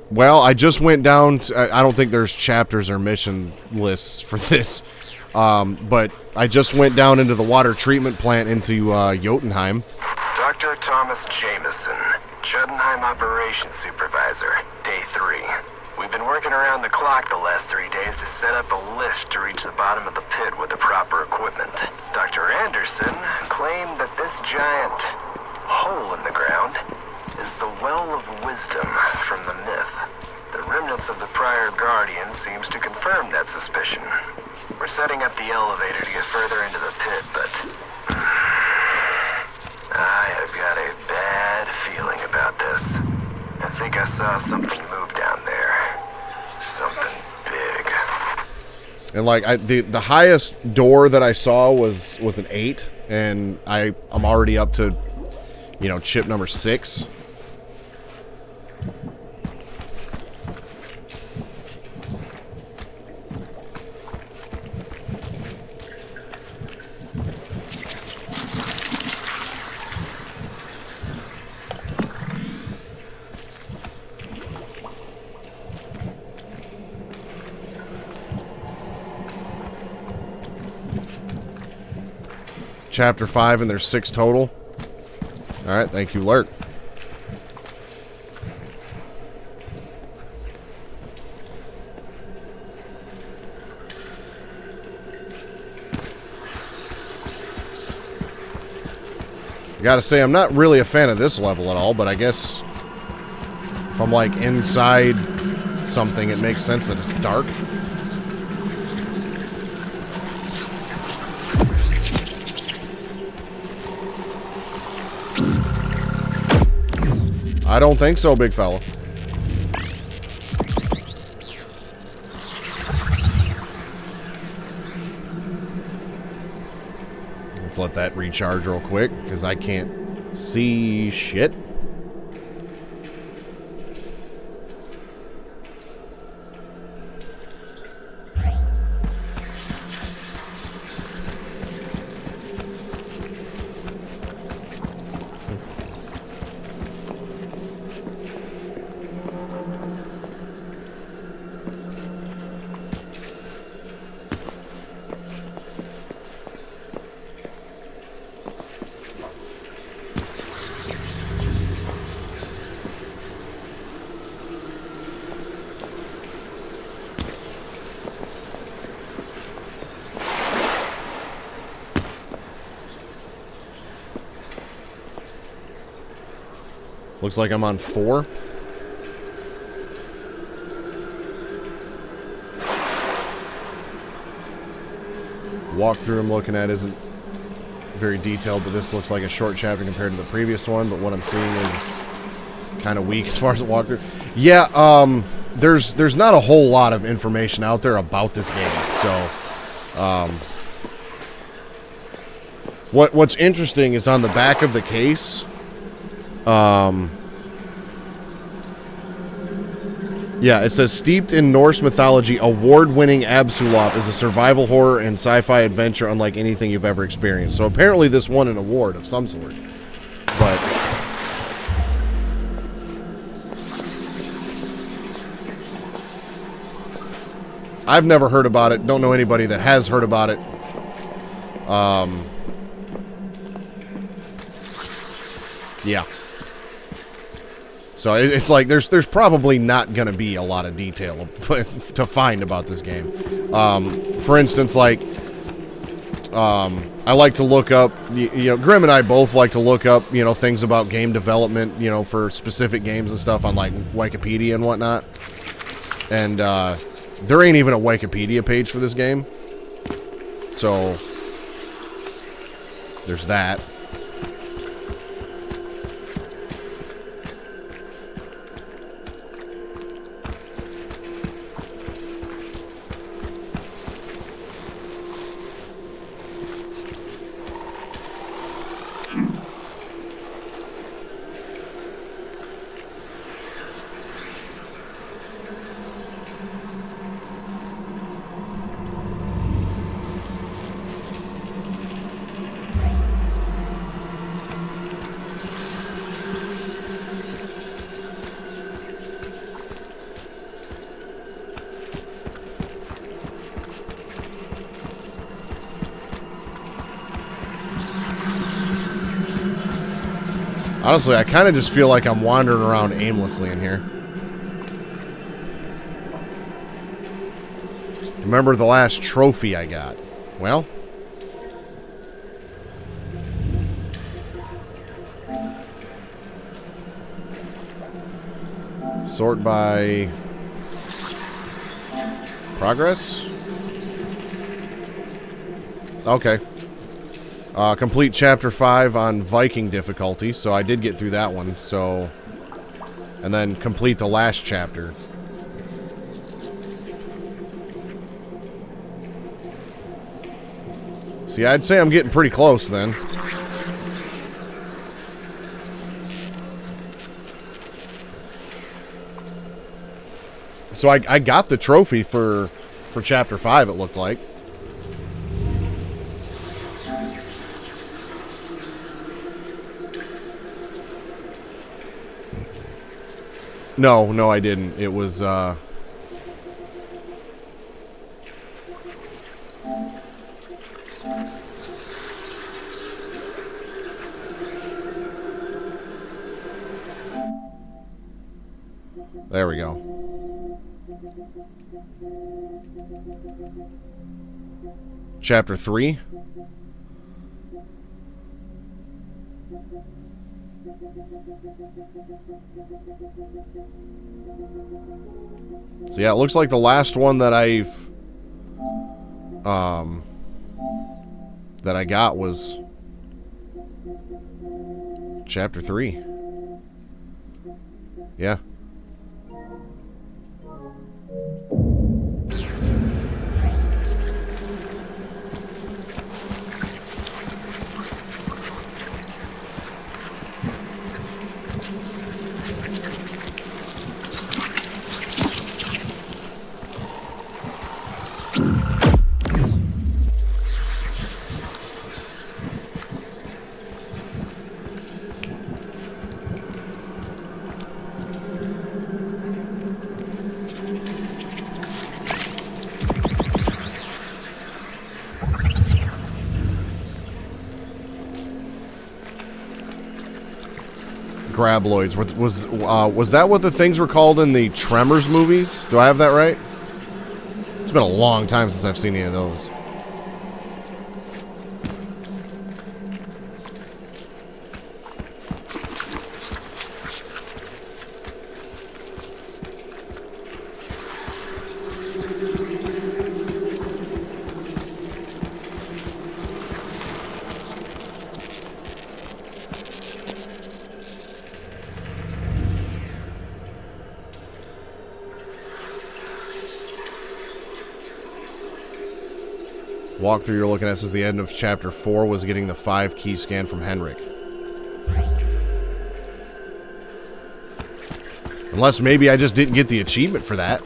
Well, I just went down to, I don't think there's chapters or mission lists for this, but I just went down into the water treatment plant into Jotunheim. Dr. Thomas Jameson, Jotunheim Operations Supervisor, Day 3. We've been working around the clock the last 3 days to set up a lift to reach the bottom of the pit with the proper equipment. Dr. Anderson claimed that this giant hole in the ground is the well of wisdom from the myth. The remnants of the prior Guardian seems to confirm that suspicion. We're setting up the elevator to get further into the pit, but I have got a bad feeling about this. I think I saw something move down there. Something big. And like the highest door that I saw was an 8, and I'm already up to you know, chip number 6. Chapter 5, and there's 6 total. Alright, thank you, Lurk. Gotta say, I'm not really a fan of this level at all, but I guess if I'm like inside something, it makes sense that it's dark. I don't think so, big fella. Let's let that recharge real quick, because I can't see shit. Looks like I'm on 4. The walkthrough I'm looking at isn't very detailed, but this looks like a short chapter compared to the previous one, but what I'm seeing is kind of weak as far as the walkthrough. Yeah, there's not a whole lot of information out there about this game, so what's interesting is on the back of the case, yeah, it says, steeped in Norse mythology, award-winning Apsulov is a survival horror and sci-fi adventure unlike anything you've ever experienced. So apparently this won an award of some sort. But I've never heard about it. Don't know anybody that has heard about it. Yeah. So it's like there's probably not going to be a lot of detail to find about this game. For instance, like I like to look up, you know, Grim and I both like to look up, you know, things about game development, you know, for specific games and stuff on like Wikipedia and whatnot. And there ain't even a Wikipedia page for this game. So there's that. Honestly, I kind of just feel like I'm wandering around aimlessly in here. Remember the last trophy I got? Well, sort by progress? Okay. Complete Chapter 5 on Viking difficulty, so I did get through that one, so... And then complete the last chapter. See, I'd say I'm getting pretty close, then. So I got the trophy for Chapter 5, it looked like. No, I didn't. It was, there we go. Chapter 3. So yeah, it looks like the last one that I got was Chapter 3. Yeah. Grabloids. Was that what the things were called in the Tremors movies? Do I have that right? It's been a long time since I've seen any of those. Walkthrough you're looking at says the end of Chapter 4 was getting the 5 key scan from Henrik. Unless maybe I just didn't get the achievement for that.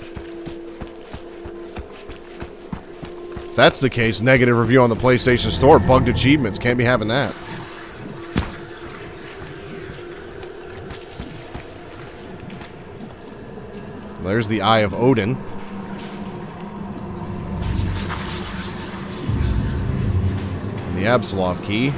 If that's the case, negative review on the PlayStation Store. Bugged achievements. Can't be having that. There's the Eye of Odin. The Apsulov key.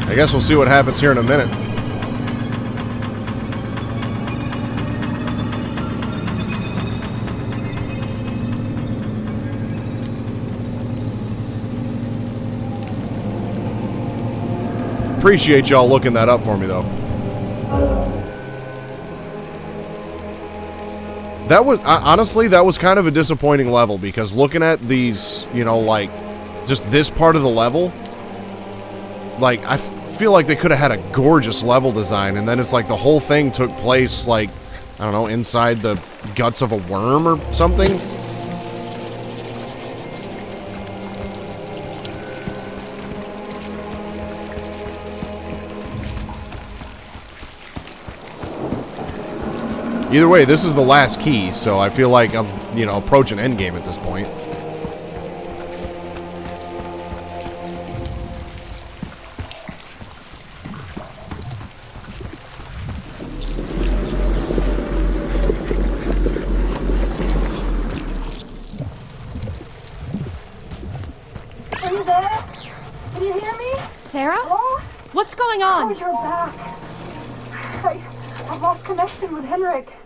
I guess we'll see what happens here in a minute. Appreciate y'all looking that up for me, though. That was, honestly, that was kind of a disappointing level, because looking at these, you know, like, just this part of the level, like, I feel like they could have had a gorgeous level design, and then it's like the whole thing took place, like, I don't know, inside the guts of a worm or something. Either way, this is the last key, so I feel like I'm, you know, approaching endgame at this point. Are you there? Can you hear me? Sarah? Oh? What's going on? Oh, you're back. I've lost connection with Henrik.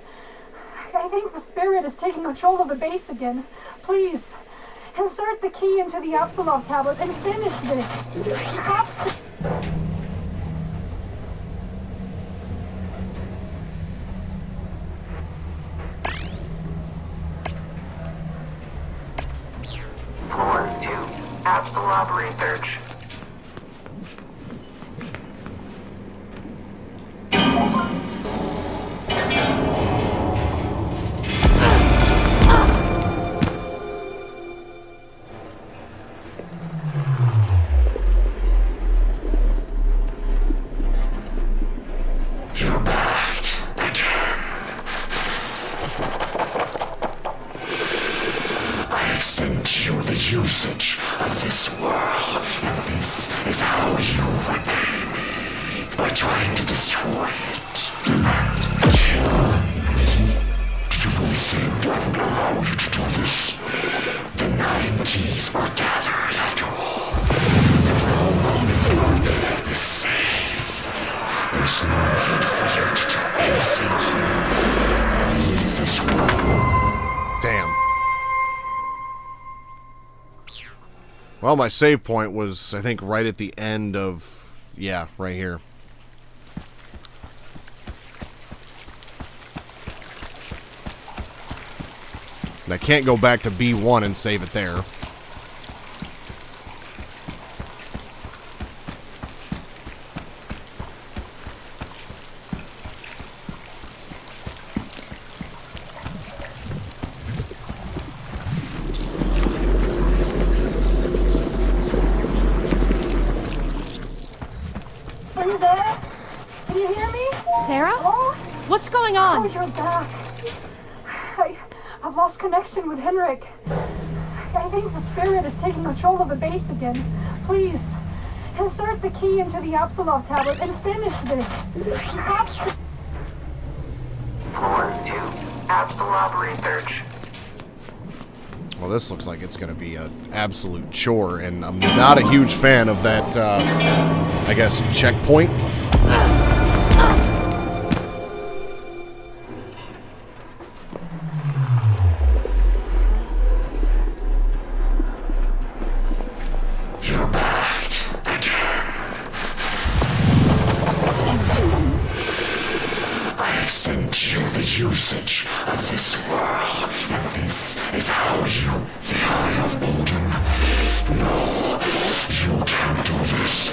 I think the spirit is taking control of the base again. Please, insert the key into the Apsulov tablet and finish this. You have to... research. You're back again. I extend to you the usage of this world, and this is how you repay me. By trying to destroy it. And kill me. Do you really think I would allow you to do this? The 9 keys are gathered after all. The realm is safe. There's no need for you to do anything here. Leave this world. Damn. Well, my save point was, I think, right at the end of... Yeah, right here. And I can't go back to B1 and save it there. Are you there? Can you hear me? Sarah? Oh, What's going on? you're back. I've lost connection with Henrik. I think the spirit is taking control of the base again. Please, insert the key into the Apsulov tablet and finish this. Floor 2, Apsulov research. Well, this looks like it's going to be an absolute chore, and I'm not a huge fan of that, I guess, checkpoint. You're back again. I extend to you the usage of this world, and this is how you, the Eye of Odin. No, you can't do this.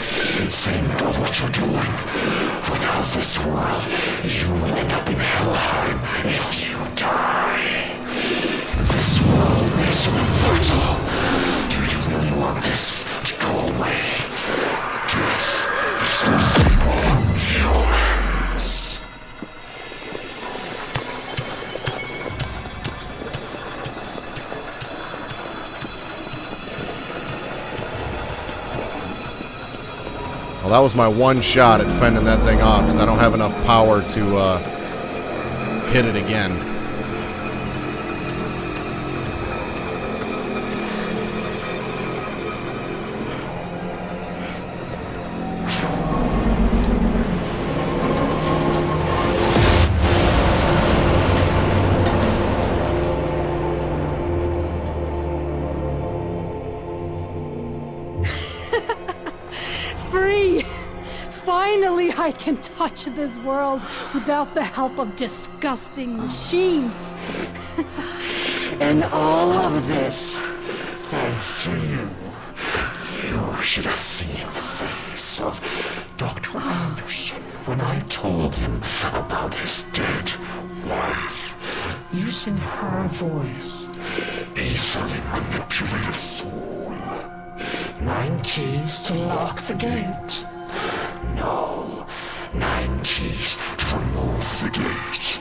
Think of what you're doing. Without this world, you will end up in Helheim if you die. This world makes you immortal. Do you really want this to go away? Death is for feeble humans. Well, that was my one shot at fending that thing off, because I don't have enough power to hit it again. Free! Finally, I can touch this world without the help of disgusting machines. And all of this, thanks to you. You should have seen the face of Dr. Anderson when I told him about his dead wife. Using her voice, easily manipulated fool. 9 keys to lock the gate. No, 9 keys to remove the gate.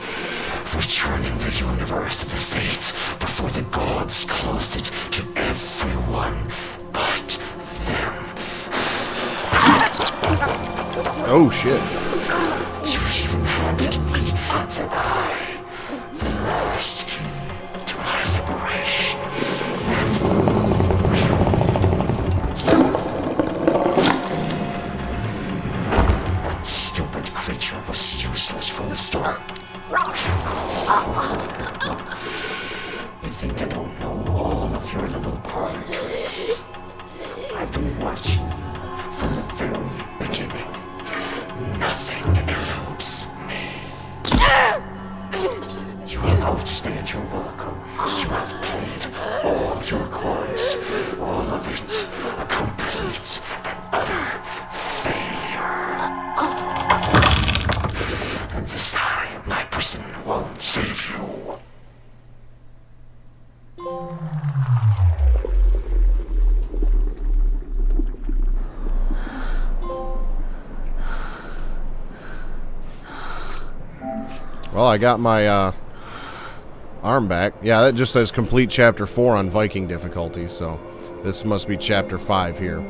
Returning the universe to the state before the gods closed it to everyone but them. Oh, shit. You even handed me the eye, the last key to my liberation. That stupid creature was useless from the start. You think I don't know all of your little party tricks? I've been watching from the very beginning. Nothing eludes me. You have outstayed your welcome. You have played all your cards. All of it a complete Well, I got my arm back. Yeah, that just says complete Chapter 4 on Viking difficulty, so this must be Chapter 5 here.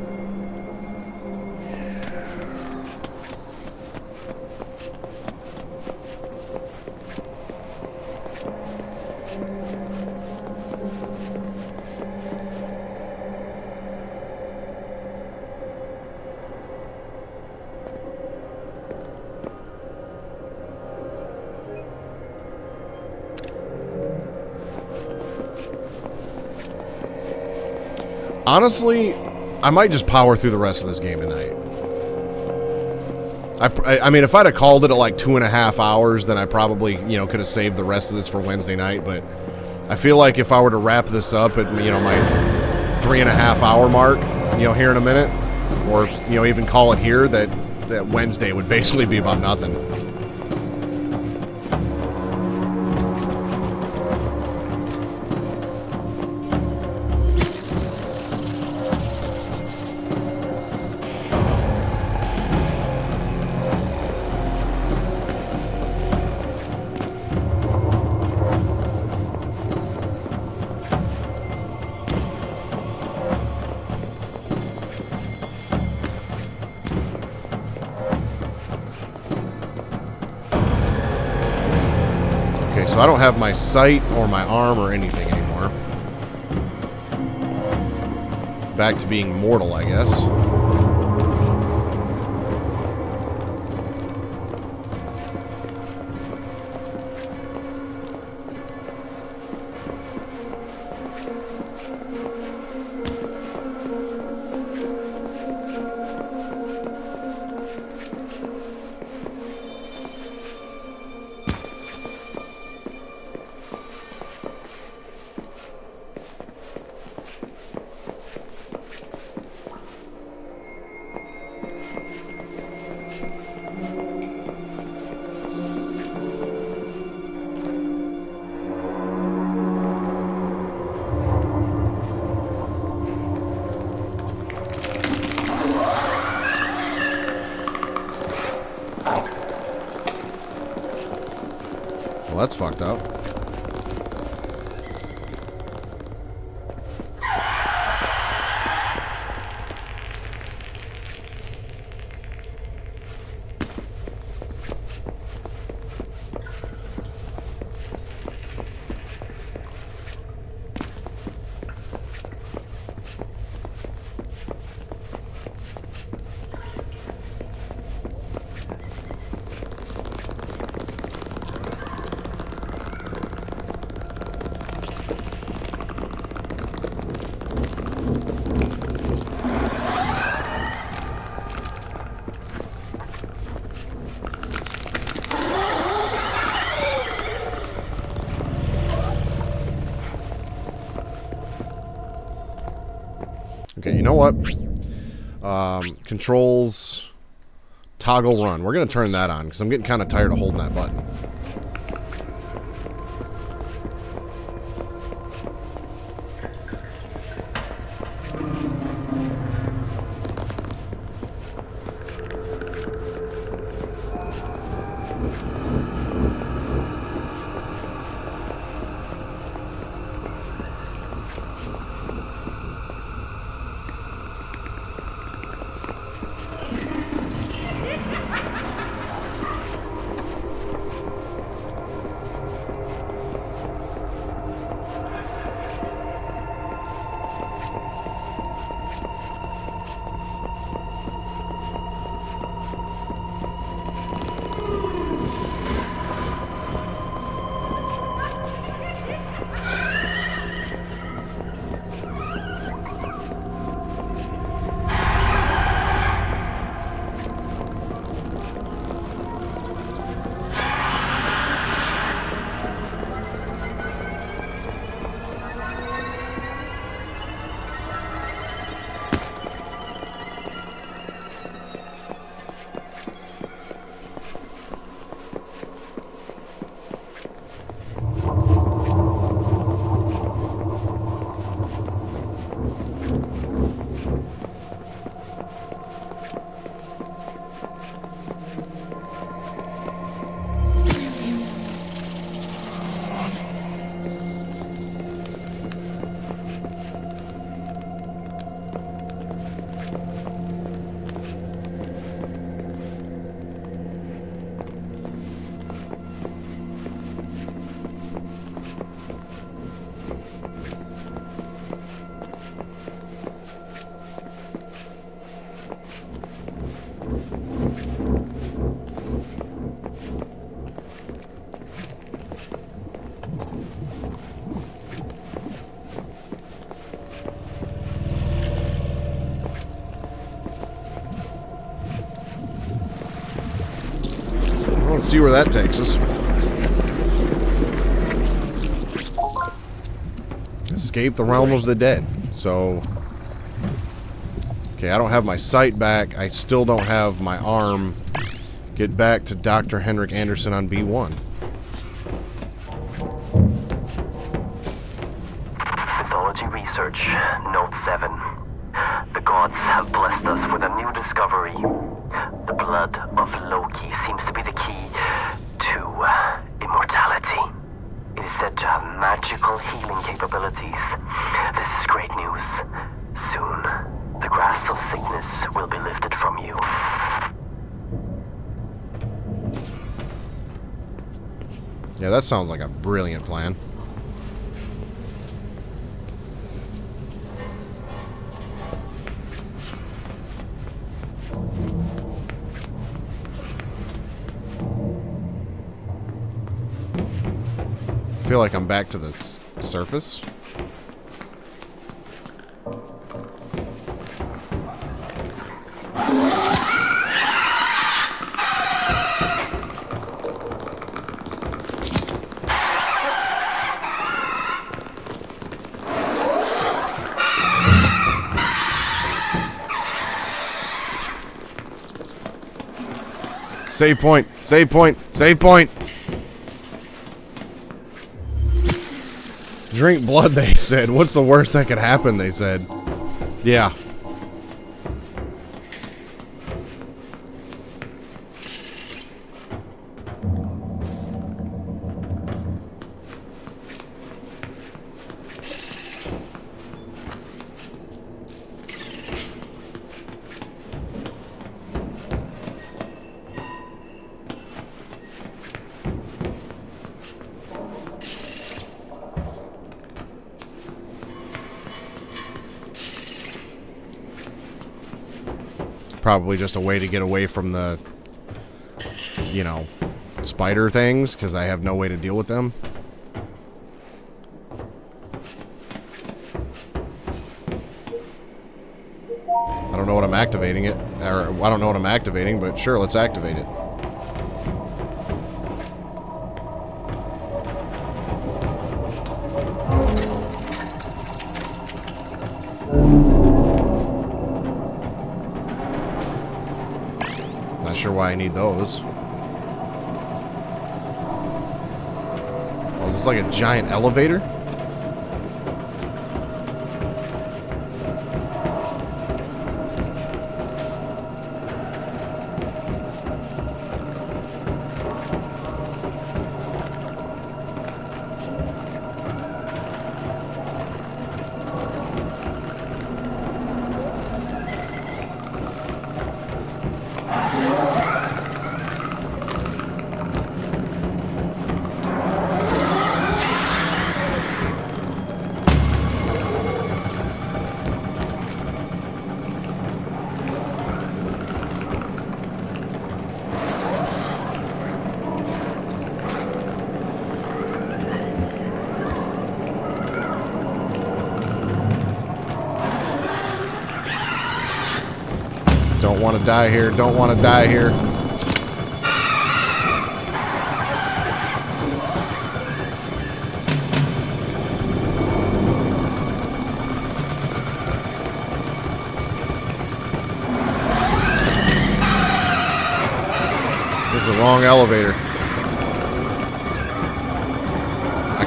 Honestly, I might just power through the rest of this game tonight. I mean, if I'd have called it at like 2.5 hours, then I probably, you know, could have saved the rest of this for Wednesday night. But I feel like if I were to wrap this up at, you know, my 3.5 hour mark, you know, here in a minute, or, you know, even call it here, that Wednesday would basically be about nothing. So I don't have my sight or my arm or anything anymore. Back to being mortal, I guess. Well, that's fucked up. Okay, you know what? Controls, toggle run. We're going to turn that on because I'm getting kind of tired of holding that button. Let's see where that takes us. Escape the realm of the dead. So, okay, I don't have my sight back. I still don't have my arm. Get back to Dr. Henrik Anderson on B1. Mythology Research, Note 7. The gods have blessed us with a new discovery. The blood of Loki seems to be the key to immortality. It is said to have magical healing capabilities. This is great news. Soon, the grasp of sickness will be lifted from you. Yeah, that sounds like a brilliant plan. I feel like I'm back to the surface. Save point, save point, save point. Drink blood, they said. What's the worst that could happen, they said. Yeah. Probably just a way to get away from the, you know, spider things, because I have no way to deal with them. I don't know what I'm activating it, or I don't know what I'm activating, but sure, let's activate it. Not sure why I need those. Oh, is this like a giant elevator? Don't want to die here. Don't want to die here. This is the wrong elevator. I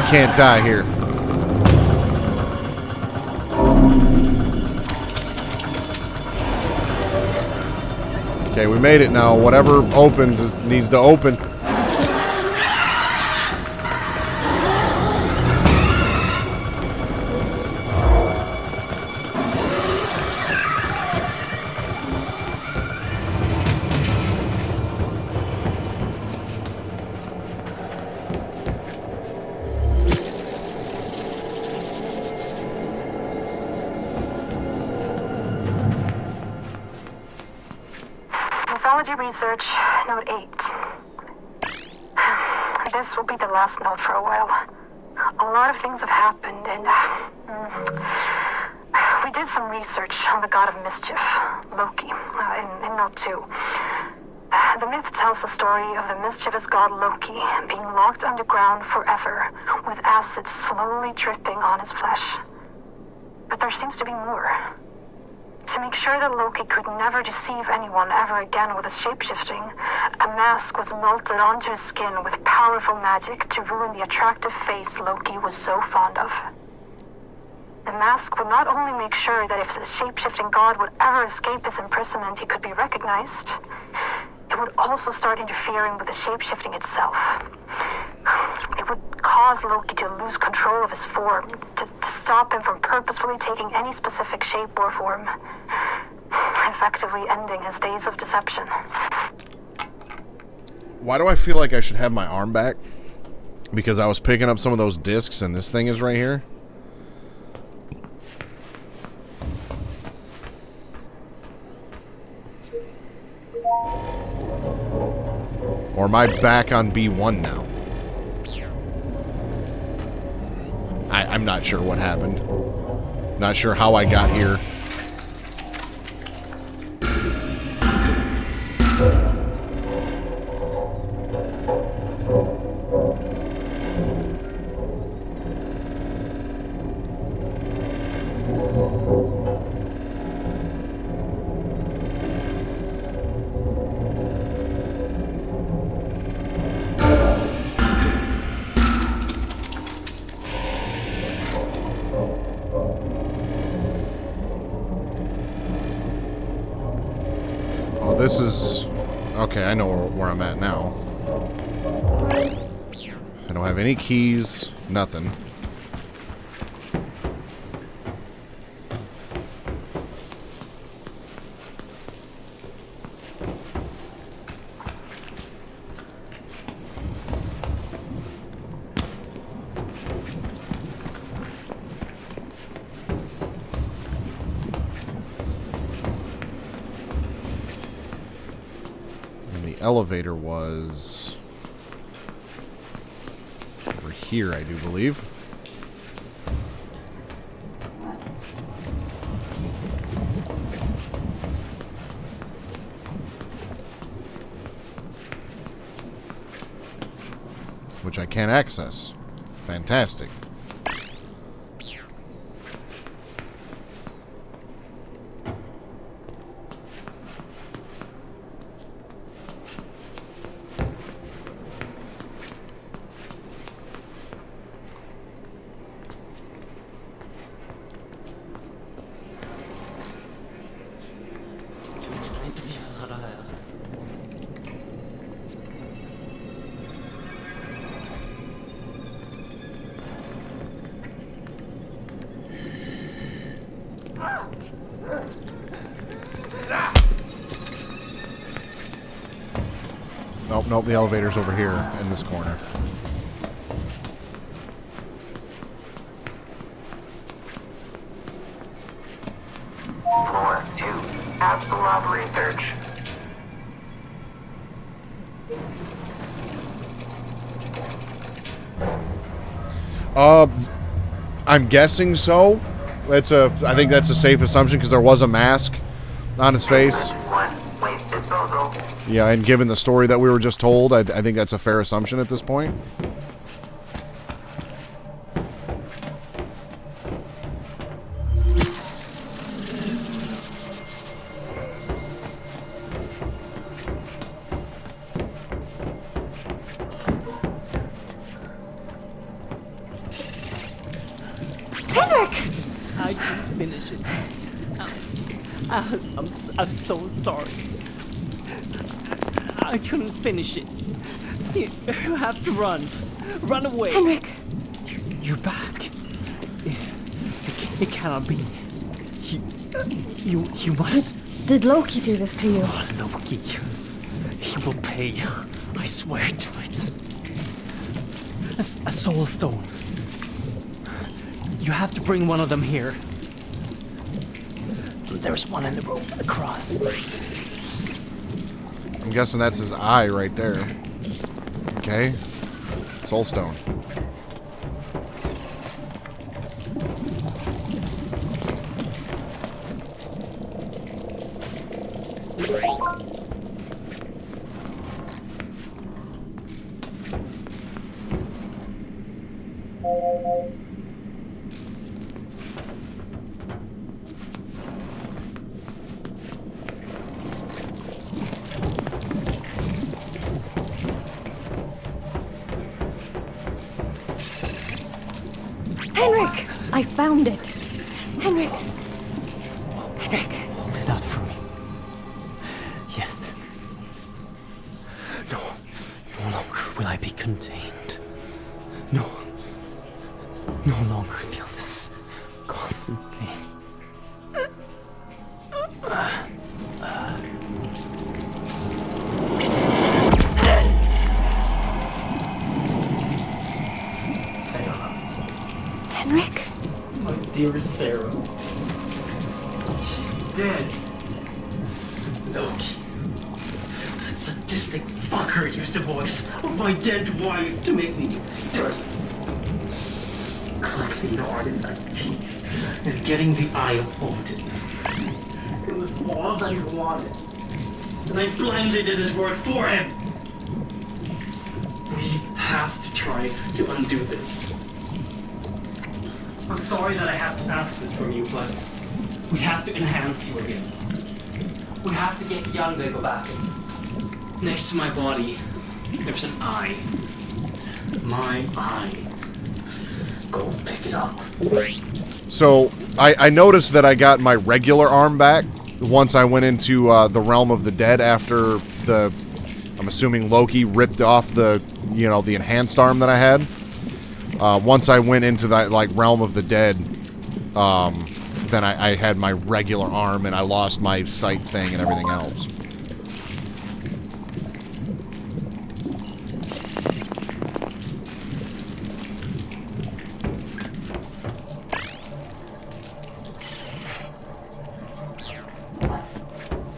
can't die here. Okay, we made it now. Whatever opens needs to open. Technology Research, Note 8. This will be the last note for a while. A lot of things have happened, and we did some research on the god of mischief, Loki, in Note 2. The myth tells the story of the mischievous god Loki being locked underground forever, with acid slowly dripping on his flesh. But there seems to be more. To make sure that Loki could never deceive anyone ever again with his shapeshifting, a mask was melted onto his skin with powerful magic to ruin the attractive face Loki was so fond of. The mask would not only make sure that if the shapeshifting god would ever escape his imprisonment, he could be recognized, it would also start interfering with the shapeshifting itself. It would cause Loki to lose control of his form, to stop him from purposefully taking any specific shape or form, effectively ending his days of deception. Why do I feel like I should have my arm back? Because I was picking up some of those discs and this thing is right here. Or am I back on B1 now? I'm not sure what happened. Not sure how I got here. This is... Okay, I know where I'm at now. I don't have any keys, nothing. Elevator was over here, I do believe. Which I can't access. Fantastic. Nope, nope, the elevator's over here in this corner. Floor 2, Apsulov Research. I'm guessing so. I think that's a safe assumption because there was a mask on his face. Waste disposal. Yeah, and given the story that we were just told, I think that's a fair assumption at this point. I couldn't finish it. I'm so sorry. I couldn't finish it. You have to run. Run away. Henrik! You're back. It cannot be. You must... Did Loki do this to you? Oh, Loki. He will pay. I swear to it. A soul stone. You have to bring one of them here. There's one in the room across. I'm guessing that's his eye right there. Okay. Soul stone. Henrik! I found it. Henrik. Henrik. Hold it out for me. Yes. No. No longer will I be contained. No. No longer feel this constant pain. Henrik? My dear Sarah. She's dead. Loki. That sadistic fucker used the voice of my dead wife to make me do this dirt. Collecting the artifact piece and getting the Eye of Odin. It was all that he wanted. And I blindly did his work for him. We have to try to undo this. I'm sorry that I have to ask this from you, but we have to enhance you again. We have to get young Lego back. Next to my body, there's an eye. My eye. Go pick it up. So, I noticed that I got my regular arm back once I went into the realm of the dead after I'm assuming Loki ripped off the enhanced arm that I had. Once I went into that, realm of the dead, then I had my regular arm and I lost my sight thing and everything else.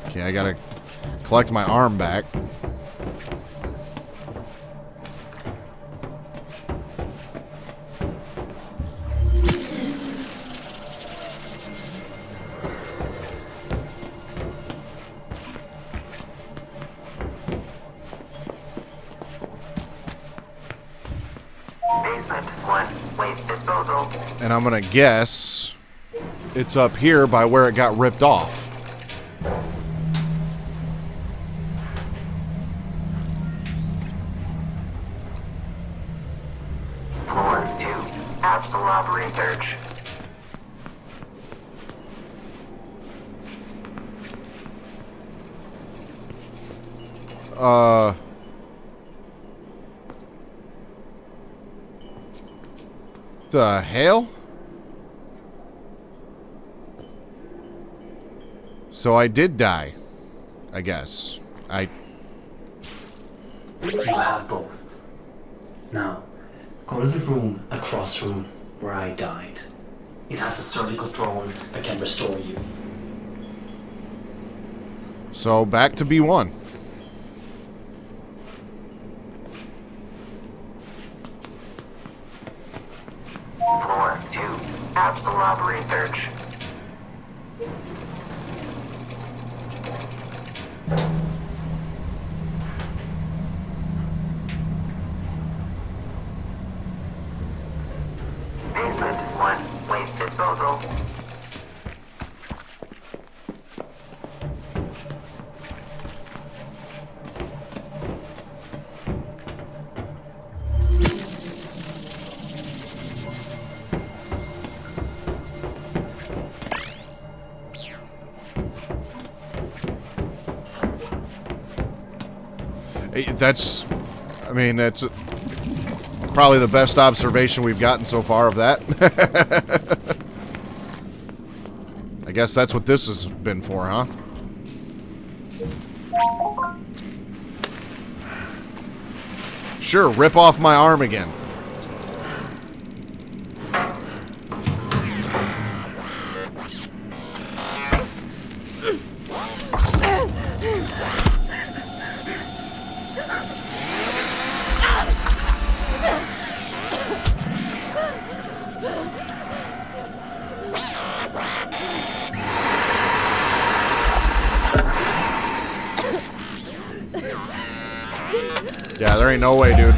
Okay, I gotta collect my arm back. And I'm gonna guess it's up here by where it got ripped off. Floor 2, Apsulov research. The hell? So I did die, I guess. You have both. Now, go to the room across from where I died. It has a surgical drone that can restore you. So back to B1. Floor 2, Apsulov research. Basement 1, waste disposal. That's probably the best observation we've gotten so far of that. I guess that's what this has been for, huh? Sure, rip off my arm again. Yeah, there ain't no way, dude.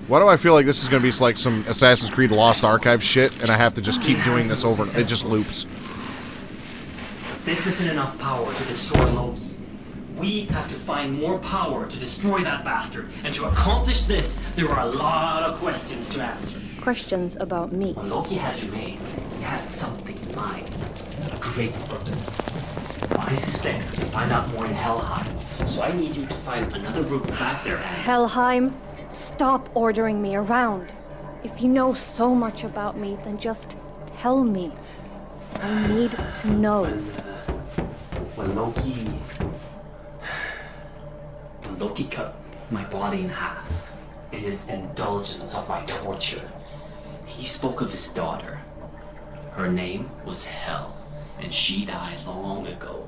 Why do I feel like this is going to be like some Assassin's Creed Lost Archive shit, and I have to just keep doing this over? It just loops. This isn't enough power to destroy Loki. We have to find more power to destroy that bastard. And to accomplish this, there are a lot of questions to answer. Questions about me. When Loki had you made, he had something in mind. A great purpose. I suspect you'll find out more in Helheim. So I need you to find another route back there and... Helheim? Stop ordering me around. If you know so much about me, then just tell me. I need to know. When Loki cut my body in half, in his indulgence of my torture, he spoke of his daughter. Her name was Hel, and she died long ago.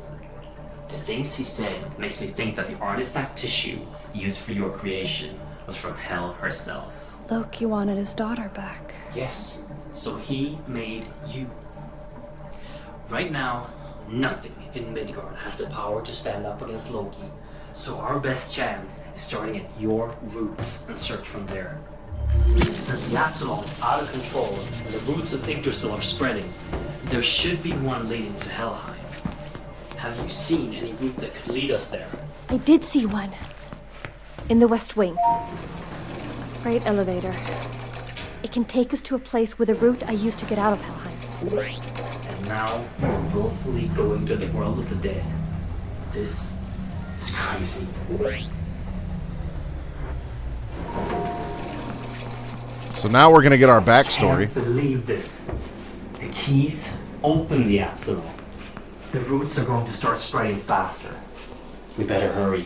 The things he said makes me think that the artifact tissue used for your creation was from Hel herself. Loki wanted his daughter back. Yes, so he made you. Right now, nothing in Midgard has the power to stand up against Loki. So our best chance is starting at your roots and search from there. Since the Apsulov is out of control and the roots of Yggdrasil are spreading, there should be one leading to Helheim. Have you seen any route that could lead us there? I did see one. In the West Wing. A freight elevator. It can take us to a place with a route I used to get out of Helheim. And now we're willfully going to the world of the dead. This is crazy. So now we're gonna get our backstory. I can't believe this. The keys open the Apsulov. The roots are going to start spreading faster. We better hurry.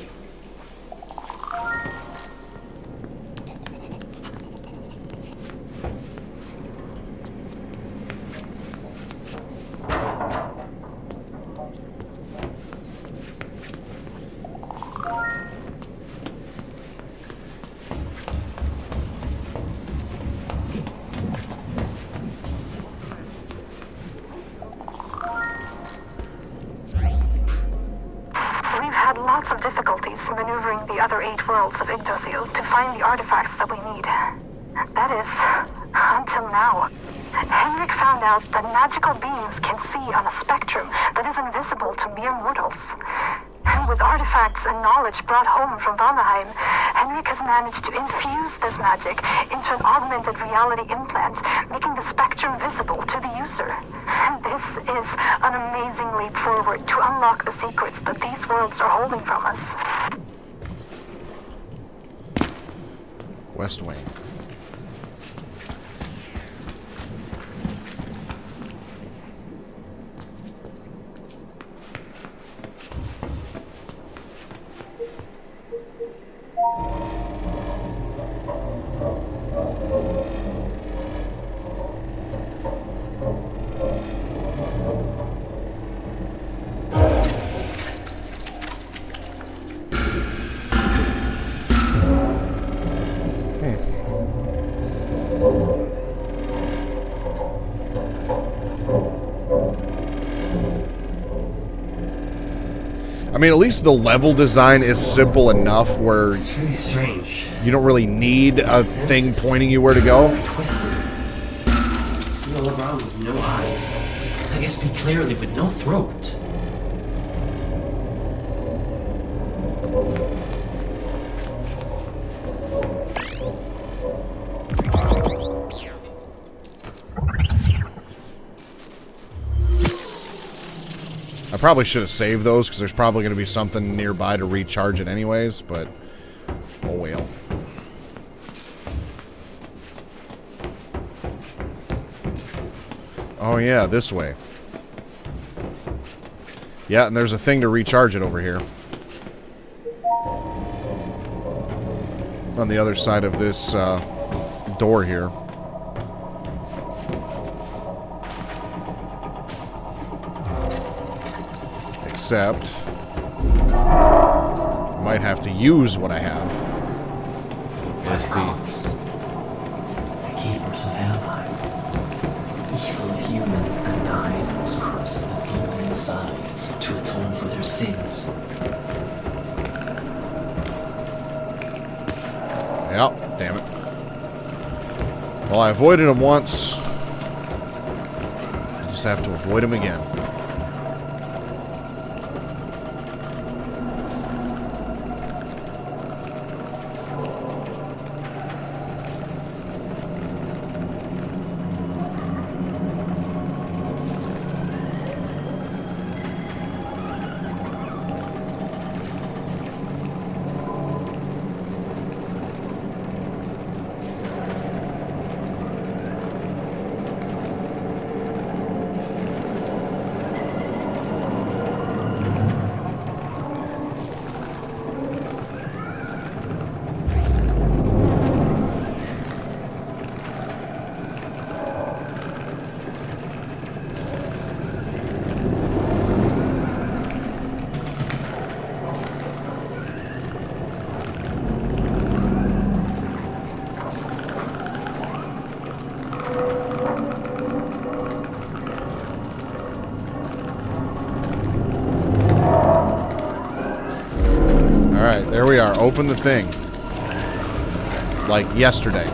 Lots of difficulties maneuvering the other 8 worlds of Yggdrasil to find the artifacts that we need. That is, until now. Henrik found out that magical beings can see on a spectrum that is invisible to mere mortals. And with artifacts and knowledge brought home from Valheim, Henrik has managed to infuse this magic into an augmented reality implant, making the spectrum visible to the user. And this is an amazing leap forward to unlock the secrets that these worlds are holding from us. West Wing. I mean, at least the level design is simple enough where it's really strange. You don't really need a thing pointing you where to go. Twisted. See all around with no eyes. I can speak clearly with no throat. I probably should have saved those because there's probably going to be something nearby to recharge it anyways, but oh well. Oh yeah, this way. Yeah, and there's a thing to recharge it over here. On the other side of this door here. Except I might have to use what I have. By the gods, the keepers of Helheim, evil humans that died and was cursed with a demon inside to atone for their sins. Yep, damn it. Well, I avoided him once. I just have to avoid him again. Alright, there we are. Open the thing. Like yesterday.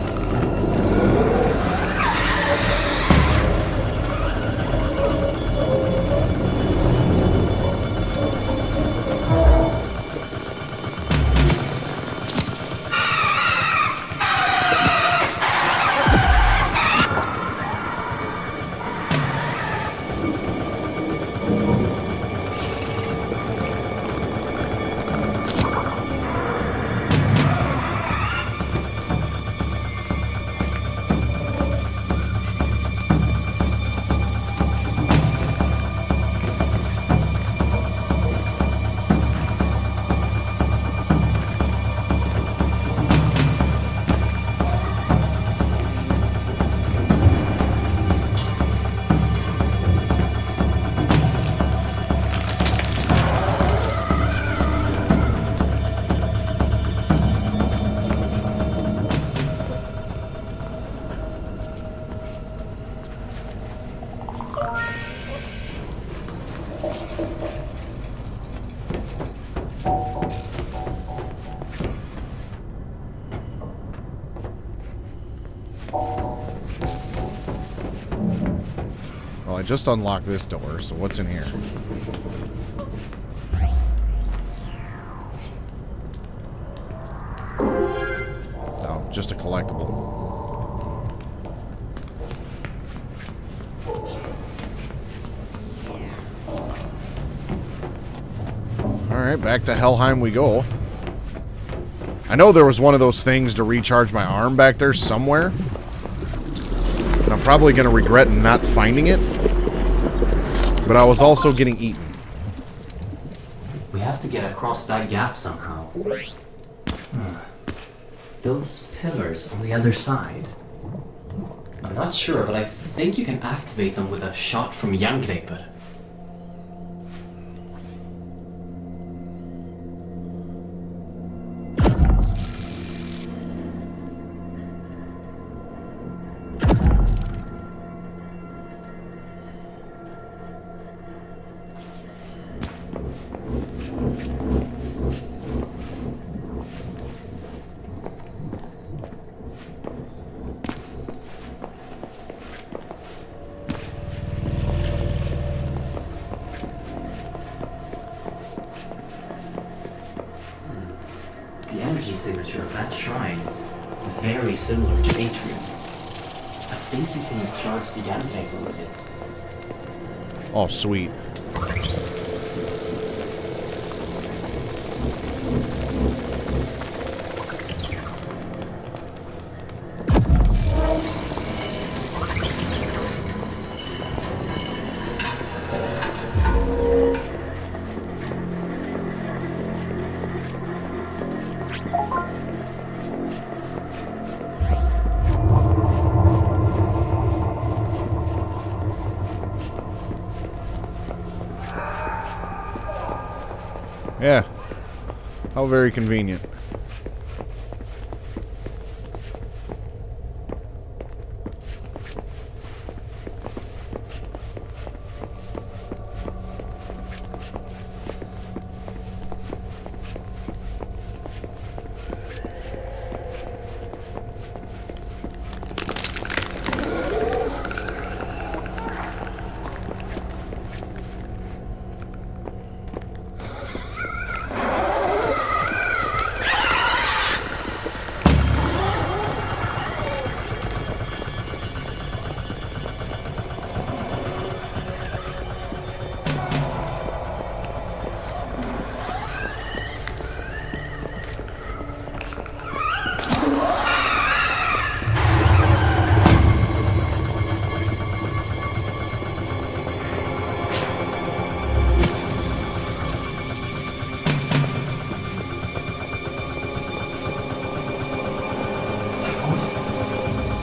Well, I just unlocked this door, so what's in here? Oh, just a collectible. Alright, back to Helheim we go. I know there was one of those things to recharge my arm back there somewhere. And I'm probably going to regret not finding it. But I was also getting eaten. We have to get across that gap somehow. Those pillars on the other side. I'm not sure, but I think you can activate them with a shot from Jerngripper. The energy signature of that shrine is very similar to Atrium. I think you can charge the Jerngripper with it. Oh, sweet. Yeah. How very convenient.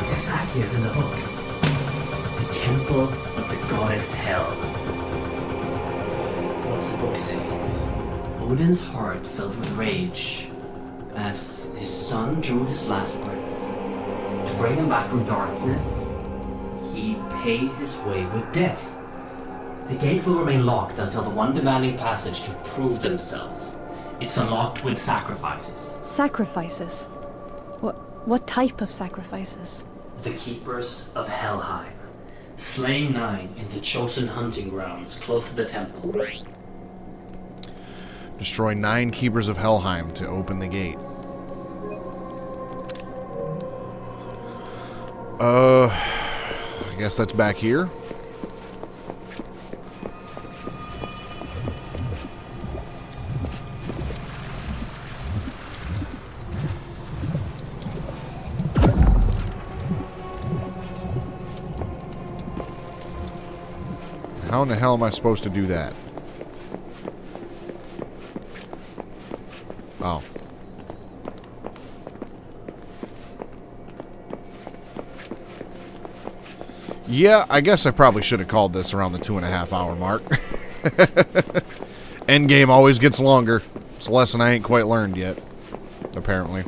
It's exactly as in the books. The temple of the goddess Hel. What does the book say? Odin's heart filled with rage as his son drew his last breath. To bring him back from darkness, he paid his way with death. The gate will remain locked until the one demanding passage can prove themselves. It's unlocked with sacrifices. Sacrifices? What type of sacrifices? The Keepers of Helheim, slaying 9 in the chosen hunting grounds close to the temple. Destroy 9 Keepers of Helheim to open the gate. I guess that's back here. How in the hell am I supposed to do that? Oh. Yeah, I guess I probably should have called this around the 2.5 hour mark. Endgame always gets longer. It's a lesson I ain't quite learned yet, apparently.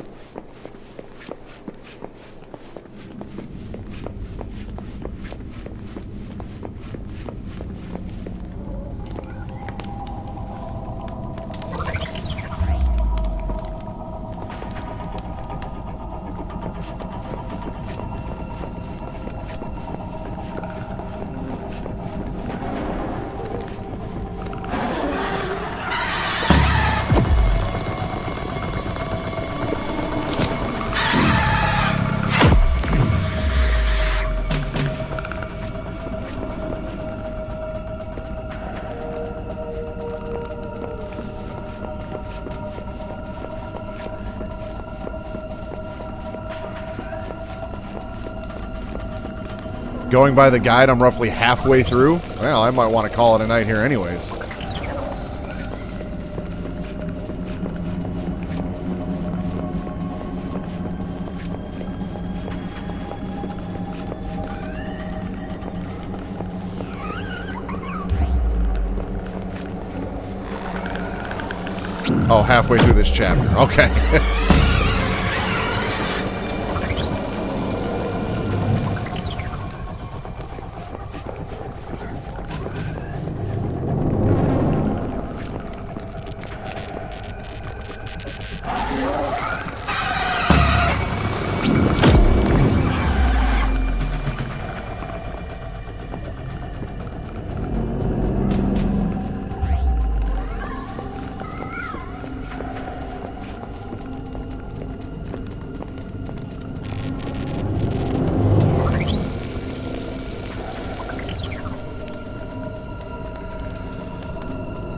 Going by the guide, I'm roughly halfway through. Well, I might want to call it a night here anyways. Oh, halfway through this chapter. Okay.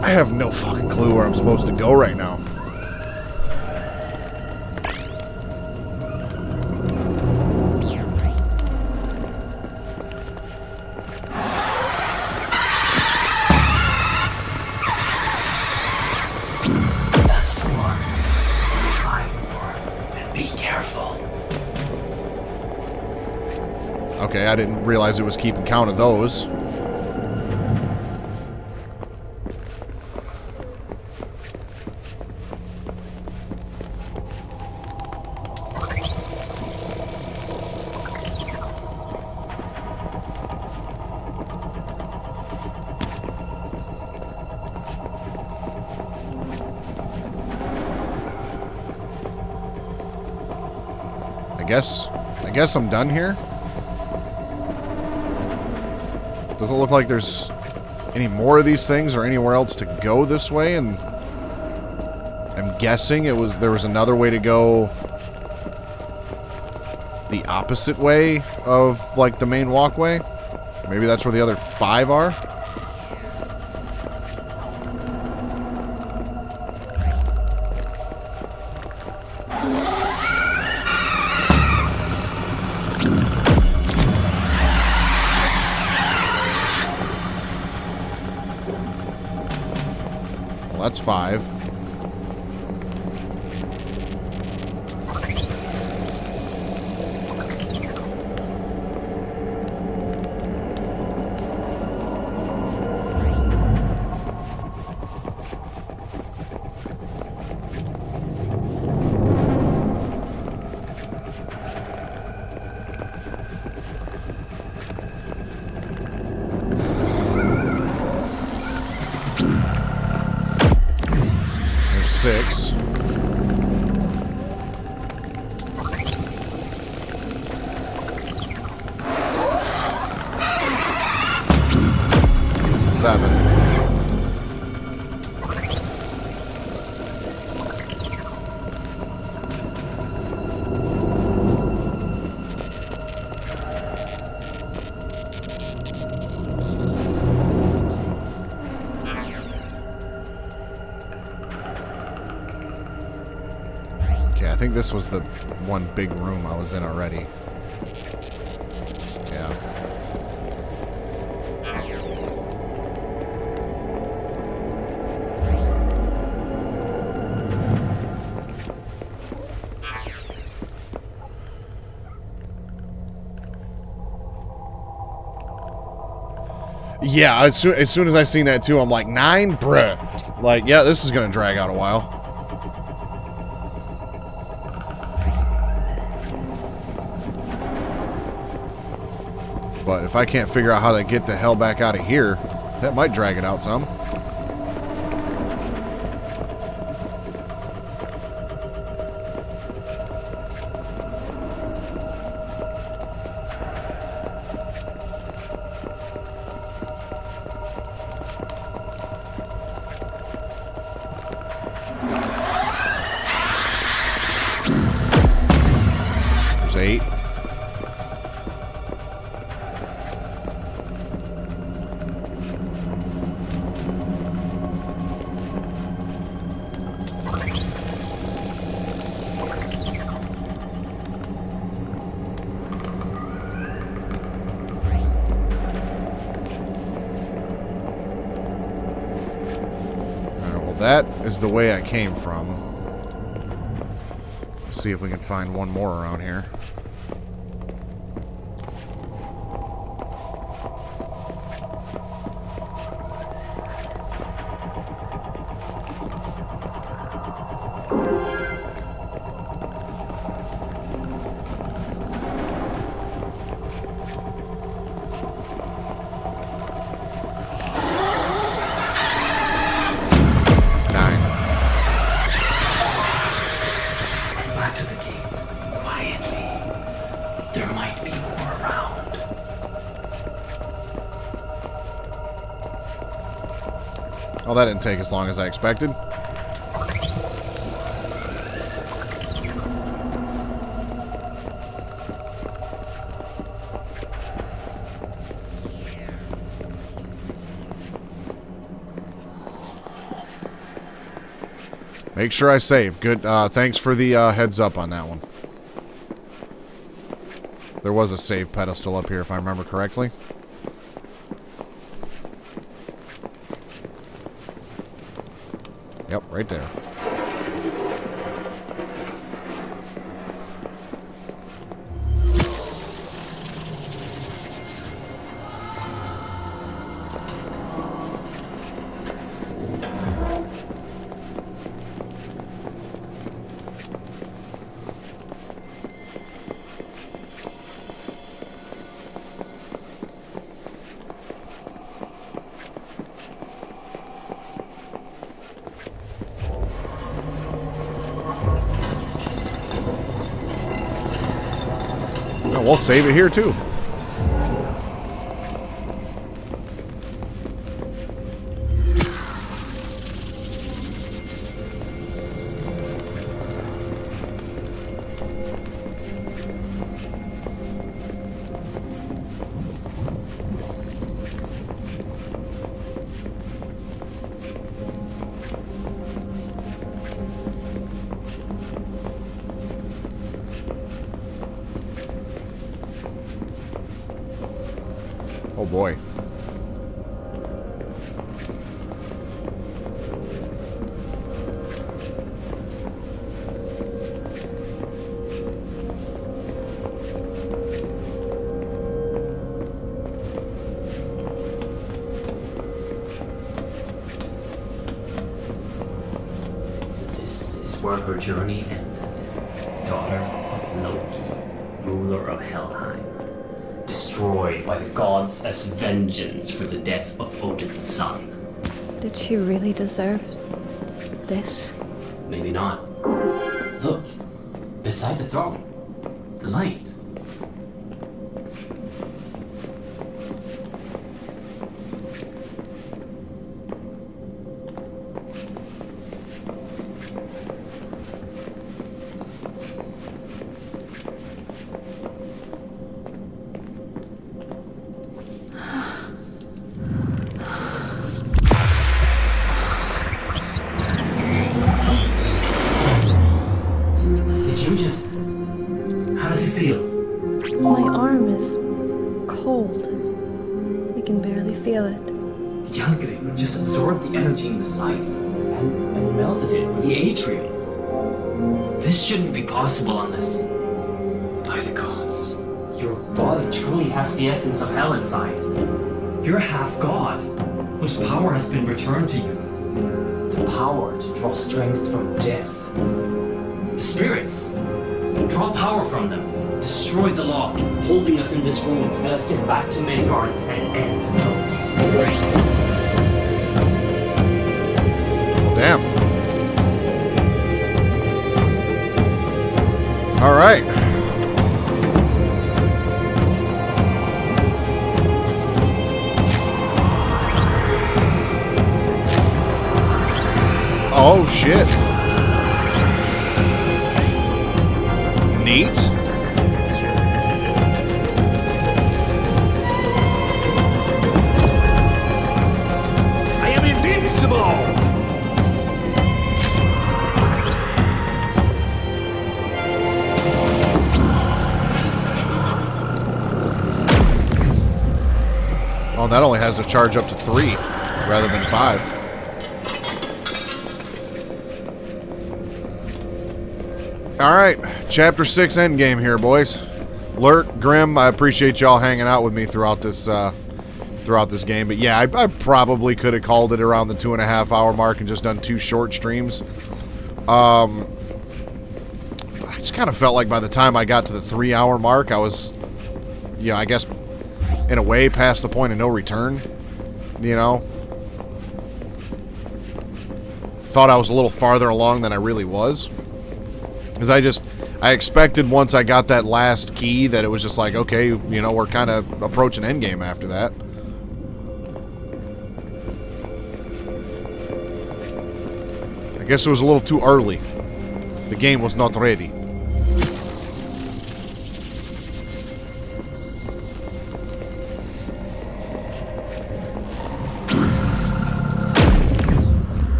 I have no fucking clue where I'm supposed to go right now. That's 4. Only 5 more. And be careful. Okay, I didn't realize it was keeping count of those. guess I'm done here. Doesn't look like there's any more of these things or anywhere else to go this way, and I'm guessing there was another way to go the opposite way of like the main walkway. Maybe that's where the other 5 are. Well, that's 5. There's 6. Okay, I think this was the one big room I was in already. Yeah. Yeah, as soon as I seen that too, I'm like, 9? Bruh. Like, yeah, this is gonna drag out a while. But if I can't figure out how to get the hell back out of here, that might drag it out some. There's 8. That is the way I came from. Let's see if we can find one more around here. Oh, that didn't take as long as I expected. Make sure I save. Good. Thanks for the heads up on that one. There was a save pedestal up here, if I remember correctly. Yep, right there. we'll save it here too. Oh boy. This is where her journey ended. Daughter of Loki, ruler of Helheim. Destroyed by the gods as vengeance for the death of Odin's son. Did she really deserve this? Maybe not. Look, beside the throne, the light. How does it feel? My arm is cold. I can barely feel it. The Ungrave just absorbed the energy in the scythe and melded it with the atrium. This shouldn't be possible unless... By the gods, your body truly has the essence of hell inside. You're half god, whose power has been returned to you. The power to draw strength from death. The spirits. Draw power from them. Destroy the lock, holding us in this room, and let's get back to Midgard and end Loki. Well, damn. All right. Oh, shit. Neat. I am invincible! Oh, that only has to charge up to 3 rather than 5. All right, Chapter 6 endgame here, boys. Lurk, Grim, I appreciate y'all hanging out with me throughout this game. But yeah, I probably could have called it around the 2.5 hour mark and just done 2 short streams. But I just kind of felt like by the time I got to the 3 hour mark, I was, you know, I guess in a way past the point of no return. You know, thought I was a little farther along than I really was. Because I expected once I got that last key that it was just like, okay, you know, we're kind of approaching endgame after that. I guess it was a little too early. The game was not ready.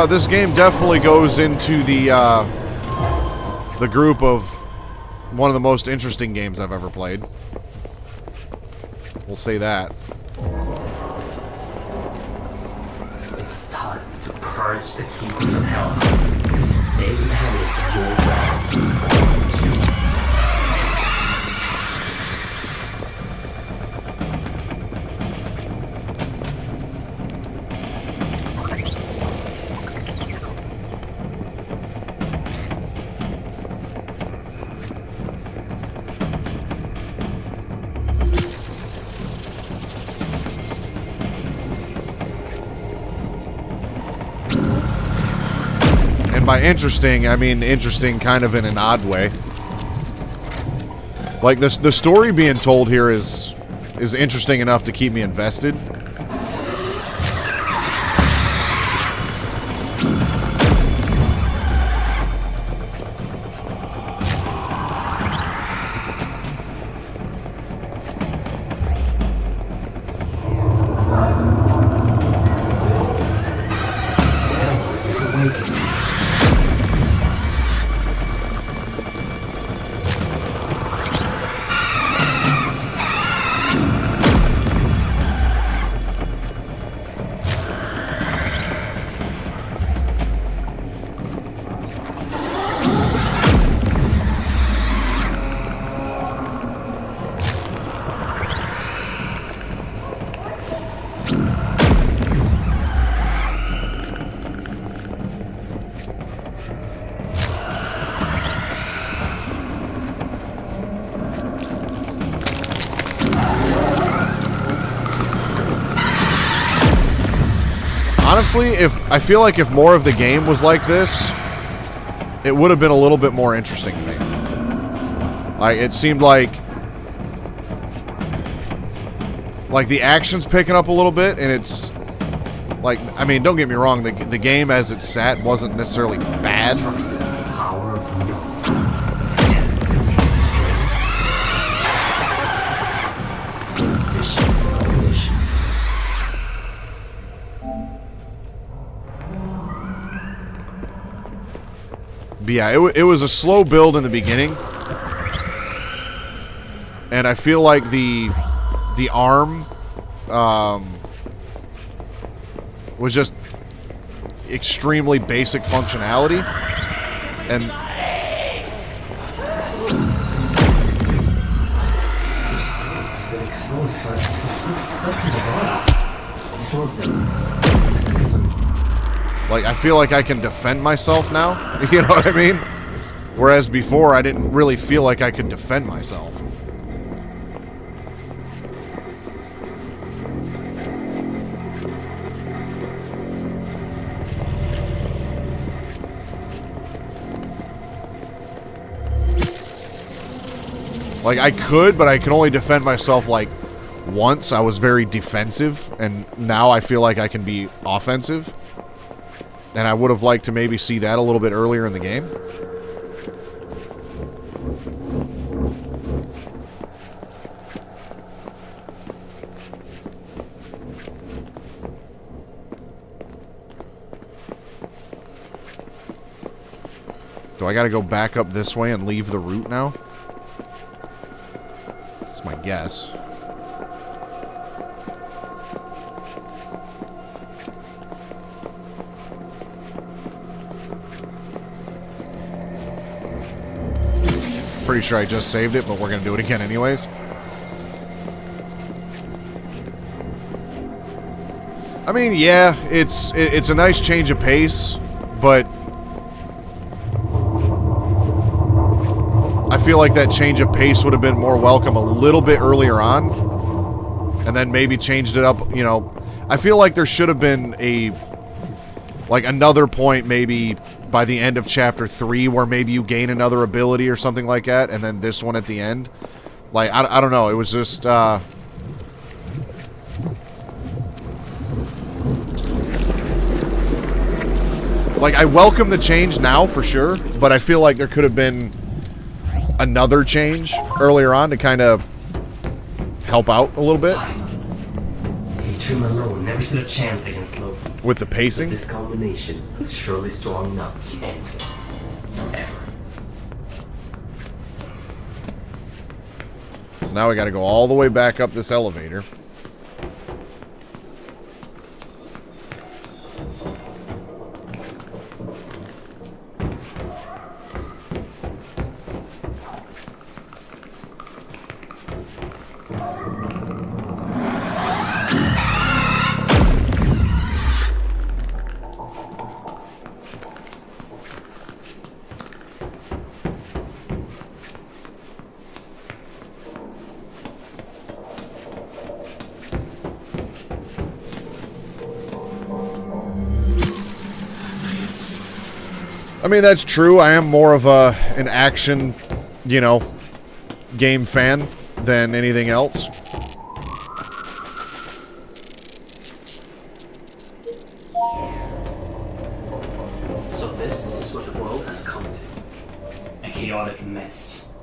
This game definitely goes into the group of one of the most interesting games I've ever played. We'll say that. It's time to purge the keepers of hell. They inherit your wrath. And by interesting, I mean interesting kind of in an odd way. Like, the story being told here is interesting enough to keep me invested. Honestly, I feel like if more of the game was like this, it would have been a little bit more interesting to me. Like, it seemed like the action's picking up a little bit, and it's like, I mean, don't get me wrong, the game as it sat wasn't necessarily bad. But yeah, it was a slow build in the beginning, and I feel like the arm was just extremely basic functionality, and like, I feel like I can defend myself now, you know what I mean? Whereas before, I didn't really feel like I could defend myself. Like, I could, but I can only defend myself, like, once. I was very defensive, and now I feel like I can be offensive. And I would have liked to maybe see that a little bit earlier in the game. Do I gotta go back up this way and leave the route now? That's my guess. Pretty sure I just saved it, but we're gonna do it again anyways. I mean, yeah, it's a nice change of pace, but I feel like that change of pace would have been more welcome a little bit earlier on, and then maybe changed it up, you know. I feel like there should have been another point maybe by the end of Chapter 3 where maybe you gain another ability or something like that, and then this one at the end. Like, I don't know, it was just, like, I welcome the change now, for sure, but I feel like there could have been another change earlier on to kind of help out a little bit. Trim alone never stood a chance against Loki. With the pacing? But this combination is surely strong enough to end him forever. So now we got to go all the way back up this elevator. I mean, that's true. I am more of an action, you know, game fan than anything else. So this is what the world has come to. A chaotic mess.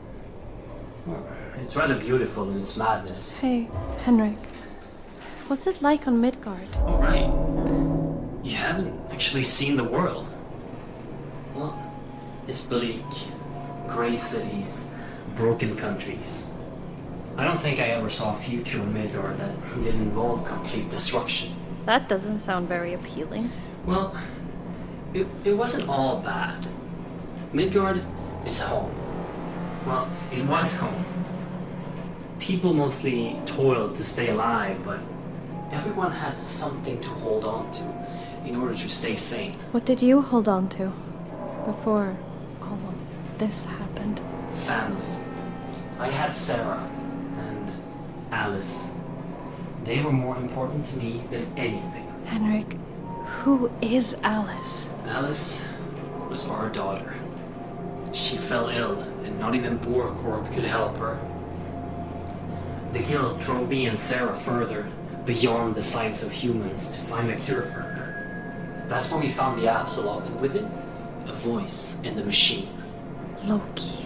It's rather beautiful in its madness. Hey, Henrik. What's it like on Midgard? Oh, right. You haven't actually seen the world. Well, it's bleak. Grey cities. Broken countries. I don't think I ever saw a future in Midgard that didn't involve complete destruction. That doesn't sound very appealing. Well, it wasn't all bad. Midgard is home. Well, it was home. People mostly toiled to stay alive, but everyone had something to hold on to in order to stay sane. What did you hold on to before all of this happened? Family. I had Sarah and Alice. They were more important to me than anything. Henrik, who is Alice? Alice was our daughter. She fell ill, and not even Borcorp could help her. The guild drove me and Sarah further, beyond the sights of humans, to find a cure for her. That's when we found the Apsulov, and with it, a voice in the machine. Loki.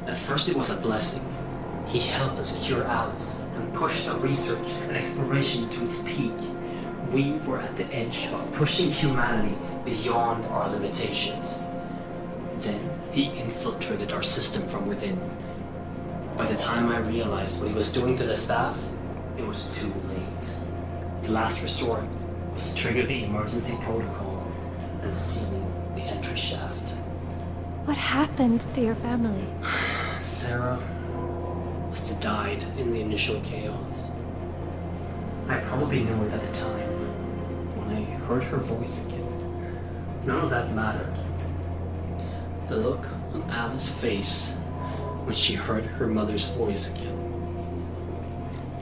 At first it was a blessing. He helped us cure Alice, and pushed the research and exploration to its peak. We were at the edge of pushing humanity beyond our limitations. Then he infiltrated our system from within. By the time I realized what he was doing to the staff, it was too late. The last resort was to trigger the emergency protocol and sealing the entry shaft. What happened to your family? Sarah must have died in the initial chaos. I probably knew it at the time, when I heard her voice again. None of that mattered. The look on Alice's face when she heard her mother's voice again.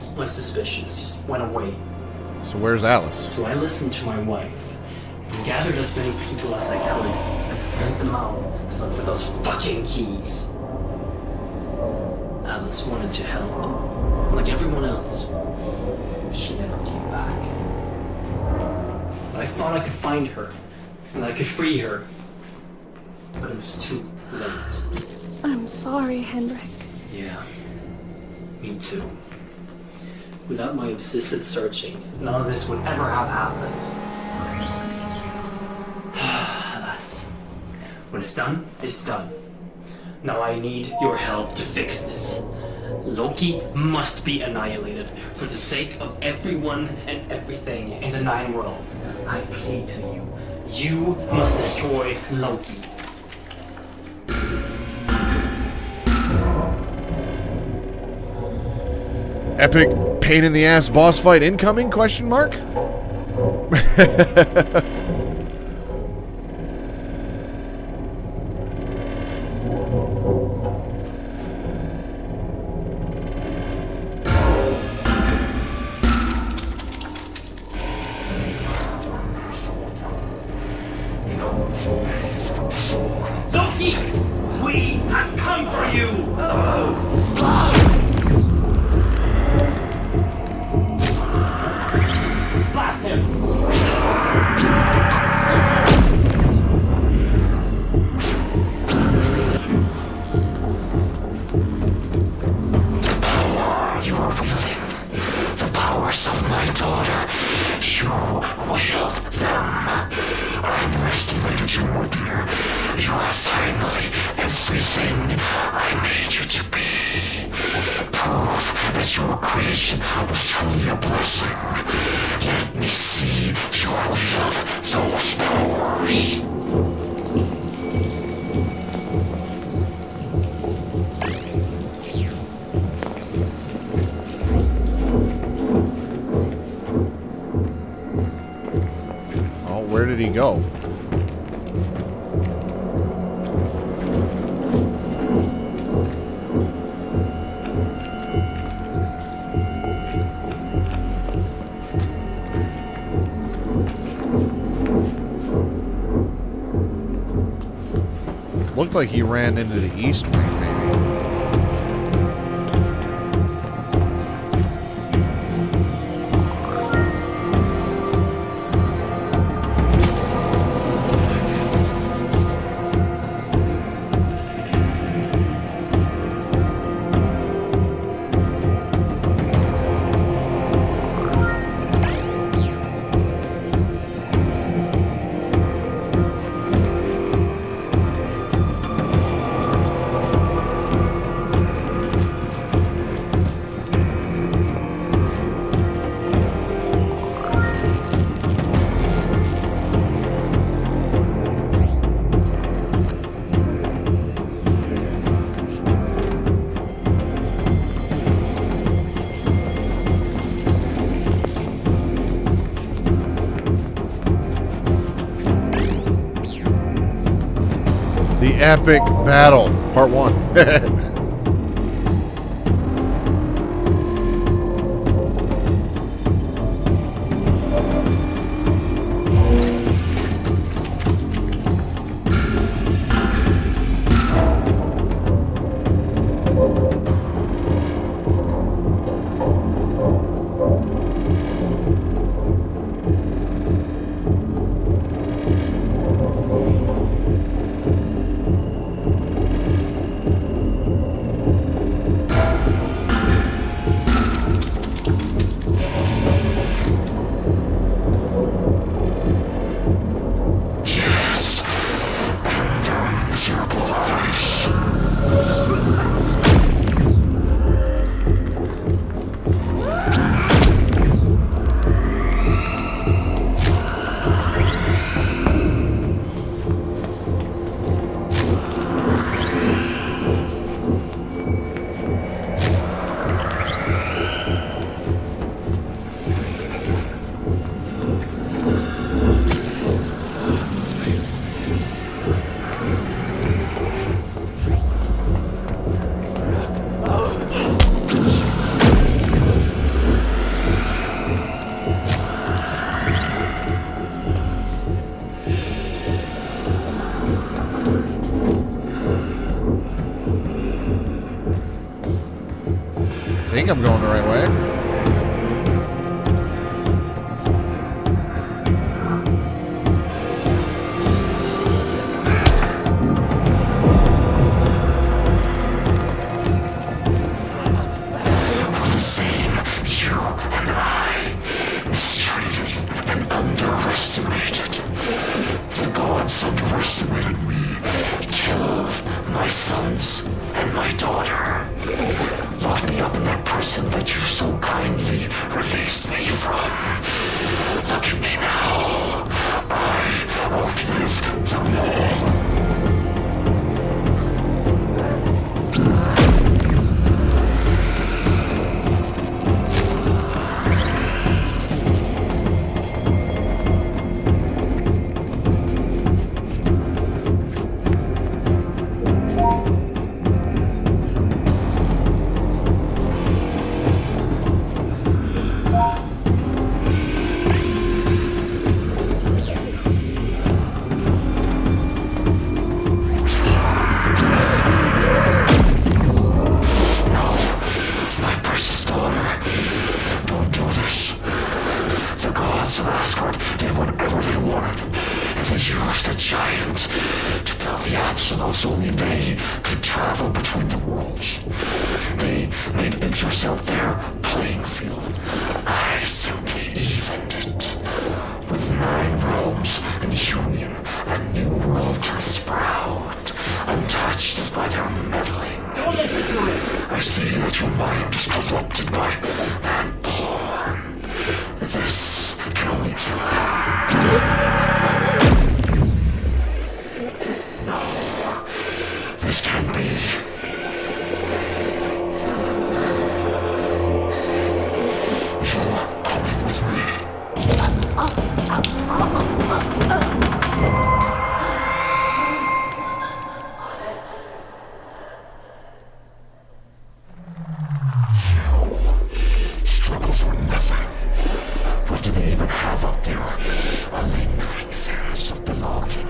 All my suspicions just went away. So where's Alice? So I listened to my wife and gathered as many people as I could and sent them out to look for those fucking keys. Alice wanted to help, like everyone else. She never came back. But I thought I could find her, and I could free her. But it was too late. I'm sorry, Henrik. Yeah, me too. Without my obsessive searching, none of this would ever have happened. Alas. When it's done, it's done. Now I need your help to fix this. Loki must be annihilated for the sake of everyone and everything in the 9 worlds. I plead to you. You must destroy Loki. Epic pain in the ass boss fight incoming? Question mark? Loki! We have come for you! Blast him! The power you are wielding, the powers of my daughter, you wield them. I underestimated you, my dear. You are finally everything I made you to be. Proof that your creation was truly a blessing. Let me see you wield those powers. Oh, where did he go? Looked like he ran into the east wing, maybe. The epic battle, part 1. I think I'm going the right way. We're the same, you and I, mistreated and underestimated. The gods underestimated me, killed my sons and my daughter. Locked me up in that prison that you so kindly released me from. Look at me now. I outlived them all. To build the Apsulov, only they could travel between the worlds. They made intercept their playing field. I simply evened it. With 9 realms in union, a new world can sprout, untouched by their meddling. Don't listen to him! I see that your mind is corrupted by that porn. This can only This can't be. You're coming with me. You struggle for nothing. What do they even have up there? A lingering sense of belonging.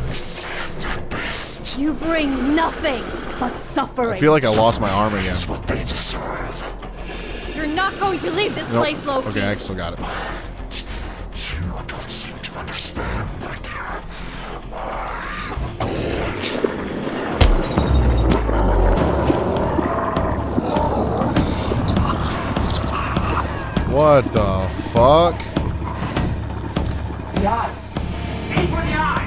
Misled at best. You You bring nothing but suffering. I feel like I lost my arm again. That's what they deserve. You're not going to leave this Nope. place, Loki. Okay, I still got it. You don't seem to understand, my dear. What the fuck? The eyes. Aim for the eyes.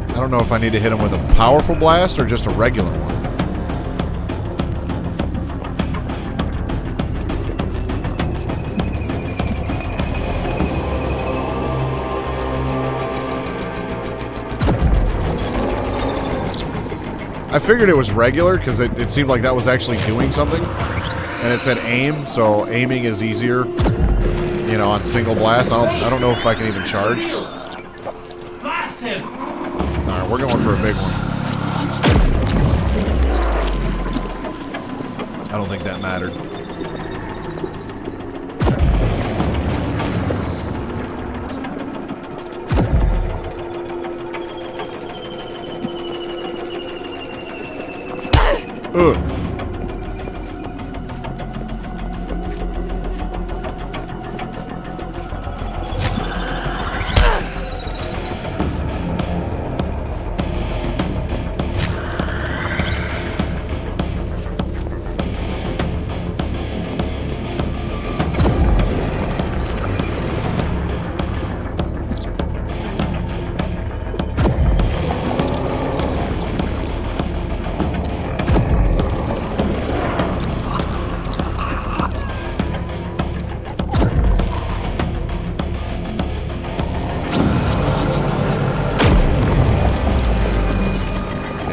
I don't know if I need to hit him with a powerful blast or just a regular one. I figured it was regular because it seemed like that was actually doing something. And it said aim, so aiming is easier, you know, on single blast. I don't know if I can even charge. Blast him. Alright, we're going for a big one. I don't think that mattered. Ugh.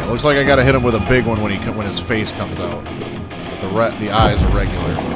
Looks like I gotta hit him with a big one when his face comes out. But the eyes are regular.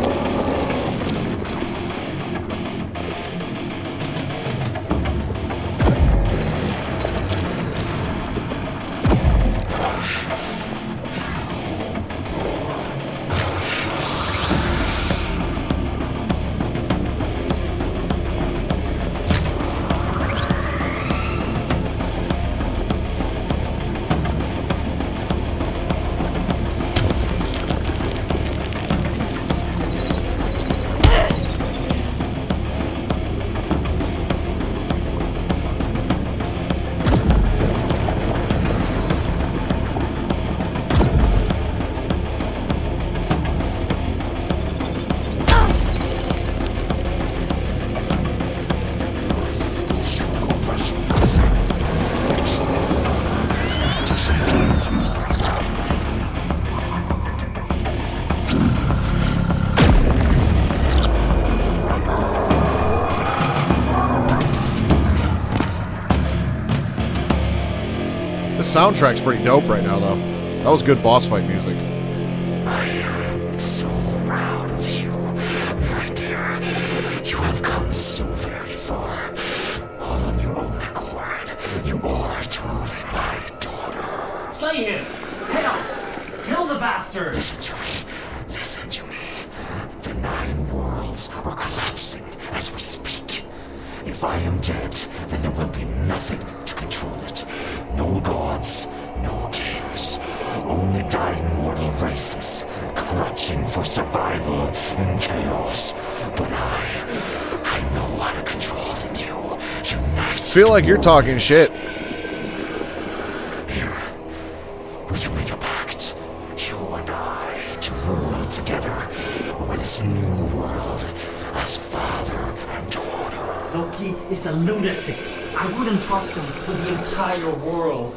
Soundtrack's pretty dope right now, though. That was good boss fight music. I am so proud of you, my dear. You have come so very far. All on your own accord. You are truly my daughter. Slay him. Hell. Kill the bastard. Listen to me. Listen to me. The 9 worlds are collapsing as we speak. If I am dead, then there will be nothing to control it. No gods, no kings. Only dying mortal races, clutching for survival in chaos. But I know how to control the new. Unite. Feel like you're talking shit. Here, we can make a pact. You and I to rule together over this new world as father and daughter. Loki is a lunatic. I wouldn't trust him with the entire world.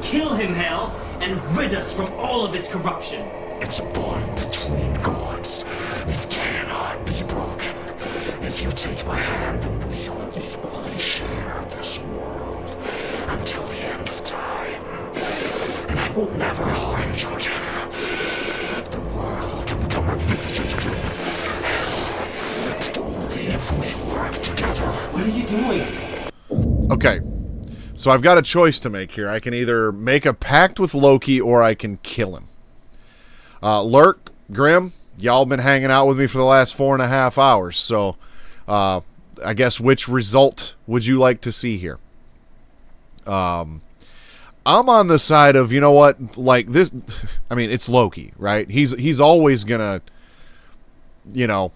Kill him, Hell, and rid us from all of his corruption. It's a bond between gods. It cannot be broken. If you take my hand, we will equally share this world until the end of time. And I will never harm you again. The world can become magnificent again. But only if we work together. What are you doing? Okay. So I've got a choice to make here. I can either make a pact with Loki or I can kill him. Lurk, Grim, y'all been hanging out with me for the last 4.5 hours. So I guess which result would you like to see here? I'm on the side of, you know what, like this, I mean, it's Loki, right? He's always gonna, you know,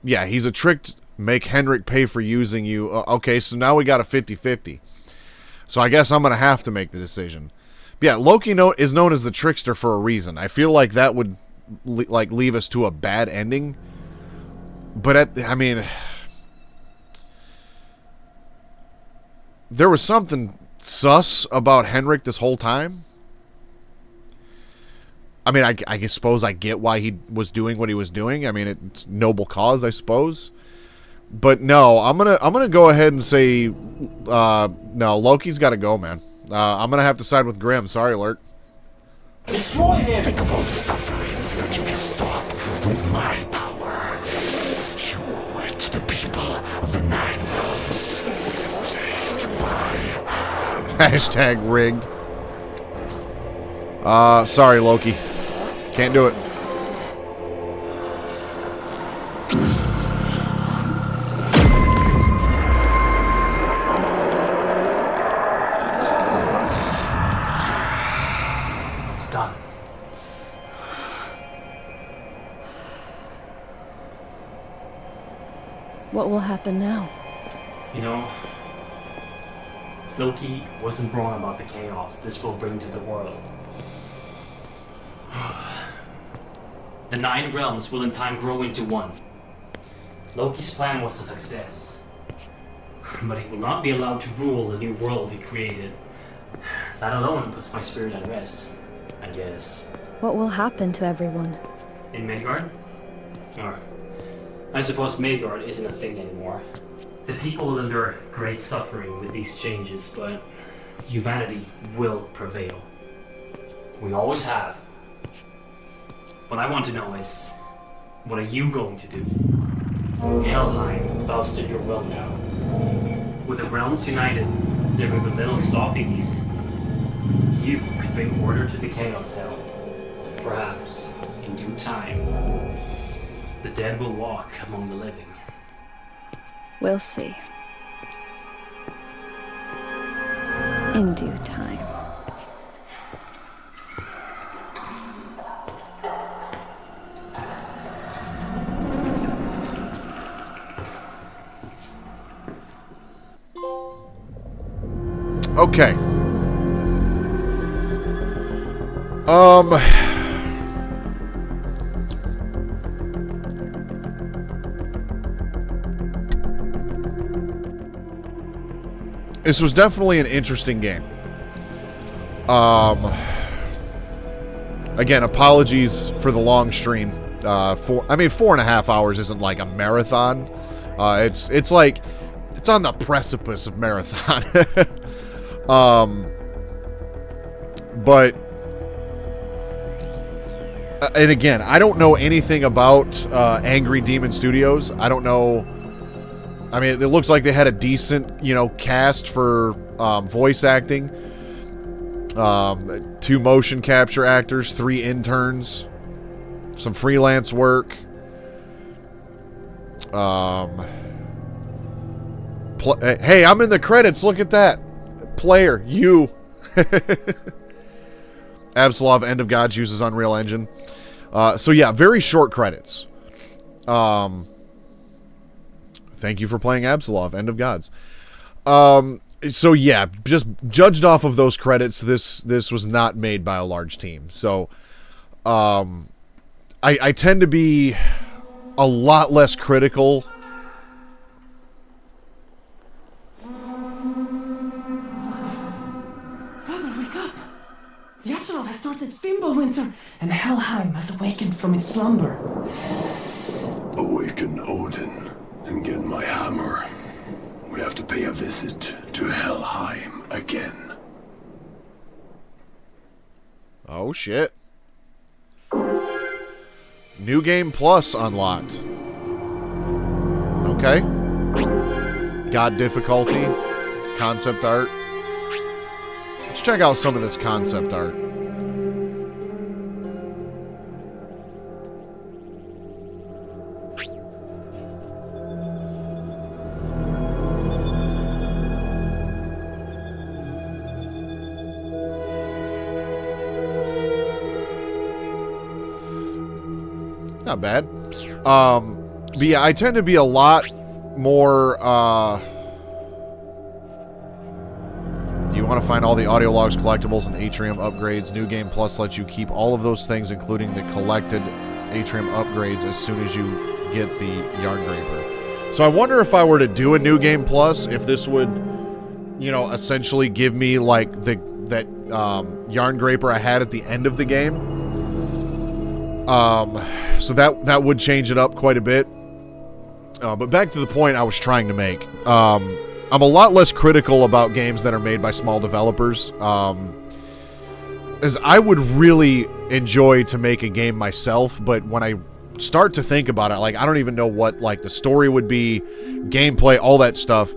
yeah, he's a trick, make Henrik pay for using you. Okay, so now we got a 50-50. So I guess I'm going to have to make the decision. But yeah, Loki is known as the trickster for a reason. I feel like that would leave us to a bad ending. But I mean, there was something sus about Henrik this whole time. I mean, I suppose I get why he was doing what he was doing. I mean, it's noble cause, I suppose. But no, I'm gonna go ahead and say no. Loki's got to go, man. I'm gonna have to side with Grim. Sorry, Lurk. Destroy him! Think of all the suffering that you can stop with my power. You owe it to the people of the 9 realms. Take my hand. Hashtag rigged. Sorry, Loki. Can't do it. What will happen now? You know, Loki wasn't wrong about the chaos this will bring to the world. The 9 realms will in time grow into one. Loki's plan was a success. But he will not be allowed to rule the new world he created. That alone puts my spirit at rest, I guess. What will happen to everyone? In Midgard? Or, I suppose Midgard isn't a thing anymore. The people will endure great suffering with these changes, but humanity will prevail. We always have. What I want to know is, what are you going to do? Helheim bows to your will now. With the realms united, there will be little stopping you. You could bring order to the chaos hell. Perhaps, in due time, the dead will walk among the living. We'll see. In due time. Okay. This was definitely an interesting game. Again, apologies for the long stream. 4.5 hours isn't like a marathon. It's like it's on the precipice of marathon. But and again, I don't know anything about Angry Demon Studios. I don't know. I mean, it looks like they had a decent, cast for voice acting. 2 motion capture actors, 3 interns, some freelance work. Hey, I'm in the credits. Look at that. Player, you. Apsulov, End of Gods uses Unreal Engine. So yeah, very short credits. Thank you for playing Apsulov, End of Gods. So yeah, just judged off of those credits, this was not made by a large team. So I tend to be a lot less critical. Father, wake up! Apsulov has started Fimbulwinter, and Helheim has awakened from its slumber. Awaken Odin and get my hammer. We have to pay a visit to Helheim again. Oh, shit. New Game Plus unlocked. Okay. God difficulty. Concept art. Let's check out some of this concept art. Not bad. But yeah, I tend to be a lot more, do you want to find all the audio logs, collectibles, and Atrium upgrades? New Game Plus lets you keep all of those things, including the collected Atrium upgrades, as soon as you get the Yarn Graper. So I wonder if I were to do a New Game Plus, if this would, you know, essentially give me, like, that Yarn Graper I had at the end of the game. So that would change it up quite a bit. But back to the point I was trying to make. I'm a lot less critical about games that are made by small developers. As I would really enjoy to make a game myself, but when I start to think about it, like, I don't even know what, like, the story would be, gameplay, all that stuff.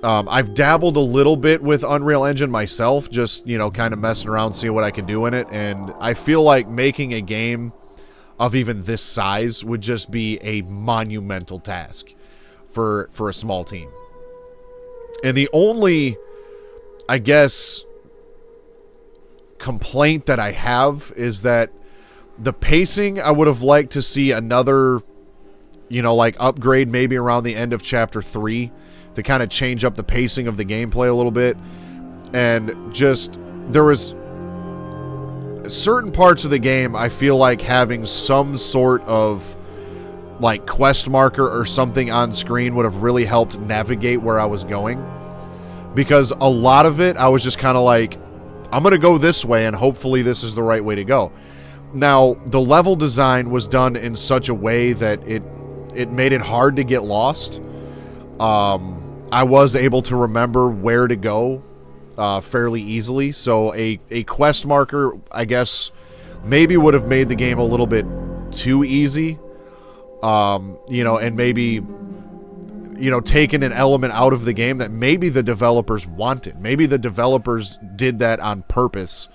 I've dabbled a little bit with Unreal Engine myself, just, you know, kind of messing around, seeing what I can do in it, and I feel like making a game of even this size would just be a monumental task for a small team. And the only, I guess, complaint that I have is that the pacing, I would have liked to see another, you know, like, upgrade maybe around the end of Chapter 3 to kind of change up the pacing of the gameplay a little bit. And just, there was certain parts of the game I feel like having some sort of, like, quest marker or something on screen would have really helped navigate where I was going. Because a lot of it, I was just kind of like, I'm going to go this way and hopefully this is the right way to go. Now, the level design was done in such a way that it made it hard to get lost. I was able to remember where to go fairly easily. So a quest marker, I guess, maybe would have made the game a little bit too easy. You know, and maybe, you know, taken an element out of the game that maybe the developers wanted. Maybe the developers did that on purpose,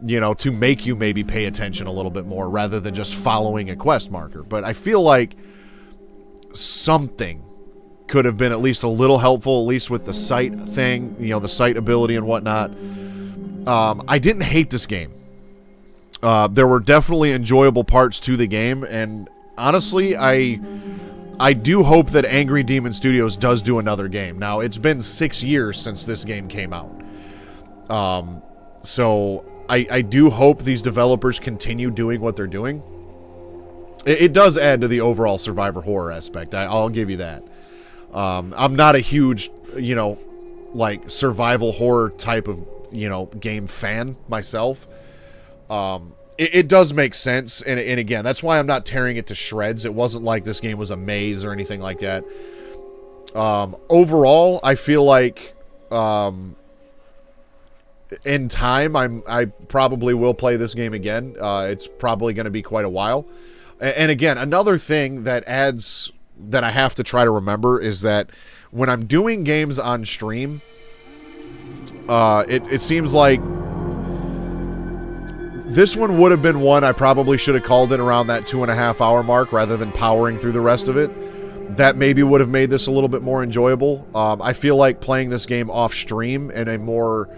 you know, to make you maybe pay attention a little bit more rather than just following a quest marker. But I feel like something could have been at least a little helpful, at least with the sight thing, you know, the sight ability and whatnot. I didn't hate this game. There were definitely enjoyable parts to the game, and honestly, I do hope that Angry Demon Studios does do another game. Now, it's been 6 years since this game came out. So I do hope these developers continue doing what they're doing. It does add to the overall survivor horror aspect. I'll give you that. I'm not a huge, you know, like, survival horror type of, you know, game fan myself. It does make sense, and again, that's why I'm not tearing it to shreds. It wasn't like this game was a maze or anything like that. Overall, I feel like in time, I probably will play this game again. It's probably going to be quite a while. And again, another thing that adds, that I have to try to remember, is that when I'm doing games on stream, it seems like this one would have been one I probably should have called it around that 2.5 hour mark rather than powering through the rest of it. That maybe would have made this a little bit more enjoyable. I feel like playing this game off stream in a more,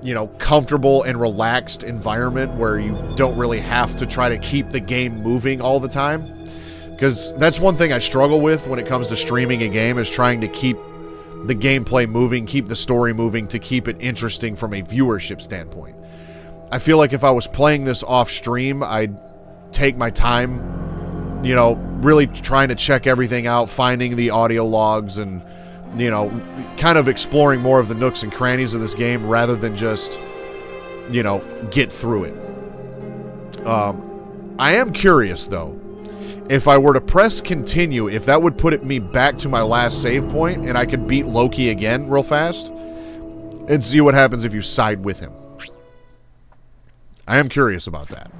you know, comfortable and relaxed environment where you don't really have to try to keep the game moving all the time. Because that's one thing I struggle with when it comes to streaming a game, is trying to keep the gameplay moving, keep the story moving, to keep it interesting from a viewership standpoint. I feel like if I was playing this off stream, I'd take my time, you know, really trying to check everything out, finding the audio logs, and, you know, kind of exploring more of the nooks and crannies of this game rather than just, you know, get through it. I am curious, though, if I were to press continue, if that would put me back to my last save point and I could beat Loki again real fast and see what happens if you side with him. I am curious about that.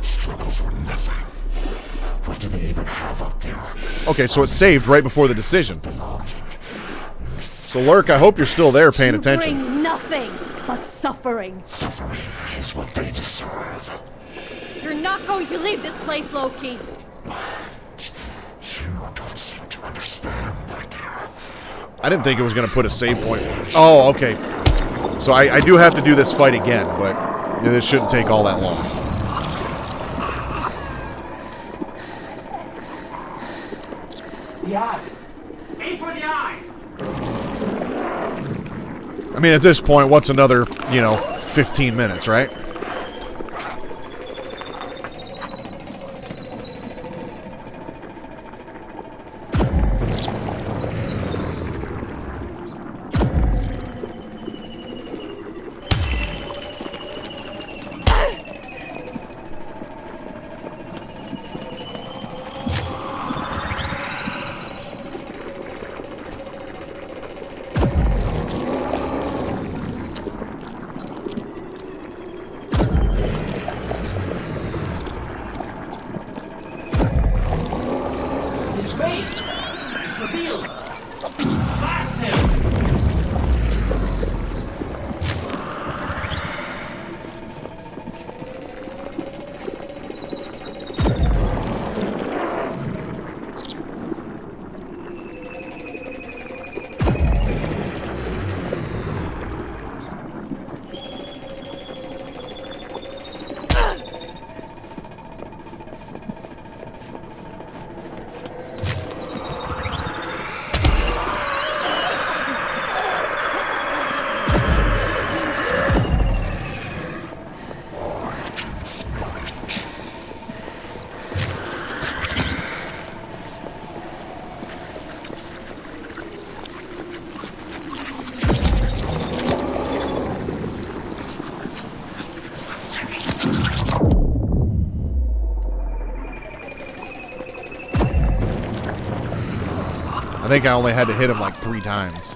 Struggle for nothing. What do they even have up there? Okay, so it saved right before the decision. So, Lurk, I hope you're still there paying attention. Bring nothing but suffering. Suffering is what they deserve. You're not going to leave this place, Loki. You don't seem to understand, my dear. I didn't think it was going to put a save point. Oh, okay. So I do have to do this fight again, but this shouldn't take all that long. The eyes! Aim for the eyes! I mean, at this point, what's another, 15 minutes, right? I think I only had to hit him like 3 times.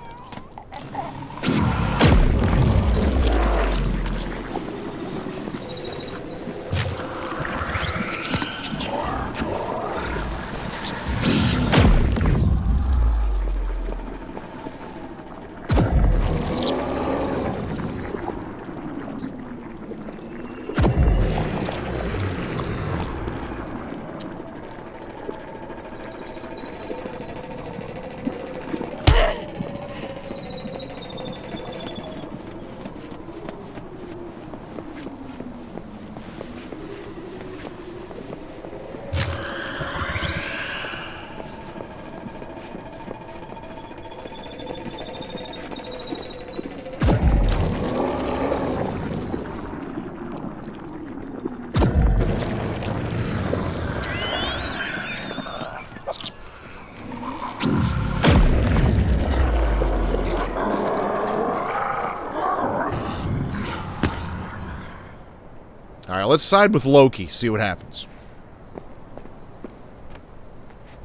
Alright, let's side with Loki, see what happens.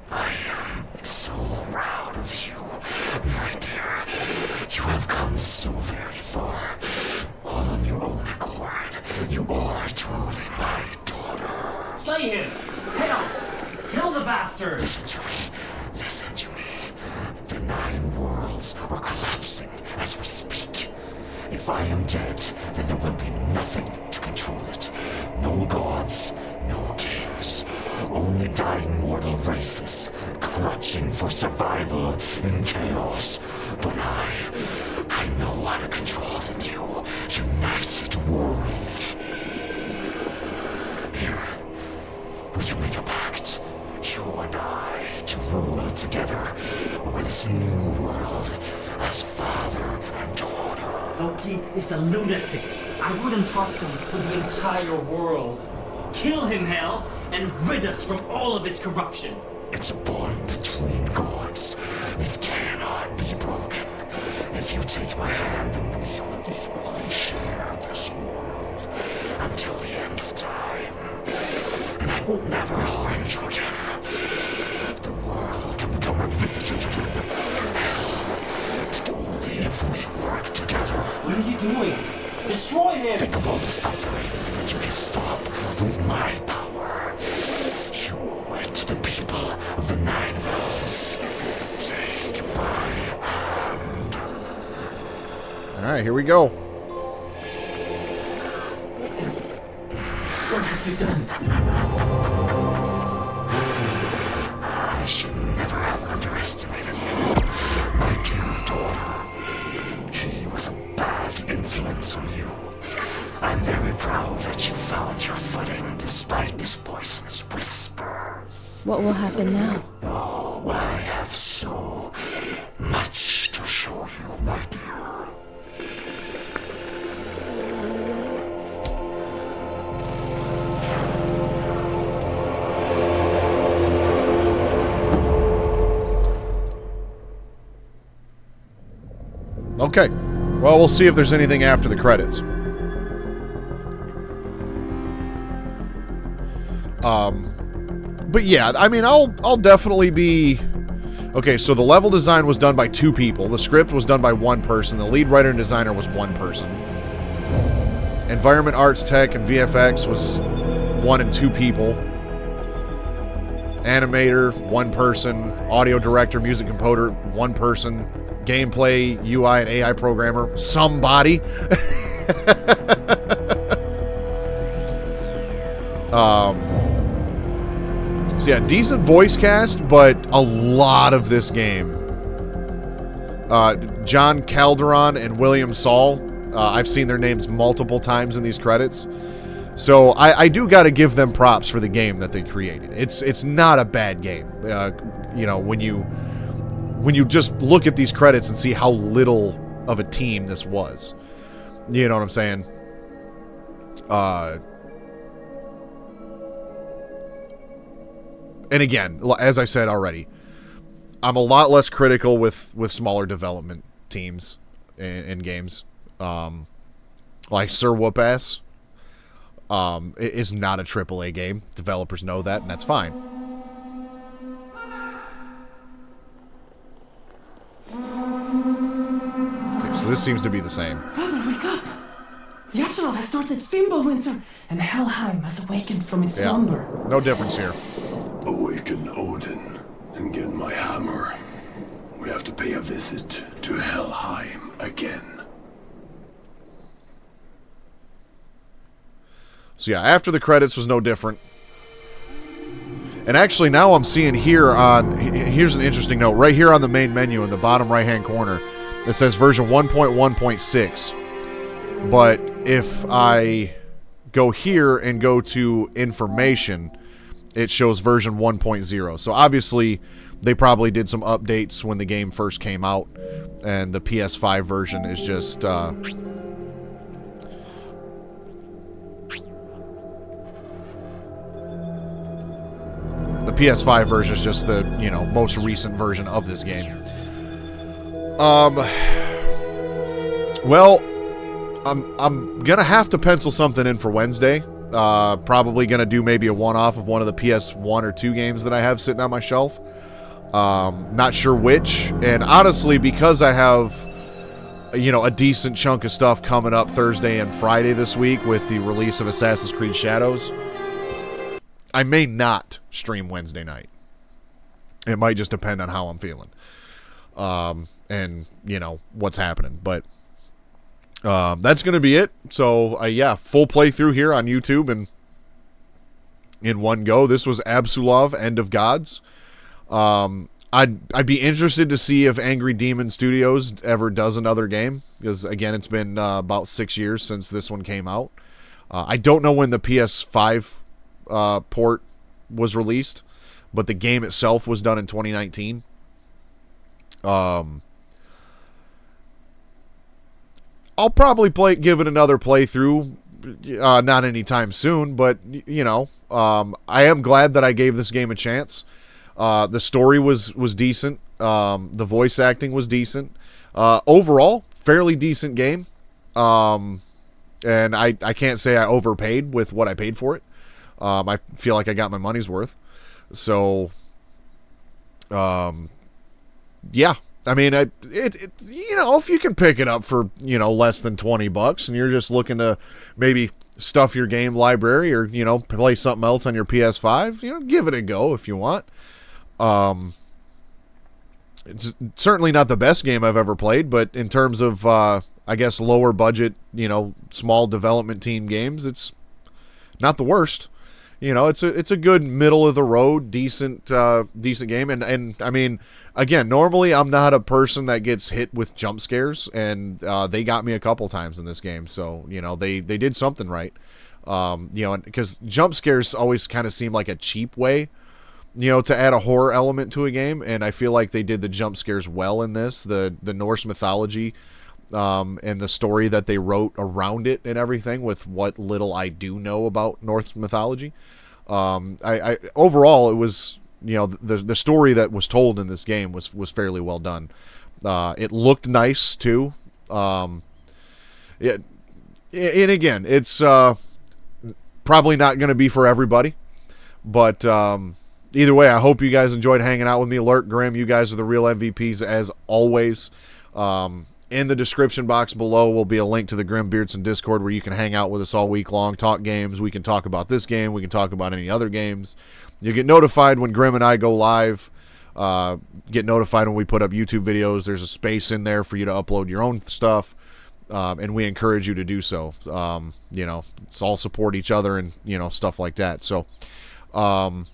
I am so proud of you, my dear. You have come so very far. All on your own accord. You are truly my daughter. Slay him! Hell! Kill the bastard! Listen to me. Listen to me. The 9 worlds are collapsing as we speak. If I am dead, then there will be nothing to control it. No gods, no kings. Only dying mortal races, clutching for survival in chaos. But I know how to control the new, united world. Here, will you make a pact? You and I, to rule together over this new world as father and daughter. Loki is a lunatic. I wouldn't trust him with the entire world. Kill him, Hel, and rid us from all of his corruption. It's a bond between gods. It cannot be broken. If you take my hand, then we will equally started again. If only if we work together. What are you doing? Destroy him! Think of all the suffering that you can stop with my power. You owe it to the people of the Nine Realms. Take my hand. Alright, here we go. What have you done? I should never have underestimated you, my dear daughter. He was a bad influence on you. I'm very proud that you found your footing despite his poisonous whispers. What will happen now? Oh, I have so much to show you, my dear. Okay. Well, we'll see if there's anything after the credits. But yeah, I mean, I'll definitely be... Okay, so the level design was done by 2 people. The script was done by 1 person. The lead writer and designer was 1 person. Environment, arts, tech, and VFX was 1 and 2 people. Animator, 1 person. Audio director, music composer, 1 person. Gameplay, UI, and AI programmer, somebody. So yeah, decent voice cast, but a lot of this game. John Calderon and William Saul. I've seen their names multiple times in these credits. So I do got to give them props for the game that they created. It's not a bad game. You know, when you just look at these credits and see how little of a team this was. You know what I'm saying? And again, as I said already, I'm a lot less critical with smaller development teams in games. Like Sir Whoop-Ass is not a AAA game. Developers know that, and that's fine. Okay, so this seems to be the same. Father, wake up! The Apsulov has started Fimbulwinter, and Helheim has awakened from its slumber. No difference here. Awaken Odin and get my hammer. We have to pay a visit to Helheim again. So yeah, after the credits was no different. And actually now I'm seeing here on... Here's an interesting note. Right here on the main menu in the bottom right-hand corner, it says version 1.1.6. But if I go here and go to information, it shows version 1.0. So obviously, they probably did some updates when the game first came out. And the PS5 version is just... The PS5 version is just the, you know, most recent version of this game. Well, I'm gonna have to pencil something in for Wednesday. Probably gonna do maybe a one-off of one of the PS1 or 2 games that I have sitting on my shelf. Not sure which. And honestly, because I have, you know, a decent chunk of stuff coming up Thursday and Friday this week with the release of Assassin's Creed Shadows, I may not stream Wednesday night. It might just depend on how I'm feeling. And, you know, what's happening. But that's going to be it. So, yeah, full playthrough here on YouTube and in one go. This was Apsulov, End of Gods. I'd be interested to see if Angry Demon Studios ever does another game. Because, again, it's been about 6 years since this one came out. I don't know when the PS5 port was released, but the game itself was done in 2019. I'll probably give it another playthrough, not anytime soon, but you know, I am glad that I gave this game a chance. The story was decent. The voice acting was decent. Overall, fairly decent game. And I can't say I overpaid with what I paid for it. I feel like I got my money's worth. So, yeah, I mean, if you can pick it up for, less than $20 and you're just looking to maybe stuff your game library or, play something else on your PS5, give it a go if you want. It's certainly not the best game I've ever played, but in terms of, I guess, lower budget, small development team games, it's not the worst. It's a good middle of the road, decent game. And I mean, again, normally I'm not a person that gets hit with jump scares, and they got me a couple times in this game. So, they did something right. Because jump scares always kind of seem like a cheap way, to add a horror element to a game. And I feel like they did the jump scares well in this, the Norse mythology, and the story that they wrote around it and everything with what little I do know about Norse mythology. I overall, it was, the story that was told in this game was fairly well done. It looked nice too. And again, it's probably not going to be for everybody, but either way, I hope you guys enjoyed hanging out with me. Alert, Grim, you guys are the real MVPs as always. In the description box below will be a link to the Grim Beardson Discord where you can hang out with us all week long, talk games. We can talk about this game. We can talk about any other games. You get notified when Grim and I go live. Get notified when we put up YouTube videos. There's a space in there for you to upload your own stuff, and we encourage you to do so. It's all support each other and, stuff like that. So, all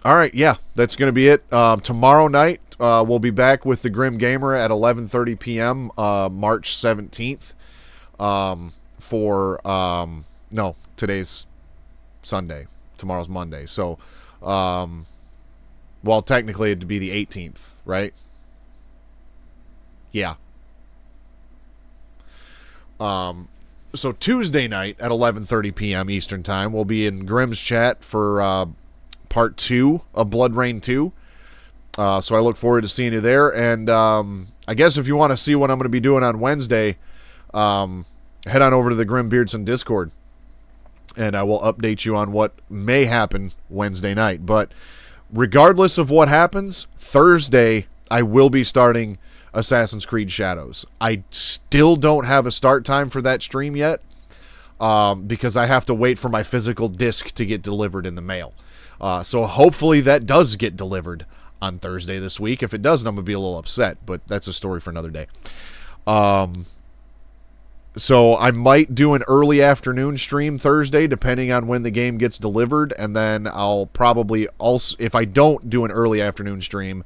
right, yeah, that's going to be it. Tomorrow night, we'll be back with the Grim Gamer at 11:30 p.m. March 17th. No, today's Sunday. Tomorrow's Monday. So, technically it'd be the 18th, right? Yeah. So Tuesday night at 11:30 p.m. Eastern Time, we'll be in Grim's chat for Part 2 of Blood Rain 2. So I look forward to seeing you there. And I guess if you want to see what I'm going to be doing on Wednesday, head on over to the Grim Beardson Discord, and I will update you on what may happen Wednesday night. But regardless of what happens, Thursday I will be starting Assassin's Creed Shadows. I still don't have a start time for that stream yet, because I have to wait for my physical disc to get delivered in the mail. So hopefully that does get delivered on Thursday this week. If it doesn't, I'm going to be a little upset, but that's a story for another day. So I might do an early afternoon stream Thursday, depending on when the game gets delivered, and then I'll probably also, if I don't do an early afternoon stream,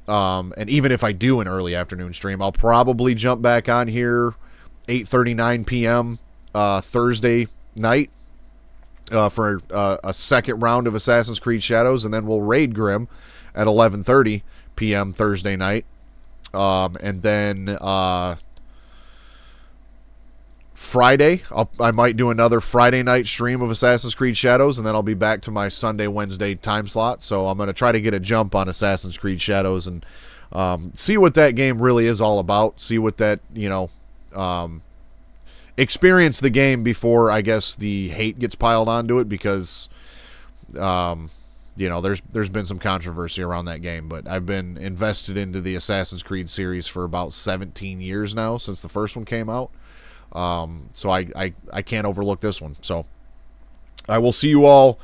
and even if I do an early afternoon stream, I'll probably jump back on here 8:39 p.m. Thursday night, for a second round of Assassin's Creed Shadows, and then we'll raid Grim at 11:30 p.m. Thursday night, and then Friday I might do another Friday night stream of Assassin's Creed Shadows, and then I'll be back to my Sunday Wednesday time slot. So I'm going to try to get a jump on Assassin's Creed Shadows and see what that game really is all about, see what that, experience the game before, I guess, the hate gets piled onto it, because there's been some controversy around that game, but I've been invested into the Assassin's Creed series for about 17 years now, since the first one came out. So I can't overlook this one. So I will see you all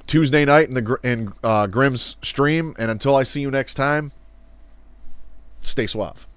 Tuesday night in Grim's stream, and until I see you next time, stay suave.